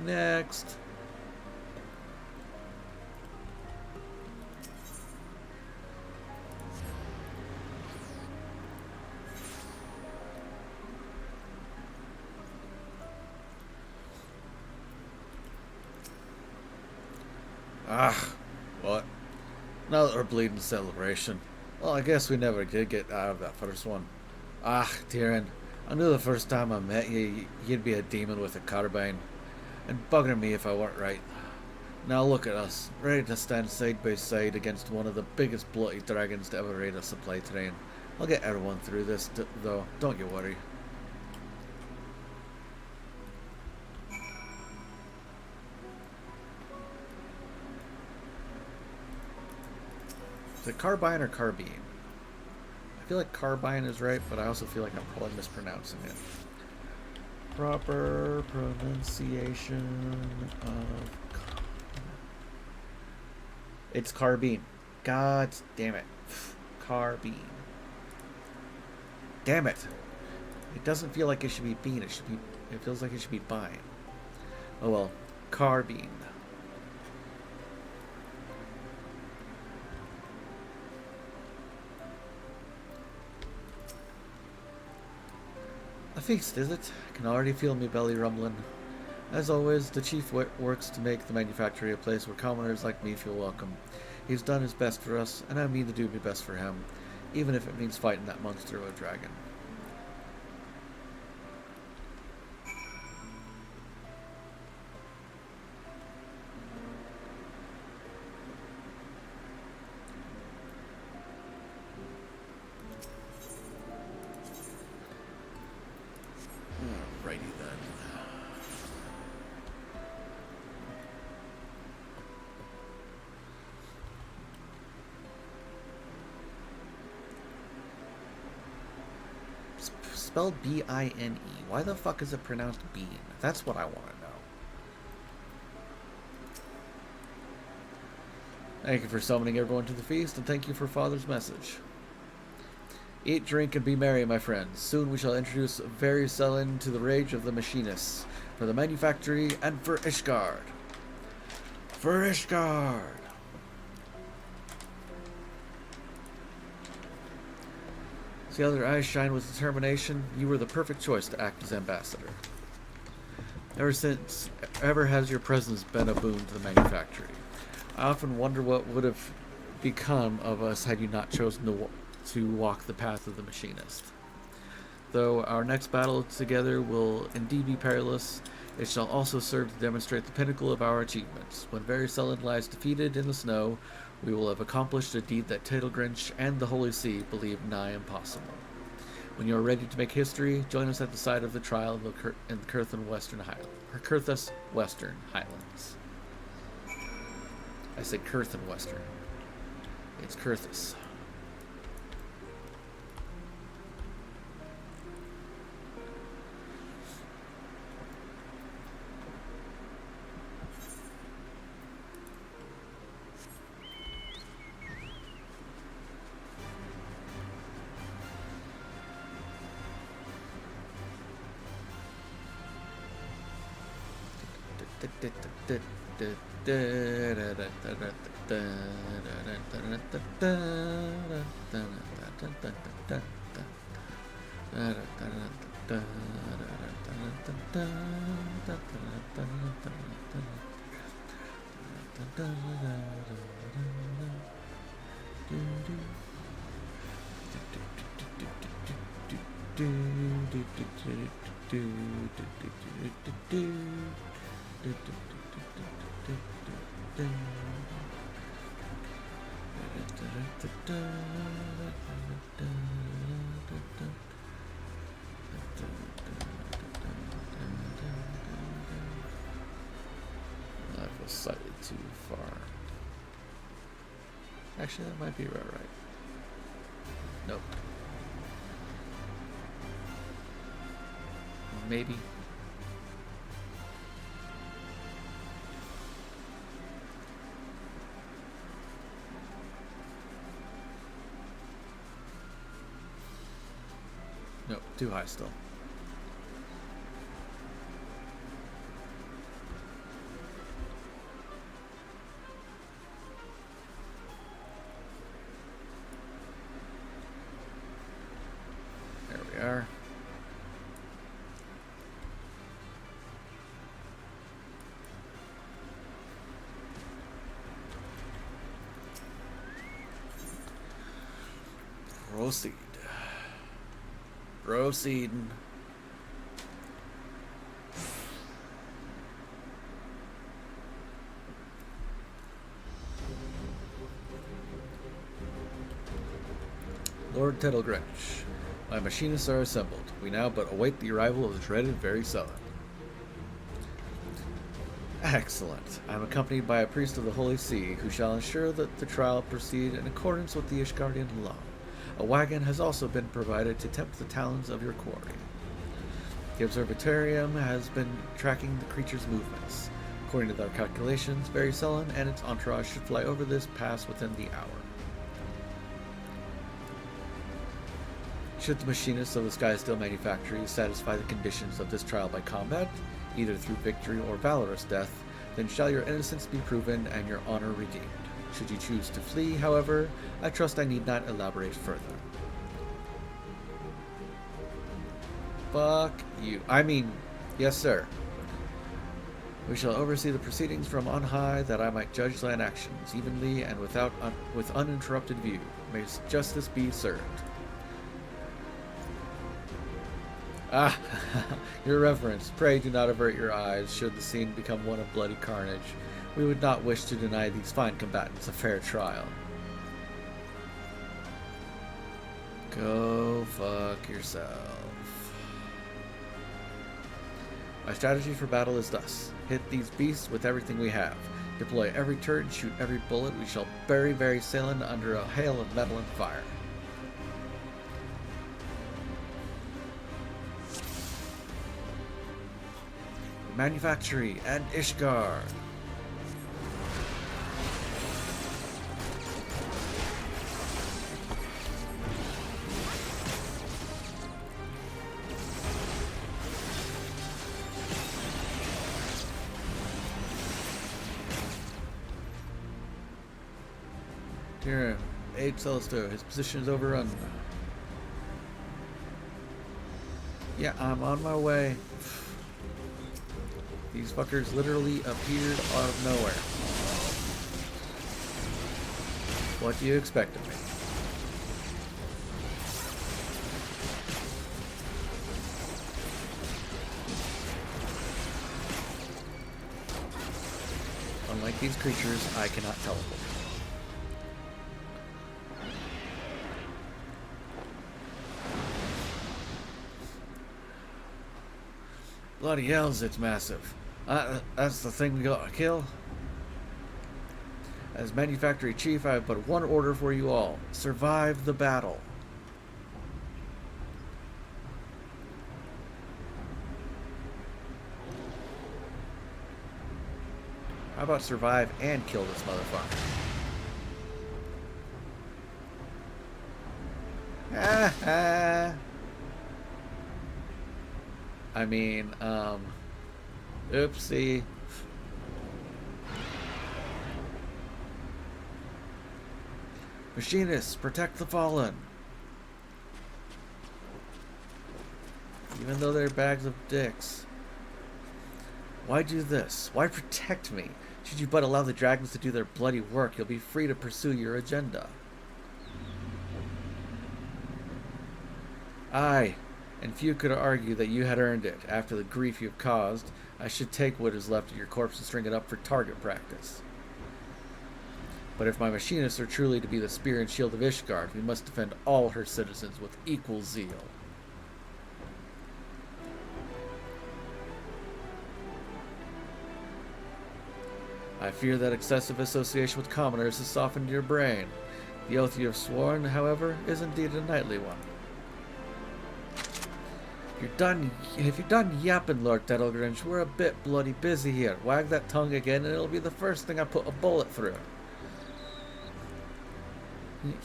Next. Ah, what? Now that we're bleeding celebration. Well, I guess we never did get out of that first one. Ah, Tyrion, I knew the first time I met you, you'd be a demon with a carbine. And bugging me if I weren't right. Now look at us, ready to stand side by side against one of the biggest bloody dragons to ever raid a supply train. I'll get everyone through this, though, don't you worry. Is it carbine or carbine? I feel like carbine is right, but I also feel like I'm probably mispronouncing it. Proper pronunciation of... It's carbine. God damn it. Carbine. Damn it. It doesn't feel like it should be bean. It feels like it should be bine. Oh well. Carbine. A feast, is it? I can already feel my belly rumbling. As always, the chief works to make the manufactory a place where commoners like me feel welcome. He's done his best for us, and I mean to do my best for him, even if it means fighting that monster of a dragon. Alrighty then. Spelled B-I-N-E. Why the fuck is it pronounced bean? That's what I want to know. Thank you for summoning everyone to the feast, and thank you for Father's message. Eat, drink, and be merry, my friends. Soon we shall introduce Selin to the rage of the Machinists, for the manufactory, and for Ishgard. For Ishgard! See how their eyes shine with determination? You were the perfect choice to act as ambassador. Ever has your presence been a boon to the manufactory. I often wonder what would have become of us had you not chosen to walk the path of the Machinist. Though our next battle together will indeed be perilous, it shall also serve to demonstrate the pinnacle of our achievements. When Selin lies defeated in the snow, we will have accomplished a deed that Tailgrinch and the Holy See believe nigh impossible. When you are ready to make history, join us at the site of the trial in the Curthus Western Highlands. I said Curthus Western. It's Curthus. That was slightly too far. Actually, that might be right. Nope. Maybe. Nope, too high still. There we are. Proceed. Proceed. Lord Tettlegrench, my machinists are assembled. We now but await the arrival of the dreaded Very Sullen. Excellent. I am accompanied by a priest of the Holy See, who shall ensure that the trial proceed in accordance with the Ishgardian law. A wagon has also been provided to tempt the talons of your quarry. The observatorium has been tracking the creature's movements. According to their calculations, Very Sullen and its entourage should fly over this pass within the hour. Should the machinists of the Skysteel Manufactory satisfy the conditions of this trial by combat, either through victory or valorous death, then shall your innocence be proven and your honor redeemed. Should you choose to flee, however, I trust I need not elaborate further. Fuck you. I mean, yes, sir. We shall oversee the proceedings from on high, that I might judge thine actions evenly and with uninterrupted view. May justice be served. Ah, your reverence, pray do not avert your eyes should the scene become one of bloody carnage. We would not wish to deny these fine combatants a fair trial. Go fuck yourself. My strategy for battle is thus. Hit these beasts with everything we have. Deploy every turret and shoot every bullet. We shall bury Very Sullen under a hail of metal and fire. Manufactory and Ishgard. Here, aid Celestial. His position is overrun. Yeah, I'm on my way. These fuckers literally appeared out of nowhere. What do you expect of me? Unlike these creatures, I cannot teleport. Bloody hells, it's massive. That's the thing we gotta kill. As Manufactory Chief, I have but one order for you all. Survive the battle. How about survive and kill this motherfucker? I mean, oopsie. Machinists, protect the fallen. Even though they're bags of dicks. Why do this? Why protect me? Should you but allow the dragons to do their bloody work, you'll be free to pursue your agenda. Aye, and few could argue that you had earned it. After the grief you have caused, I should take what is left of your corpse and string it up for target practice. But if my machinists are truly to be the spear and shield of Ishgard, we must defend all her citizens with equal zeal. I fear that excessive association with commoners has softened your brain. The oath you have sworn, however, is indeed a knightly one. If you're done yapping, Lord Tettlegrench, we're a bit bloody busy here. Wag that tongue again and it'll be the first thing I put a bullet through.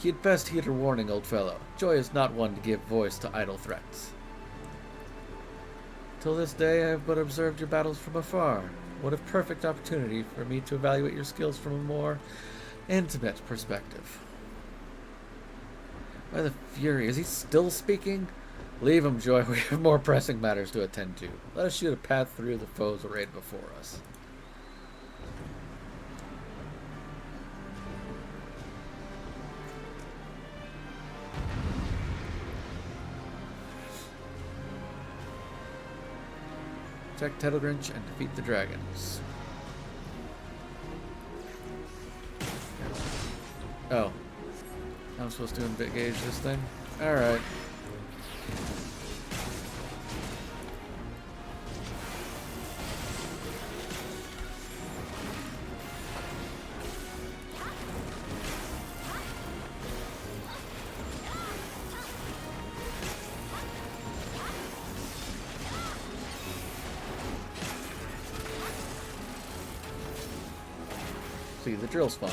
You'd best heed her warning, old fellow. Joy is not one to give voice to idle threats. Till this day I have but observed your battles from afar. What a perfect opportunity for me to evaluate your skills from a more intimate perspective. By the fury, is he still speaking? Leave him, Joy. We have more pressing matters to attend to. Let us shoot a path through the foes arrayed before us. Check Tettlegrinch and defeat the dragons. Oh. I'm supposed to engage this thing? Alright. See, the drill's fun.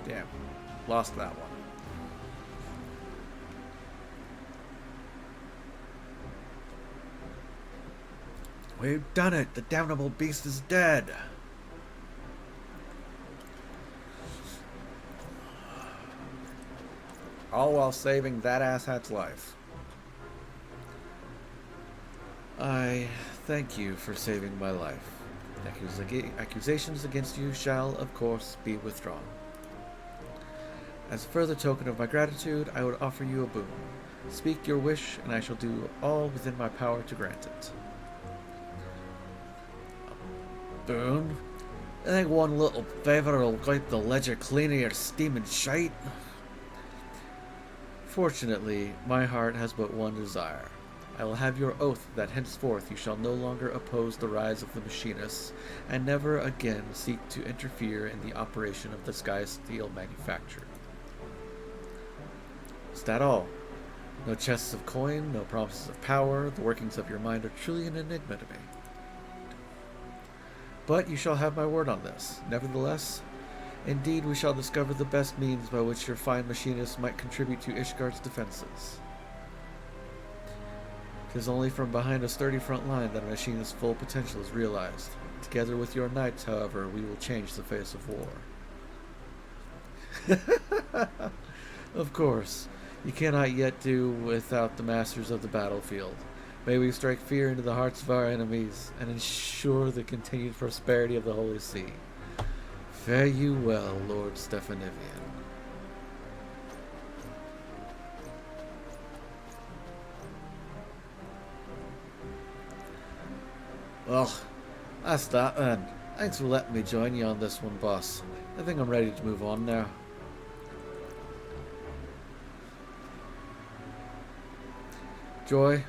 Damn. Lost that one. We've done it! The damnable beast is dead! All while saving that asshat's life. I thank you for saving my life. Accusations against you shall, of course, be withdrawn. As a further token of my gratitude, I would offer you a boon. Speak your wish, and I shall do all within my power to grant it. A boon? I think one little favour will wipe the ledger clean of your steaming shite. Fortunately, my heart has but one desire. I will have your oath that henceforth you shall no longer oppose the rise of the Machinists, and never again seek to interfere in the operation of the Sky Steel manufacture. Is that all? No chests of coin, no promises of power, the workings of your mind are truly an enigma to me. But you shall have my word on this. Nevertheless, indeed we shall discover the best means by which your fine machinists might contribute to Ishgard's defenses. 'Tis only from behind a sturdy front line that a machinist's full potential is realized. Together with your knights, however, we will change the face of war. Of course. You cannot yet do without the masters of the battlefield. May we strike fear into the hearts of our enemies, and ensure the continued prosperity of the Holy See. Fare you well, Lord Stephanivian. Well, that's that then. Thanks for letting me join you on this one, boss. I think I'm ready to move on now. Joy,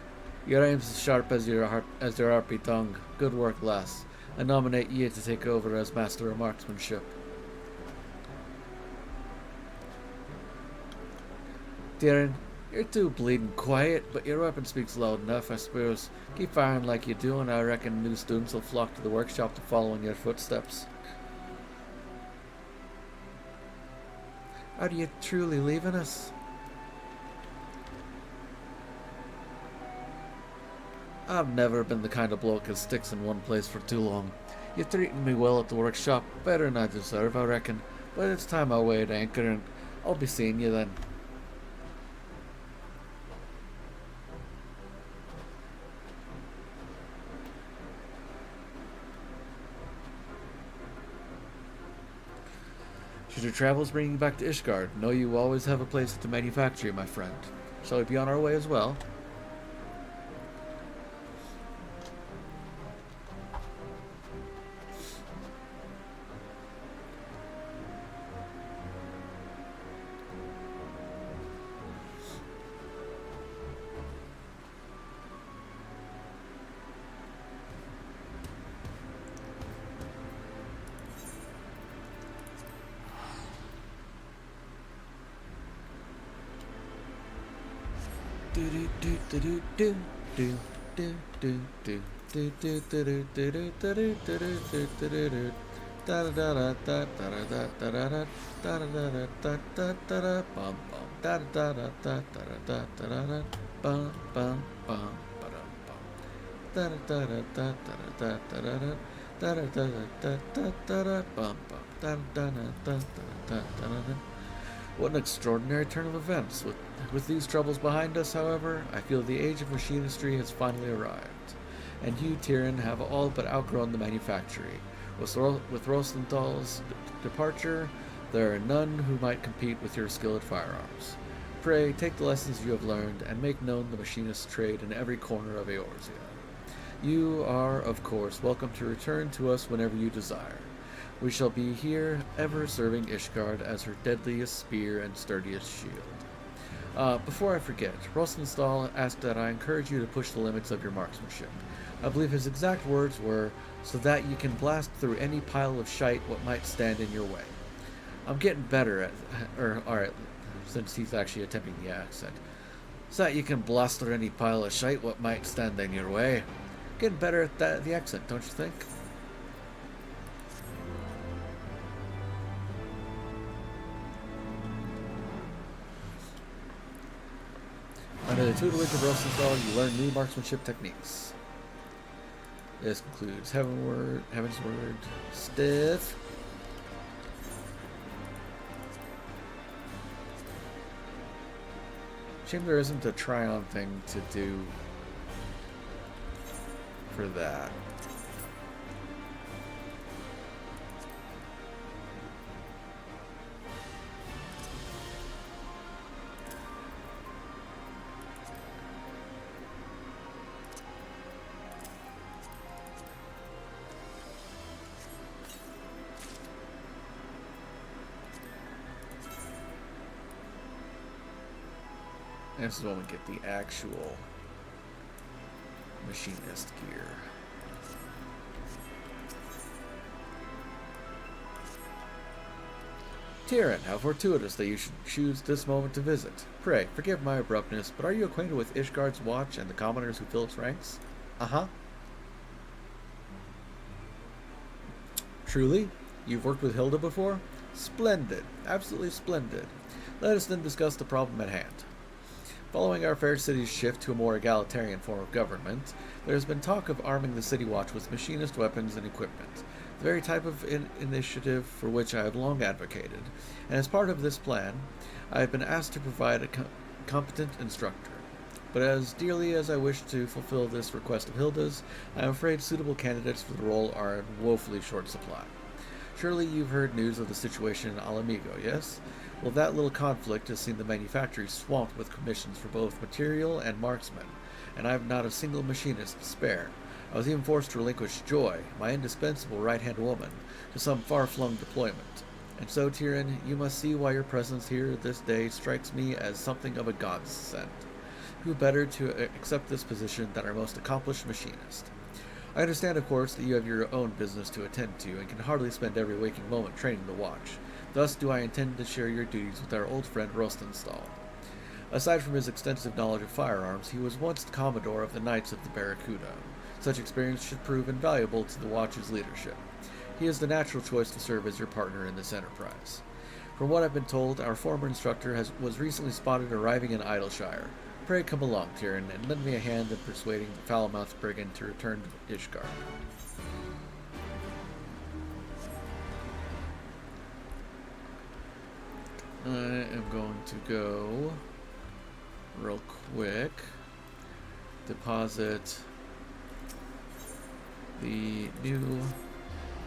your aim's as sharp as your harpy tongue. Good work, lass. I nominate you to take over as Master of Marksmanship. Darren, you're too bleeding quiet, but your weapon speaks loud enough, I suppose. Keep firing like you do, and I reckon new students will flock to the workshop to follow in your footsteps. Are you truly leaving us? I've never been the kind of bloke that sticks in one place for too long. You've treated me well at the workshop, better than I deserve, I reckon. But it's time I weighed anchor, and I'll be seeing you then. Should your travels bring you back to Ishgard, know you always have a place at the manufactory, my friend. Shall we be on our way as well? What an extraordinary turn of events. With these troubles behind us, however, I feel the age of machinistry has finally arrived. And you, Tyrion, have all but outgrown the manufactory. With Rosenthal's departure, there are none who might compete with your skill at firearms. Pray, take the lessons you have learned and make known the machinist's trade in every corner of Eorzea. You are, of course, welcome to return to us whenever you desire. We shall be here, ever serving Ishgard as her deadliest spear and sturdiest shield. Before I forget, Rosenthal asked that I encourage you to push the limits of your marksmanship. I believe his exact words were, so that you can blast through any pile of shite what might stand in your way. I'm getting better at, alright, since he's actually attempting the accent. So that you can blast through any pile of shite what might stand in your way. Getting better at the accent, don't you think? Under the tutelage of Rosenthal, you learn new marksmanship techniques. This includes Heaven's Word, Stiff, shame there isn't a try-on thing to do for that. This is when we get the actual machinist gear. Tyrion, how fortuitous that you should choose this moment to visit. Pray, forgive my abruptness, but are you acquainted with Ishgard's watch and the commoners who fill its ranks? Uh-huh. Truly? You've worked with Hilda before? Splendid. Absolutely splendid. Let us then discuss the problem at hand. Following our fair city's shift to a more egalitarian form of government, there has been talk of arming the City Watch with machinist weapons and equipment, the very type of initiative for which I have long advocated, and as part of this plan, I have been asked to provide a competent instructor. But as dearly as I wish to fulfill this request of Hilda's, I am afraid suitable candidates for the role are in woefully short supply. Surely you've heard news of the situation in Alamigo, yes? Well, that little conflict has seen the manufactory swamped with commissions for both material and marksmen, and I have not a single machinist to spare. I was even forced to relinquish Joy, my indispensable right-hand woman, to some far-flung deployment. And so, Tyrion, you must see why your presence here this day strikes me as something of a godsend. Who better to accept this position than our most accomplished machinist? I understand, of course, that you have your own business to attend to, and can hardly spend every waking moment training the watch. Thus do I intend to share your duties with our old friend Rostenstall. Aside from his extensive knowledge of firearms, he was once the Commodore of the Knights of the Barracuda. Such experience should prove invaluable to the Watch's leadership. He is the natural choice to serve as your partner in this enterprise. From what I've been told, our former instructor was recently spotted arriving in Idleshire. Pray come along, Tyrion, and lend me a hand in persuading the foul-mouthed brigand to return to Ishgard. I am going to go real quick, deposit the new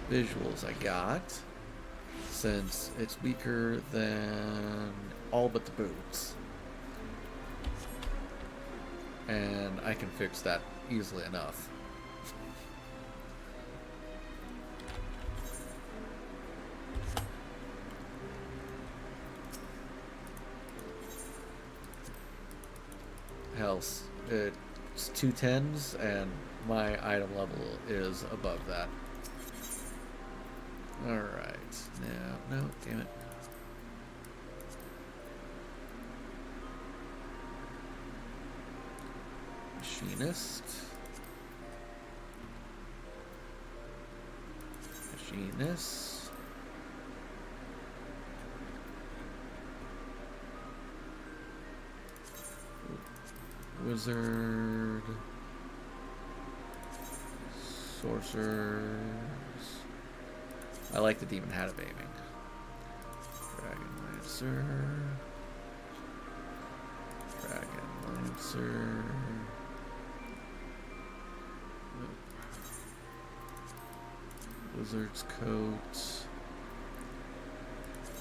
visuals I got. since it's weaker than all but the boots. And I can fix that easily enough. Health. It's 210s, and my item level is above that. Alright. No, damn it. Machinist. Machinist. Wizard. Sorcerers. I like the demon hat of aiming. Dragon Lancer. Dragon Lancer. Wizard's coat.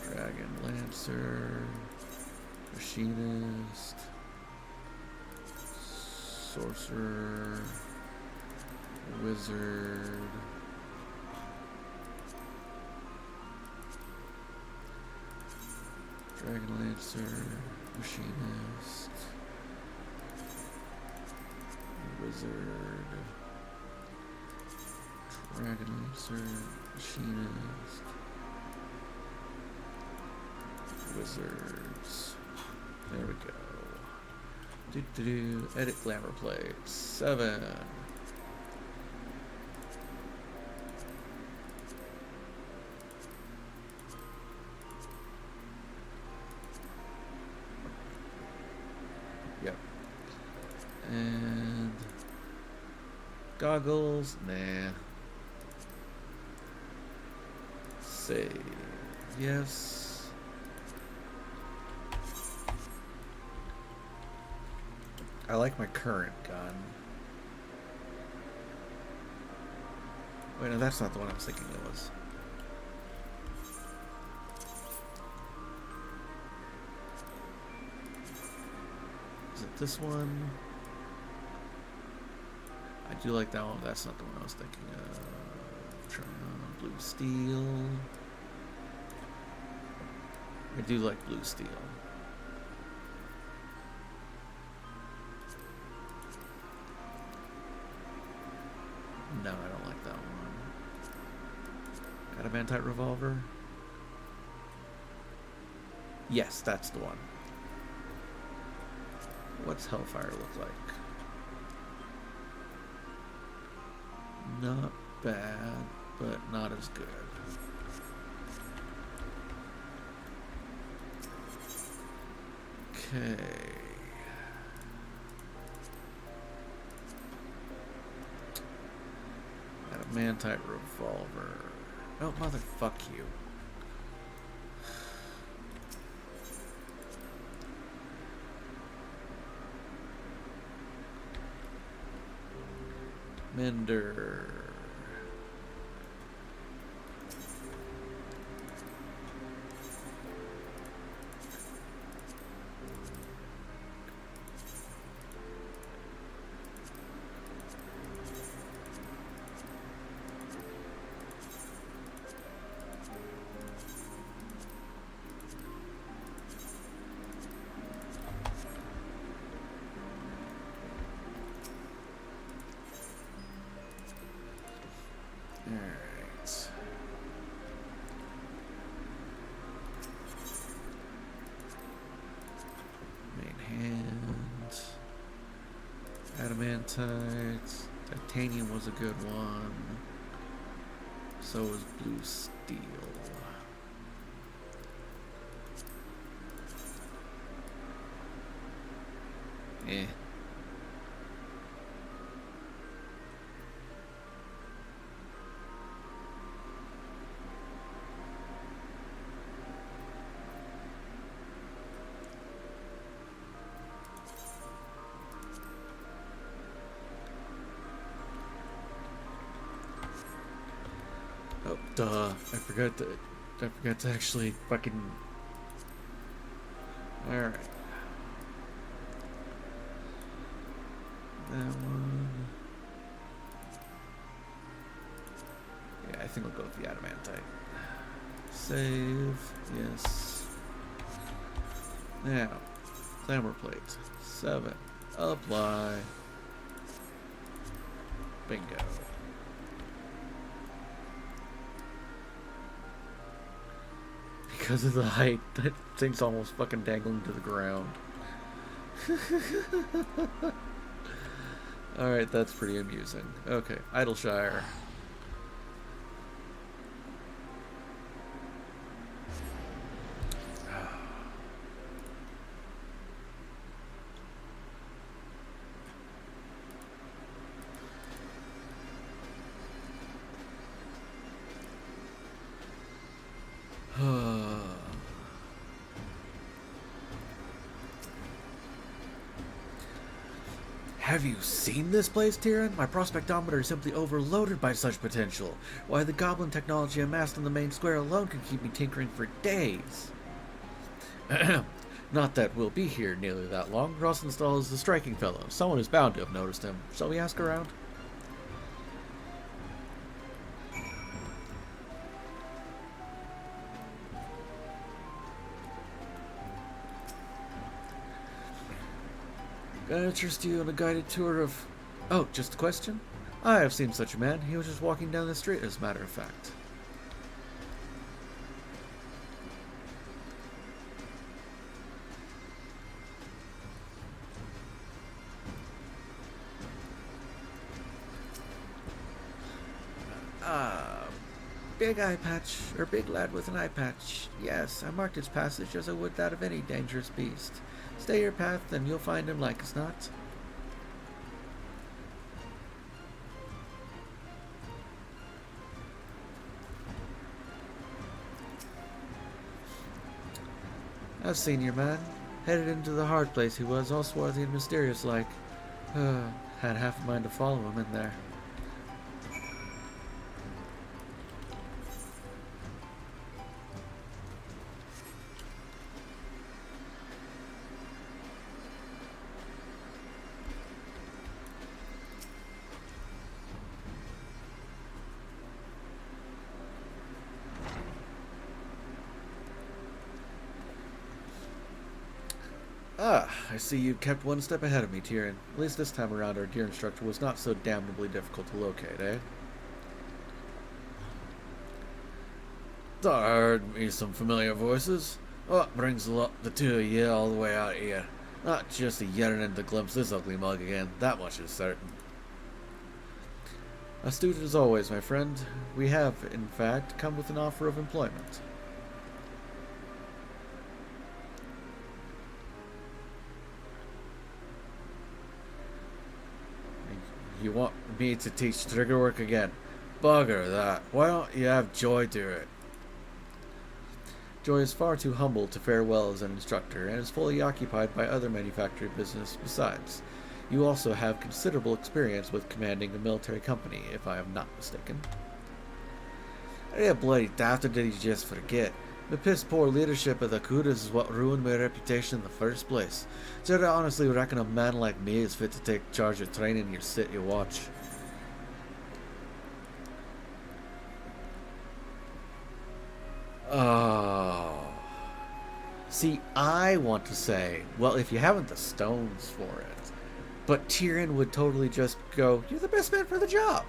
Dragon Lancer. Machinist. Sorcerer. Wizard. Dragon Lancer. Machinist. Wizard. Dragon Lancer. Machinist. Wizards. There we go. Edit glamour plate. 7. Yep. And goggles. Nah. Save. Yes. I like my current gun. Wait, no, that's not the one I was thinking it was. Is it this one? I do like that one. That's not the one I was thinking of. Try on blue steel. I do like blue steel. No, I don't like that one. Adamantite revolver? Yes, that's the one. What's Hellfire look like? Not bad, but not as good. Okay. Adamantite revolver. Oh, motherfuck you. Mender. Alright. Main hand. Adamantite. Titanium was a good one. So was blue steel. Eh. Oh, duh. I forgot to I forgot to actually fucking... Alright. That one... Yeah, I think I'll go with the adamantite. Save. Yes. Now, clamor plate. 7. Apply. Bingo. Because of the height, that thing's almost fucking dangling to the ground. Alright, that's pretty amusing. Okay, Idleshire. Have you seen this place, Tyrion? My prospectometer is simply overloaded by such potential. Why, the goblin technology amassed in the main square alone could keep me tinkering for days. Not that we'll be here nearly that long. Rosenstahl is the striking fellow. Someone is bound to have noticed him. Shall we ask around? Gonna interest you in a guided tour of... Oh, just a question? I have seen such a man. He was just walking down the street, as a matter of fact. Big eye patch, or big lad with an eye patch. Yes, I marked his passage as I would that of any dangerous beast. Stay your path, and you'll find him like as not. I've seen your man. Headed into the hard place he was, all swarthy and mysterious like. Had half a mind to follow him in there. I see you kept one step ahead of me, Tyrion. At least this time around our deer instructor was not so damnably difficult to locate, eh? Thought I heard me some familiar voices. What brings the two of you all the way out here? Not just a yearning to glimpse this ugly mug again, that much is certain. Astute as always, my friend. We have, in fact, come with an offer of employment. You want me to teach trigger work again? Bugger that. Why don't you have Joy do it? Joy is far too humble to fare well as an instructor, and is fully occupied by other manufacturing business besides. You also have considerable experience with commanding a military company, if I am not mistaken. Yeah, bloody daft, or did he just forget? The piss poor leadership of the Kudas is what ruined my reputation in the first place. So I honestly reckon a man like me is fit to take charge of training your city watch. Oh. See, I want to say, well, if you haven't the stones for it. But Tyrion would totally just go, you're the best man for the job.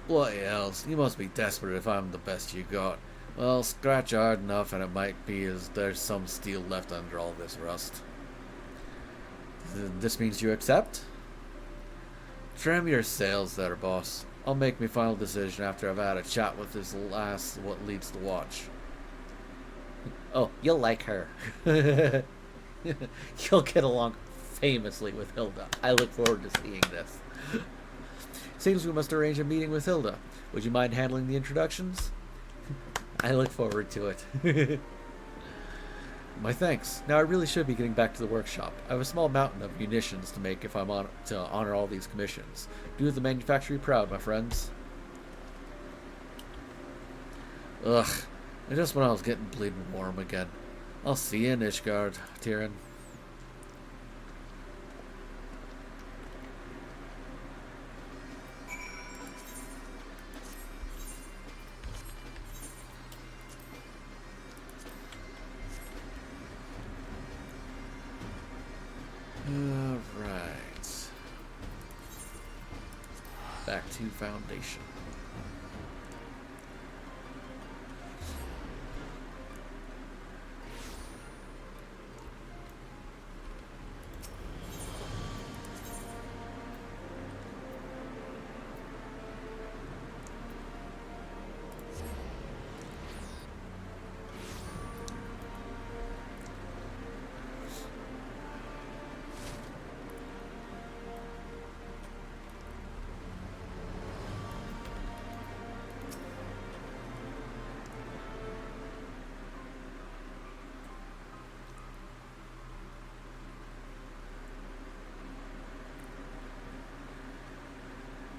Bloody hells, you must be desperate if I'm the best you got. Well, scratch hard enough and it might be as there's some steel left under all this rust. This means you accept? Trim your sails there, boss. I'll make my final decision after I've had a chat with this last what leads the watch. Oh, you'll like her. You'll get along famously with Hilda. I look forward to seeing this. Seems we must arrange a meeting with Hilda. Would you mind handling the introductions? I look forward to it. My thanks. Now I really should be getting back to the workshop. I have a small mountain of munitions to make if I'm on to honor all these commissions. Do the manufactory proud, my friends. Ugh. And just when I was getting bleeding warm again. I'll see you in Ishgard, Tyrion. Alright. Back to Foundation.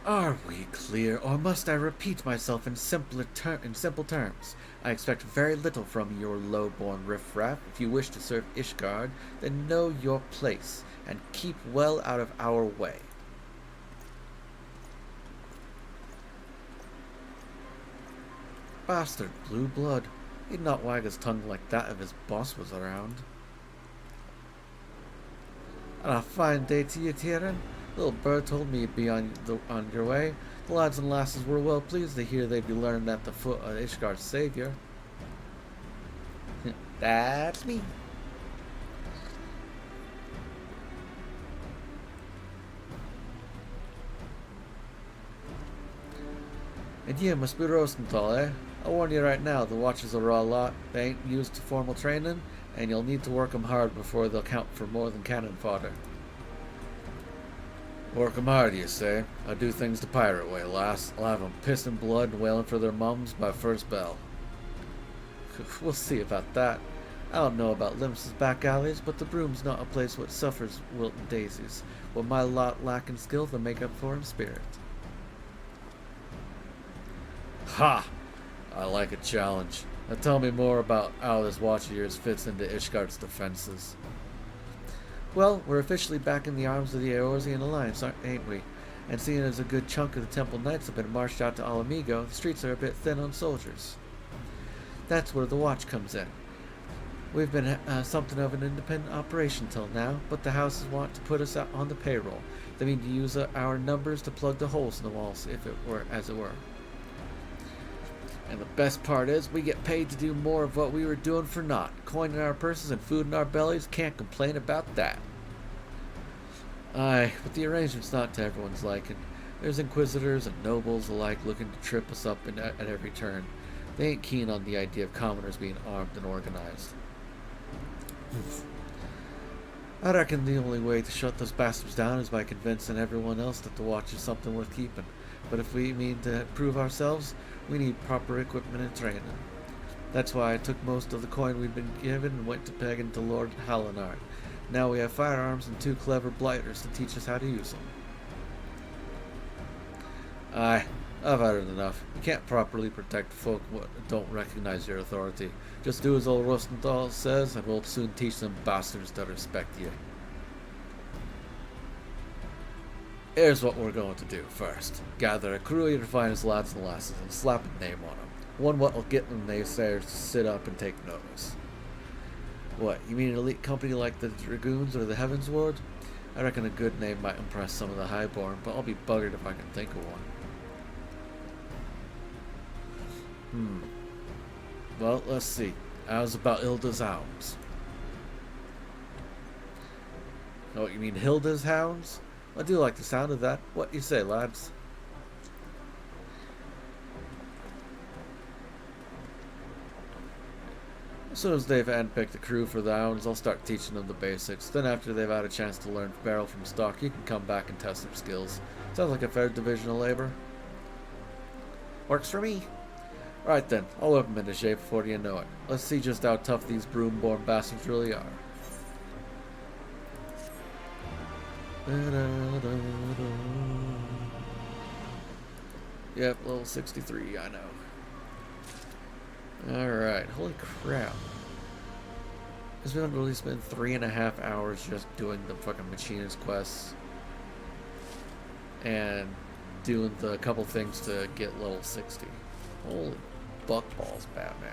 Are we clear, or must I repeat myself in simple terms? I expect very little from your low-born riffraff. If you wish to serve Ishgard, then know your place, and keep well out of our way. Bastard blue blood. He'd not wag his tongue like that if his boss was around. And a fine day to you, Tyrion. Little bird told me you'd be on your way. The lads and lasses were well pleased to hear they'd be learning at the foot of Ishgard's savior. That's me. And you must be Rosenthal, eh? I'll warn you right now, the watches are a raw lot. They ain't used to formal training, and you'll need to work 'em hard before they'll count for more than cannon fodder. Work 'em hard, you say? I'll do things the pirate way, lass. I'll have 'em pissing blood and wailing for their mums by first bell. We'll see about that. I don't know about Limsa's back alleys, but the broom's not a place what suffers wilting daisies. With my lot lacking skill, they'll make up for in spirit. Ha! I like a challenge. Now tell me more about how this watch of yours fits into Ishgard's defenses. Well, we're officially back in the arms of the Eorzean Alliance, ain't we? And seeing as a good chunk of the Temple Knights have been marched out to Alamigo, the streets are a bit thin on soldiers. That's where the watch comes in. We've been something of an independent operation till now, but the houses want to put us out on the payroll. They mean to use our numbers to plug the holes in the walls, if it were, as it were. And the best part is, we get paid to do more of what we were doing for naught. Coin in our purses and food in our bellies, can't complain about that. Aye, but the arrangement's not to everyone's liking. There's inquisitors and nobles alike looking to trip us up at every turn. They ain't keen on the idea of commoners being armed and organized. I reckon the only way to shut those bastards down is by convincing everyone else that the watch is something worth keeping. But if we mean to prove ourselves, we need proper equipment and training. That's why I took most of the coin we'd been given and went to begging to Lord Hallinard. Now we have firearms and 2 clever blighters to teach us how to use them. Aye, I've had it enough. You can't properly protect folk who don't recognize your authority. Just do as old Rosenthal says, and we'll soon teach them bastards to respect you. Here's what we're going to do first. Gather a crew of your finest lads and lasses and slap a name on them. One what'll get them naysayers to sit up and take notice. What, you mean an elite company like the Dragoons or the Heavens Ward? I reckon a good name might impress some of the highborn, but I'll be buggered if I can think of one. Well, let's see. How's about Hilda's Hounds? Oh, you mean Hilda's Hounds? I do like the sound of that. What do you say, lads? As soon as they've handpicked the crew for the hounds, I'll start teaching them the basics. Then after they've had a chance to learn barrel from stock, you can come back and test their skills. Sounds like a fair division of labor. Works for me. Right then, I'll whip him into shape before you know it. Let's see just how tough these broom-born bastards really are. Yep, level 63, I know. Alright, holy crap. It's been really spent 3.5 hours just doing the fucking Machinist quests. And doing the couple things to get level 60. Holy buckballs, Batman.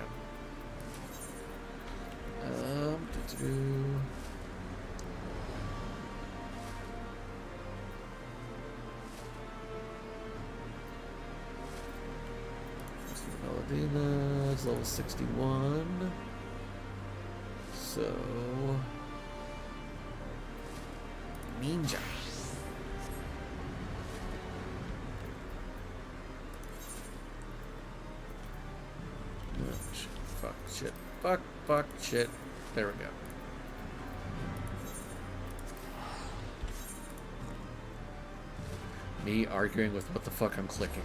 Valadina is level 61. So Ninja. Fuck shit. Fuck shit. There we go. Me arguing with what the fuck I'm clicking.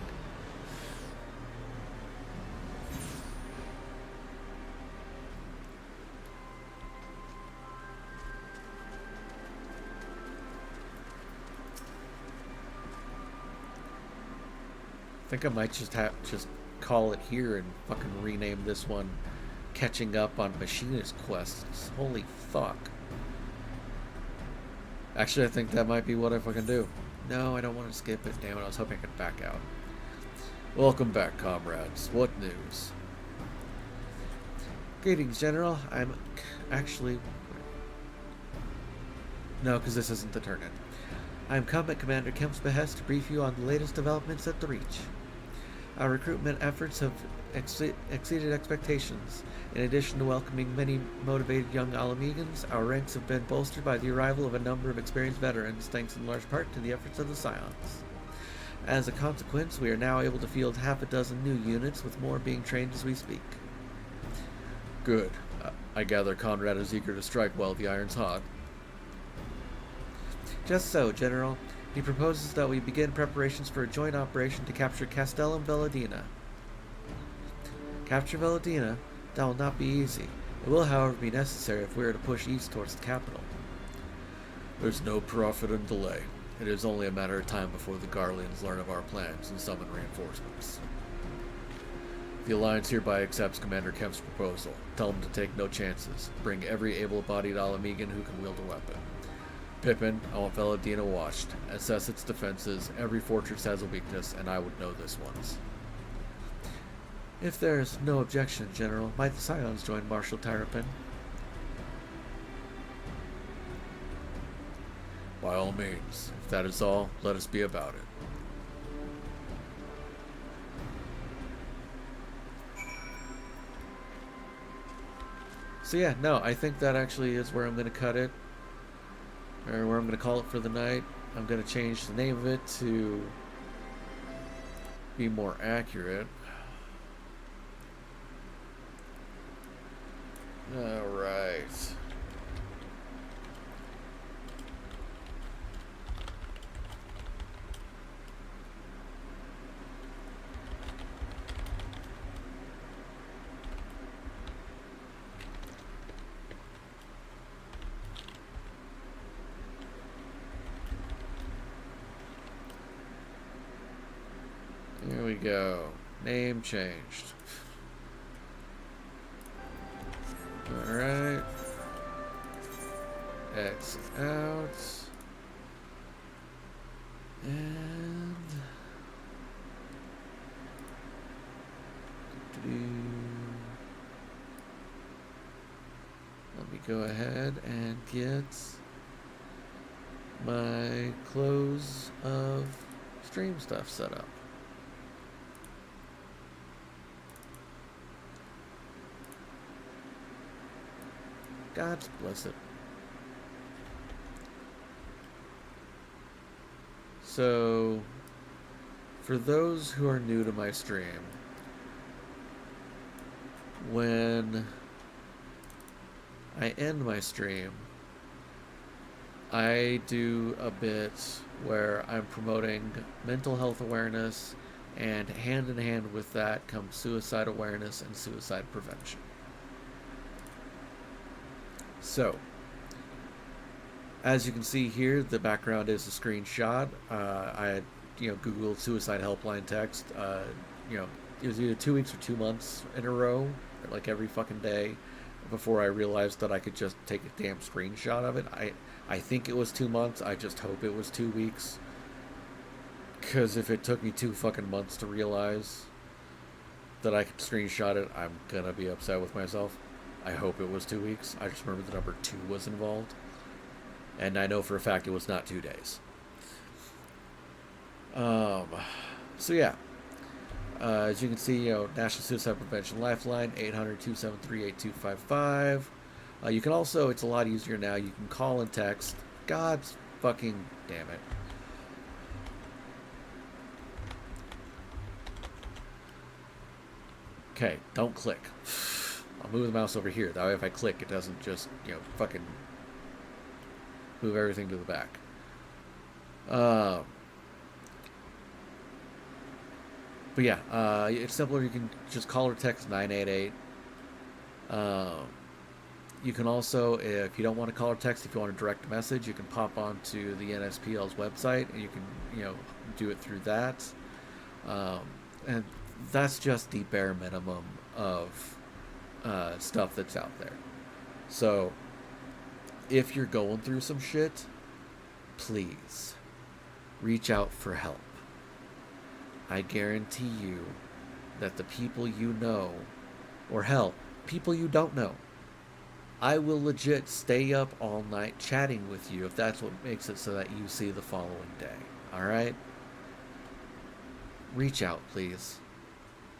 I think I might just call it here and fucking rename this one Catching Up on Machinist Quests. Holy fuck. Actually, I think that might be what I fucking do. No, I don't want to skip it. Damn it, I was hoping I could back out. Welcome back, comrades. What news? Greetings, General. I'm actually... No, because this isn't the turn-in. I'm Combat Commander Kemp's behest to brief you on the latest developments at the Reach. Our recruitment efforts have exceeded expectations. In addition to welcoming many motivated young Alamegans, our ranks have been bolstered by the arrival of a number of experienced veterans, thanks in large part to the efforts of the Scions. As a consequence, we are now able to field half a dozen new units, with more being trained as we speak. Good. I gather Conrad is eager to strike while the iron's hot. Just so, General. He proposes that we begin preparations for a joint operation to capture Castellum Veladina. Capture Veladina? That will not be easy. It will, however, be necessary if we are to push east towards the capital. There's no profit in delay. It is only a matter of time before the Garleans learn of our plans and summon reinforcements. The Alliance hereby accepts Commander Kemp's proposal. Tell him to take no chances. Bring every able-bodied Alamegan who can wield a weapon. Pippin, I want Veladina watched. Assess its defenses. Every fortress has a weakness, and I would know this one's. If there is no objection, General, might the Scions join Marshal Terrapin? By all means. If that is all, let us be about it. So yeah, no, I think that actually is where I'm going to cut it. Or where I'm going to call it for the night. I'm going to change the name of it to be more accurate. Alright. Here we go. Name changed. Alright. X out. And let me go ahead and get my close of stream stuff set up. God bless it. So, for those who are new to my stream, when I end my stream, I do a bit where I'm promoting mental health awareness And hand in hand with that comes suicide awareness and suicide prevention. So, as you can see here, the background is a screenshot. I had, Googled suicide helpline text. It was either 2 weeks or 2 months in a row, like every fucking day, before I realized that I could just take a damn screenshot of it. I think it was 2 months. I just hope it was 2 weeks. Because if it took me 2 fucking months to realize that I could screenshot it, I'm gonna be upset with myself. I hope it was 2 weeks. I just remember the number 2 was involved. And I know for a fact it was not 2 days. So yeah. As you can see, National Suicide Prevention Lifeline, 800-273-8255. You can also, it's a lot easier now, you can call and text. God's fucking damn it. Okay, don't click. I'll move the mouse over here. That way if I click, it doesn't just, fucking move everything to the back. But yeah, it's simpler. You can just call or text 988. You can also, if you don't want to call or text, if you want a direct message, you can pop onto the NSPL's website and you can, do it through that. And that's just the bare minimum of stuff that's out there. So if you're going through some shit, please reach out for help. I guarantee you that the people you know, or hell, people you don't know, I will legit stay up all night chatting with you if that's what makes it so that you see the following day. Alright? Reach out, please.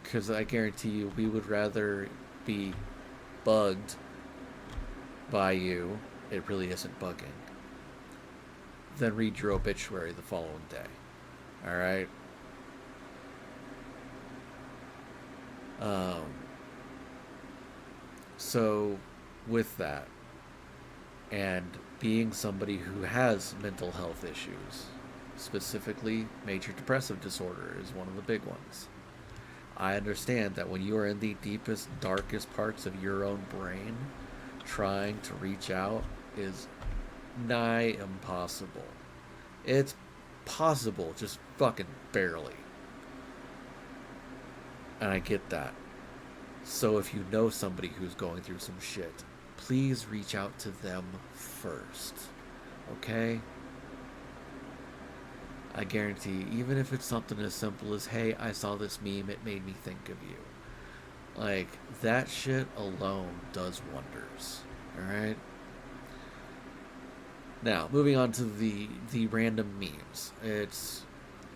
Because I guarantee you we would rather be bugged by you, it really isn't bugging, than read your obituary the following day. Alright? So with that, and being somebody who has mental health issues, specifically major depressive disorder is one of the big ones, I understand that when you are in the deepest, darkest parts of your own brain, trying to reach out is nigh impossible. It's possible, just fucking barely. And I get that. So if you know somebody who's going through some shit, please reach out to them first. Okay? I guarantee, even if it's something as simple as, hey, I saw this meme, it made me think of you. Like, that shit alone does wonders. Alright? Now, moving on to the random memes.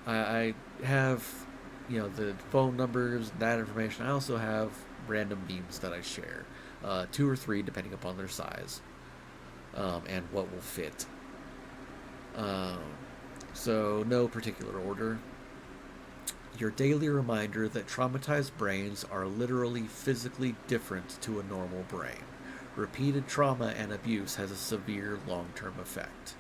I have, the phone numbers, that information. I also have random memes that I share. 2 or 3, depending upon their size. And what will fit. So, no particular order. Your daily reminder that traumatized brains are literally physically different to a normal brain. Repeated trauma and abuse has a severe long-term effect.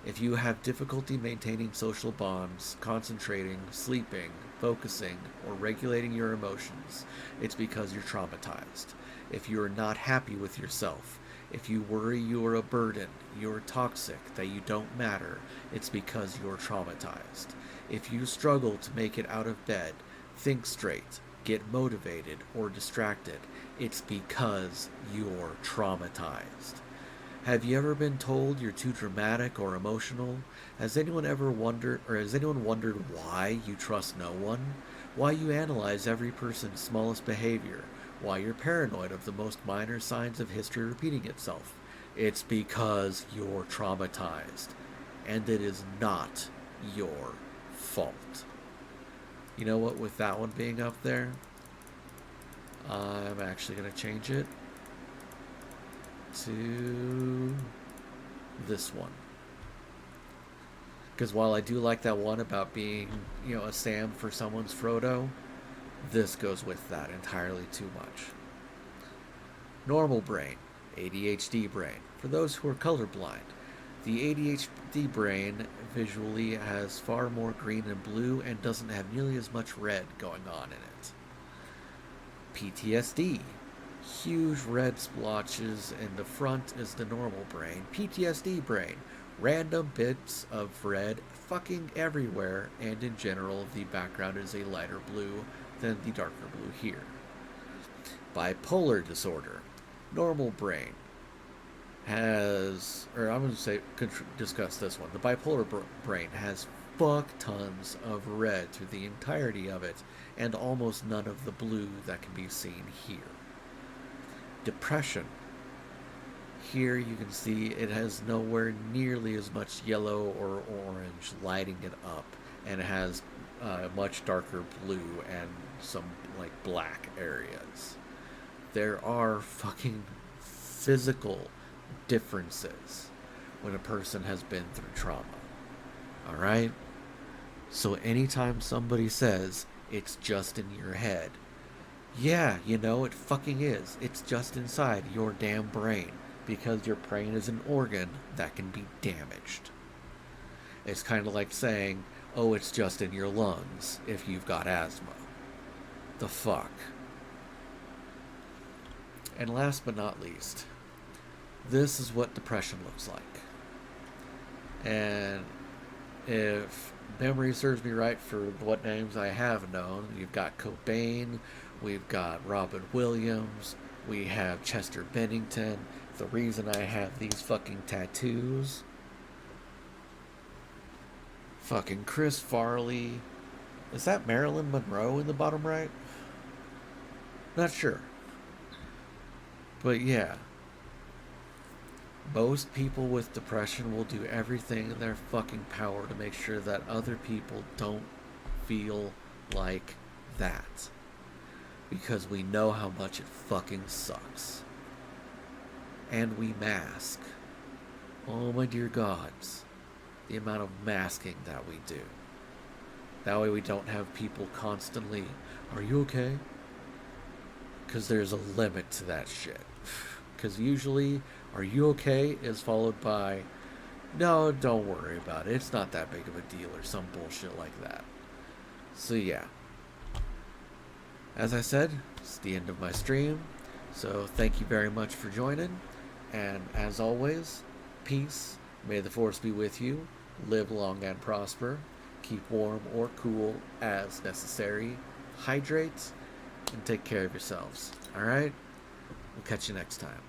If you have difficulty maintaining social bonds, concentrating, sleeping, focusing, or regulating your emotions, it's because you're traumatized. If you are not happy with yourself, if you worry you are a burden, you're toxic, that you don't matter, it's because you're traumatized. If you struggle to make it out of bed, think straight, get motivated, or distracted, it's because you're traumatized. Have you ever been told you're too dramatic or emotional? Has anyone wondered why you trust no one? Why you analyze every person's smallest behavior? Why you're paranoid of the most minor signs of history repeating itself? It's because you're traumatized. And it is not your fault. You know what, with that one being up there, I'm actually going to change it to this one. Because while I do like that one about being, a Sam for someone's Frodo, this goes with that entirely too much. Normal brain, ADHD brain, for those who are colorblind. The ADHD brain visually has far more green and blue and doesn't have nearly as much red going on in it. PTSD. Huge red splotches in the front is the normal brain. PTSD brain. Random bits of red fucking everywhere, and in general, the background is a lighter blue than the darker blue here. Bipolar disorder. Normal brain has, or I'm going to say, discuss this one. The bipolar brain has fuck tons of red through the entirety of it, and almost none of the blue that can be seen here. Depression. Here you can see it has nowhere nearly as much yellow or orange lighting it up, and it has much darker blue and some like black areas. There are fucking physical differences when a person has been through trauma. Alright? So anytime somebody says it's just in your head, yeah, you know, it fucking is. It's just inside your damn brain, because your brain is an organ that can be damaged. It's kind of like saying, oh, it's just in your lungs if you've got asthma. The fuck? And last but not least, this is what depression looks like. And if memory serves me right for what names I have known, you've got Cobain, we've got Robin Williams, we have Chester Bennington. The reason I have these fucking tattoos. Fucking Chris Farley. Is that Marilyn Monroe in the bottom right? Not sure. But yeah. Most people with depression will do everything in their fucking power to make sure that other people don't feel like that. Because we know how much it fucking sucks. And we mask. Oh my dear gods. The amount of masking that we do. That way we don't have people constantly, are you okay? Because there's a limit to that shit. Because usually, are you okay is followed by, no, don't worry about it. It's not that big of a deal or some bullshit like that. So yeah. As I said, it's the end of my stream. So thank you very much for joining. And as always, peace. May the force be with you. Live long and prosper. Keep warm or cool as necessary. Hydrate and take care of yourselves. Alright? We'll catch you next time.